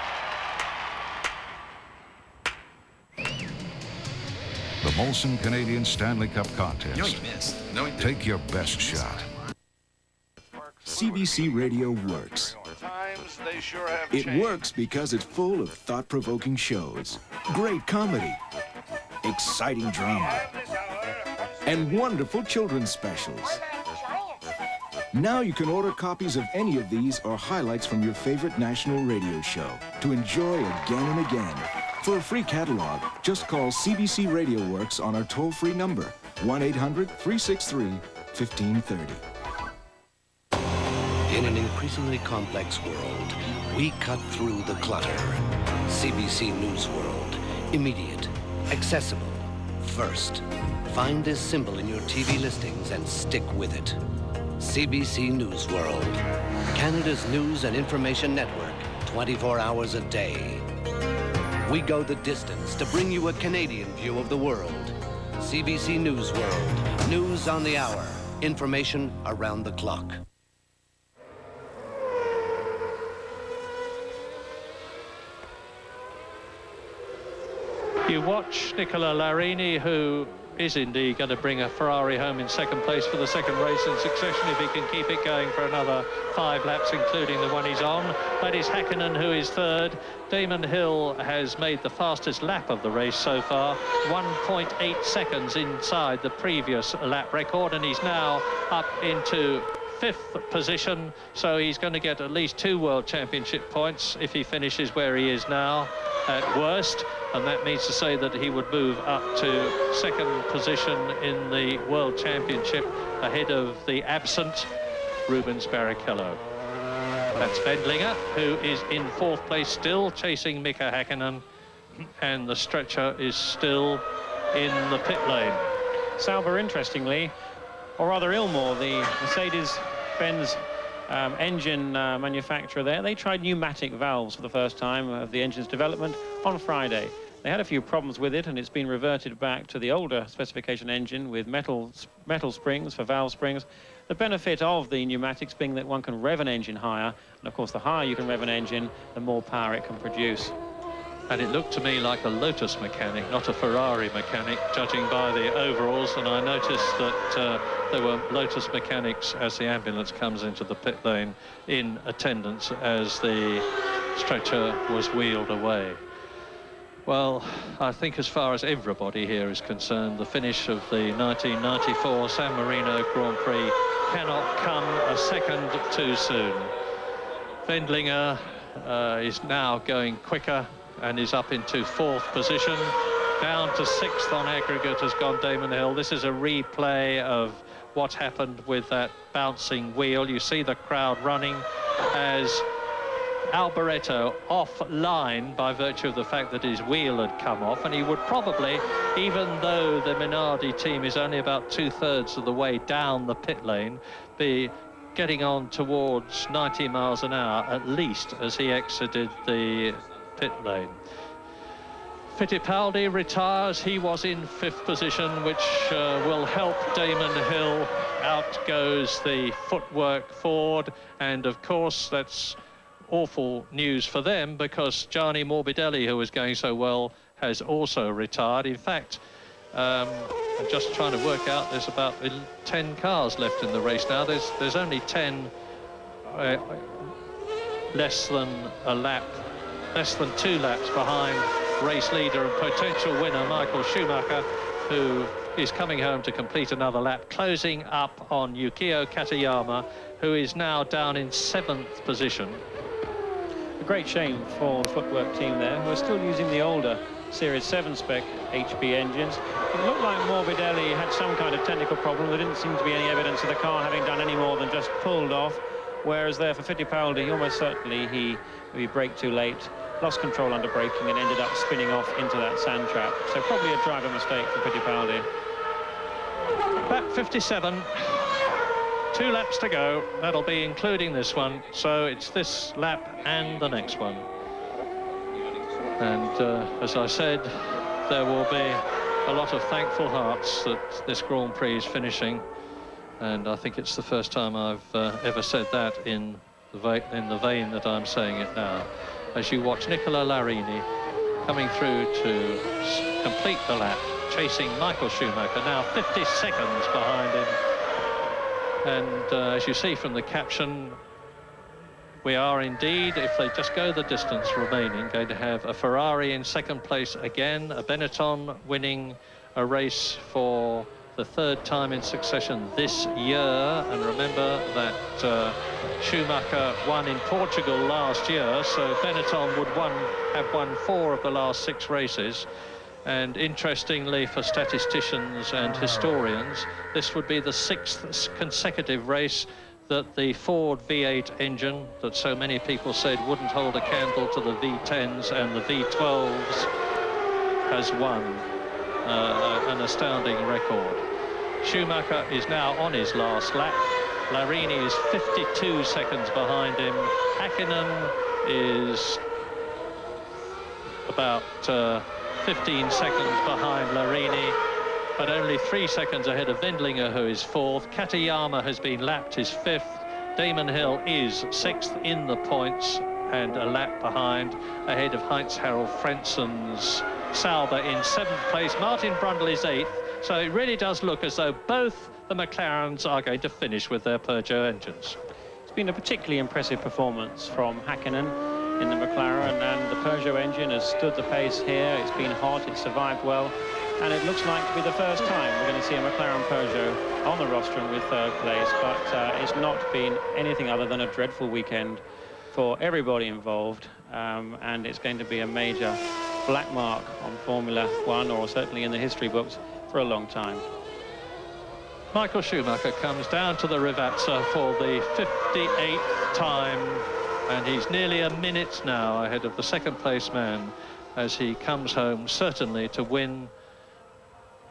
The Molson Canadian Stanley Cup Contest. No, you missed. No, you didn't. Take your best shot. CBC Radio works. It works because it's full of thought-provoking shows, great comedy, exciting drama, and wonderful children's specials. Now you can order copies of any of these or highlights from your favorite national radio show to enjoy again and again. For a free catalog, just call CBC Radio Works on our toll-free number, 1-800-363-1530. In an increasingly complex world, we cut through the clutter. CBC News World. Immediate. Accessible. First. Find this symbol in your TV listings and stick with it. CBC News World. Canada's news and information network, 24 hours a day. We go the distance to bring you a Canadian view of the world. CBC News World. News on the hour. Information around the clock. You watch Nicola Larini, who is indeed going to bring a Ferrari home in second place for the second race in succession if he can keep it going for another 5 laps, including the one he's on. That is Häkkinen, who is third. Damon Hill has made the fastest lap of the race so far, 1.8 seconds inside the previous lap record, and he's now up into 5th position, so he's going to get at least 2 World Championship points if he finishes where he is now at worst, and that means to say that he would move up to 2nd position in the World Championship ahead of the absent Rubens Barrichello. That's Wendlinger, who is in 4th place still, chasing Mika Häkkinen, and the stretcher is still in the pit lane. Sauber, interestingly, or rather Ilmor, the Mercedes-Benz engine manufacturer there, they tried pneumatic valves for the first time of the engine's development on Friday. They had a few problems with it, and it's been reverted back to the older specification engine with metal springs for valve springs. The benefit of the pneumatics being that one can rev an engine higher, and of course the higher you can rev an engine, the more power it can produce. And it looked to me like a Lotus mechanic, not a Ferrari mechanic, judging by the overalls. And I noticed that there were Lotus mechanics as the ambulance comes into the pit lane in attendance as the stretcher was wheeled away. Well, I think as far as everybody here is concerned, the finish of the 1994 San Marino Grand Prix cannot come a second too soon. Wendlinger is now going quicker and is up into 4th position. Down to 6th on aggregate has gone Damon Hill. This is a replay of what happened with that bouncing wheel. You see the crowd running. as Alboreto offline by virtue of the fact that his wheel had come off, and he would probably, even though the Minardi team is only about 2/3 of the way down the pit lane, be getting on towards 90 miles an hour at least as he exited the pit lane. Fittipaldi retires. He was in 5th position, which will help Damon Hill. Out goes the footwork forward, and of course that's awful news for them because Gianni Morbidelli, who was going so well, has also retired. In fact, I'm just trying to work out, there's about 10 cars left in the race now. There's only 10 less than a lap, less than 2 laps behind race leader and potential winner Michael Schumacher, who is coming home to complete another lap, closing up on Yukio Katayama, who is now down in 7th position. A great shame for the footwork team there, who are still using the older Series 7 spec HB engines. It looked like Morbidelli had some kind of technical problem. There didn't seem to be any evidence of the car having done any more than just pulled off, whereas there for Fittipaldi, almost certainly he maybe braked too late, lost control under braking and ended up spinning off into that sand trap. So probably a driver mistake for Fittipaldi. Lap 57. 2 laps to go. That'll be including this one. So it's this lap and the next one. And as I said, there will be a lot of thankful hearts that this Grand Prix is finishing. And I think it's the first time I've ever said that in the vein that I'm saying it now. As you watch Nicola Larini coming through to complete the lap, chasing Michael Schumacher, now 50 seconds behind him. And as you see from the caption, we are indeed, if they just go the distance remaining, going to have a Ferrari in 2nd place again, a Benetton winning a race for the 3rd time in succession this year. And remember that Schumacher won in Portugal last year, so Benetton would have won 4 of the last 6 races. And interestingly, for statisticians and historians, this would be the 6th consecutive race that the Ford V8 engine that so many people said wouldn't hold a candle to the V10s and the V12s has won an astounding record. Schumacher is now on his last lap. Larini is 52 seconds behind him. Häkkinen is about 15 seconds behind Larini, but only 3 seconds ahead of Wendlinger, who is 4th. Katayama has been lapped, is 5th. Damon Hill is 6th in the points and a lap behind, ahead of Heinz-Harald Frenzen's Sauber in 7th place. Martin Brundle is 8th. So it really does look as though both the McLarens are going to finish with their Peugeot engines. It's been a particularly impressive performance from Häkkinen in the McLaren, and the Peugeot engine has stood the pace here. It's been hot, it's survived well, and it looks like to be the first time we're going to see a McLaren Peugeot on the rostrum with 3rd place, but it's not been anything other than a dreadful weekend for everybody involved, and it's going to be a major black mark on Formula 1, or certainly in the history books, for a long time. Michael Schumacher comes down to the Rivazza for the 58th time, and he's nearly a minute now ahead of the 2nd place man as he comes home, certainly to win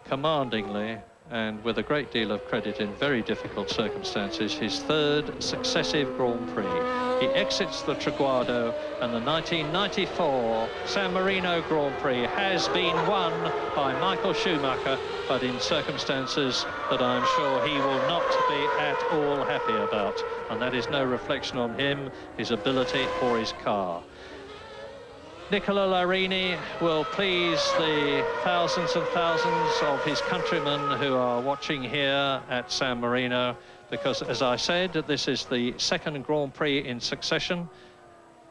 commandingly and with a great deal of credit in very difficult circumstances, his 3rd successive Grand Prix. He exits the Traguardo, and the 1994 San Marino Grand Prix has been won by Michael Schumacher, but in circumstances that I'm sure he will not be at all happy about. And that is no reflection on him, his ability, or his car. Nicola Larini will please the thousands and thousands of his countrymen who are watching here at San Marino, because, as I said, this is the 2nd Grand Prix in succession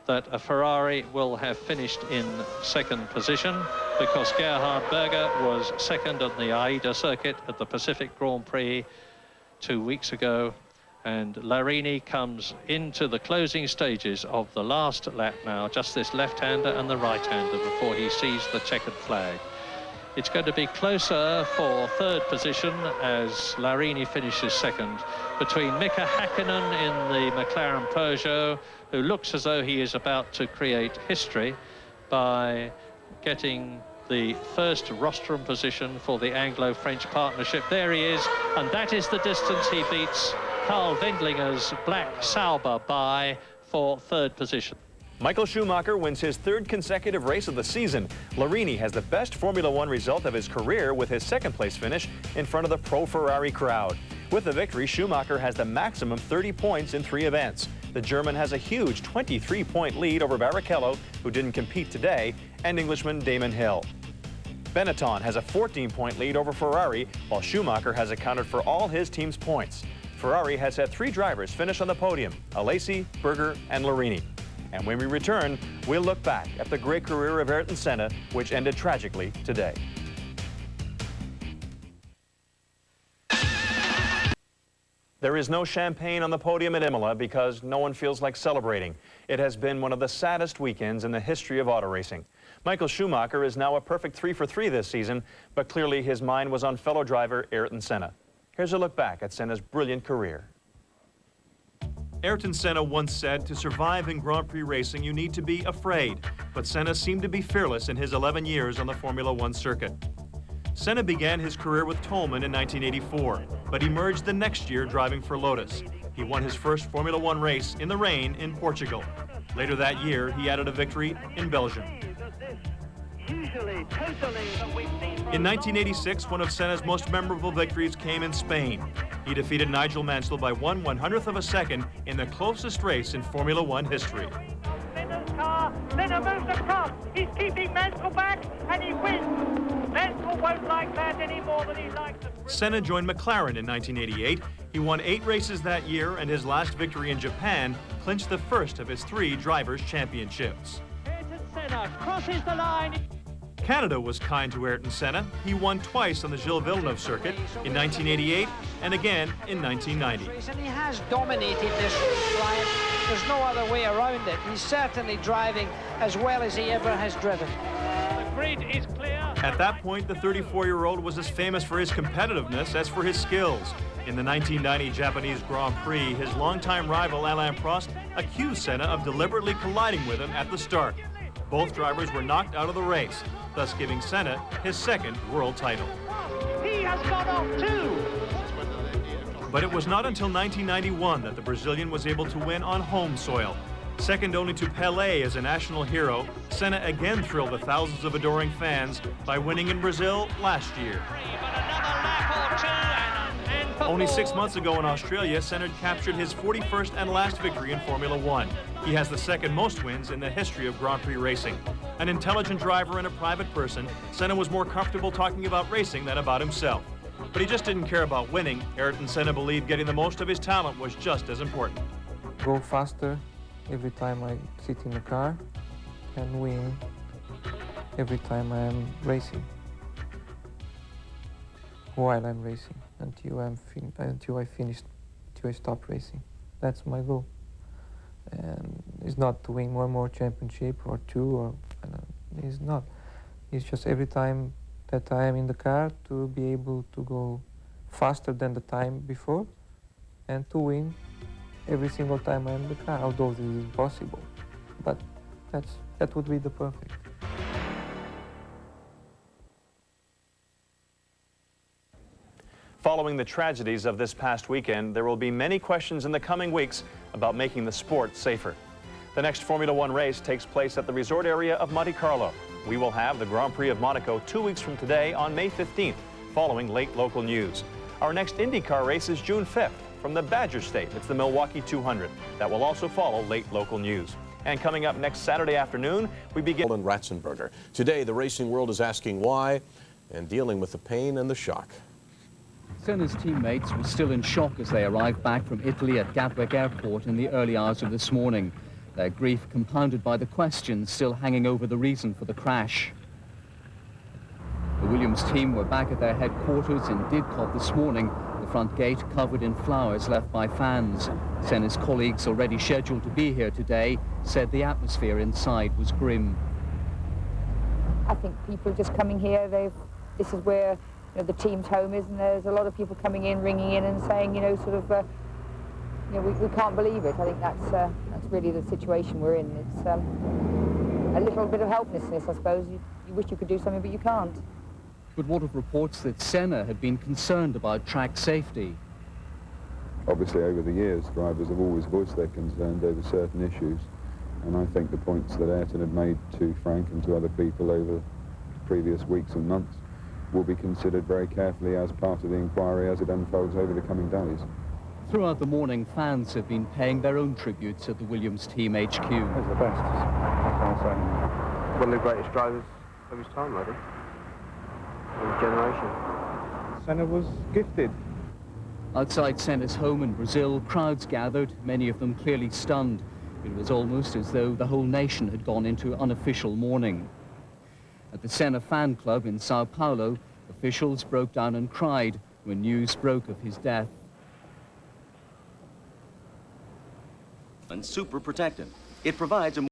that a Ferrari will have finished in 2nd position, because Gerhard Berger was 2nd on the AIDA circuit at the Pacific Grand Prix 2 weeks ago. And Larini comes into the closing stages of the last lap now, just this left-hander and the right-hander before he sees the checkered flag. It's going to be closer for third position as Larini finishes second, between Mika Hakkinen in the McLaren Peugeot, who looks as though he is about to create history by getting the first rostrum position for the Anglo-French partnership. There he is, and that is the distance he beats Karl Wendlinger's Black Sauber by for third position. Michael Schumacher wins his third consecutive race of the season. Larini has the best Formula One result of his career with his second-place finish in front of the pro-Ferrari crowd. With the victory, Schumacher has the maximum 30 points in 3 events. The German has a huge 23-point lead over Barrichello, who didn't compete today, and Englishman Damon Hill. Benetton has a 14-point lead over Ferrari, while Schumacher has accounted for all his team's points. Ferrari has had 3 drivers finish on the podium: Alesi, Berger, and Larini. And when we return, we'll look back at the great career of Ayrton Senna, which ended tragically today. There is no champagne on the podium at Imola because no one feels like celebrating. It has been one of the saddest weekends in the history of auto racing. Michael Schumacher is now a perfect 3 for 3 this season, but clearly his mind was on fellow driver Ayrton Senna. Here's a look back at Senna's brilliant career. Ayrton Senna once said, "To survive in Grand Prix racing, you need to be afraid." But Senna seemed to be fearless in his 11 years on the Formula One circuit. Senna began his career with Toleman in 1984, but emerged the next year driving for Lotus. He won his first Formula One race in the rain in Portugal. Later that year, he added a victory in Belgium. In 1986, one of Senna's most memorable victories came in Spain. He defeated Nigel Mansell by 1/100th of a second in the closest race in Formula One history. Senna's car, Senna moves across, he's keeping Mansell back, and he wins. Mansell won't like that any more than he likes it. Senna joined McLaren in 1988. He won 8 races that year, and his last victory in Japan clinched the first of his 3 Drivers' Championships. Ayrton Senna crosses the line. Canada was kind to Ayrton Senna. He won twice on the Gilles Villeneuve circuit in 1988 and again in 1990. And he has dominated this race, Ryan. There's no other way around it. He's certainly driving as well as he ever has driven. The grid is clear. At that point, the 34-year-old was as famous for his competitiveness as for his skills. In the 1990 Japanese Grand Prix, his longtime rival Alain Prost accused Senna of deliberately colliding with him at the start. Both drivers were knocked out of the race, thus giving Senna his second world title. He has gone off too. But it was not until 1991 that the Brazilian was able to win on home soil. Second only to Pelé as a national hero, Senna again thrilled the thousands of adoring fans by winning in Brazil last year. Only 6 months ago in Australia, Senna captured his 41st and last victory in Formula One. He has the second most wins in the history of Grand Prix racing. An intelligent driver and a private person, Senna was more comfortable talking about racing than about himself. But he just didn't care about winning. Ayrton Senna believed getting the most of his talent was just as important. Go faster every time I sit in the car and win every time I am racing. While I'm racing, until I stop racing. That's my goal. And it's not to win one more championship or 2, or it's not. It's just every time that I am in the car to be able to go faster than the time before and to win every single time I'm in the car, although this is impossible. But that would be the perfect. Following the tragedies of this past weekend, there will be many questions in the coming weeks about making the sport safer. The next Formula One race takes place at the resort area of Monte Carlo. We will have the Grand Prix of Monaco 2 weeks from today on May 15th, following late local news. Our next IndyCar race is June 5th from the Badger State. It's the Milwaukee 200. That will also follow late local news. And coming up next Saturday afternoon, we begin... Roland Ratzenberger. Today, the racing world is asking why and dealing with the pain and the shock. Senna's teammates were still in shock as they arrived back from Italy at Gatwick Airport in the early hours of this morning. Their grief compounded by the questions still hanging over the reason for the crash. The Williams team were back at their headquarters in Didcot this morning, the front gate covered in flowers left by fans. Senna's colleagues already scheduled to be here today said the atmosphere inside was grim. I think people just coming here, they've This is where, you know, the team's home is, and there's a lot of people coming in, ringing in and saying, you know, sort of, you know, we can't believe it. I think that's really the situation we're in. It's a little bit of helplessness, I suppose. You wish you could do something, but you can't. But what of reports that Senna had been concerned about track safety? Obviously, over the years, drivers have always voiced their concerns over certain issues, and I think the points that Ayrton had made to Frank and to other people over previous weeks and months will be considered very carefully as part of the inquiry as it unfolds over the coming days. Throughout the morning, fans have been paying their own tributes at the Williams team HQ. He's the best, I can't say. One of the greatest drivers of his time, I think. Of his generation. Senna was gifted. Outside Senna's home in Brazil, crowds gathered, many of them clearly stunned. It was almost as though the whole nation had gone into unofficial mourning. At the Senna fan club in Sao Paulo, officials broke down and cried when news broke of his death. And super protectant. It provides a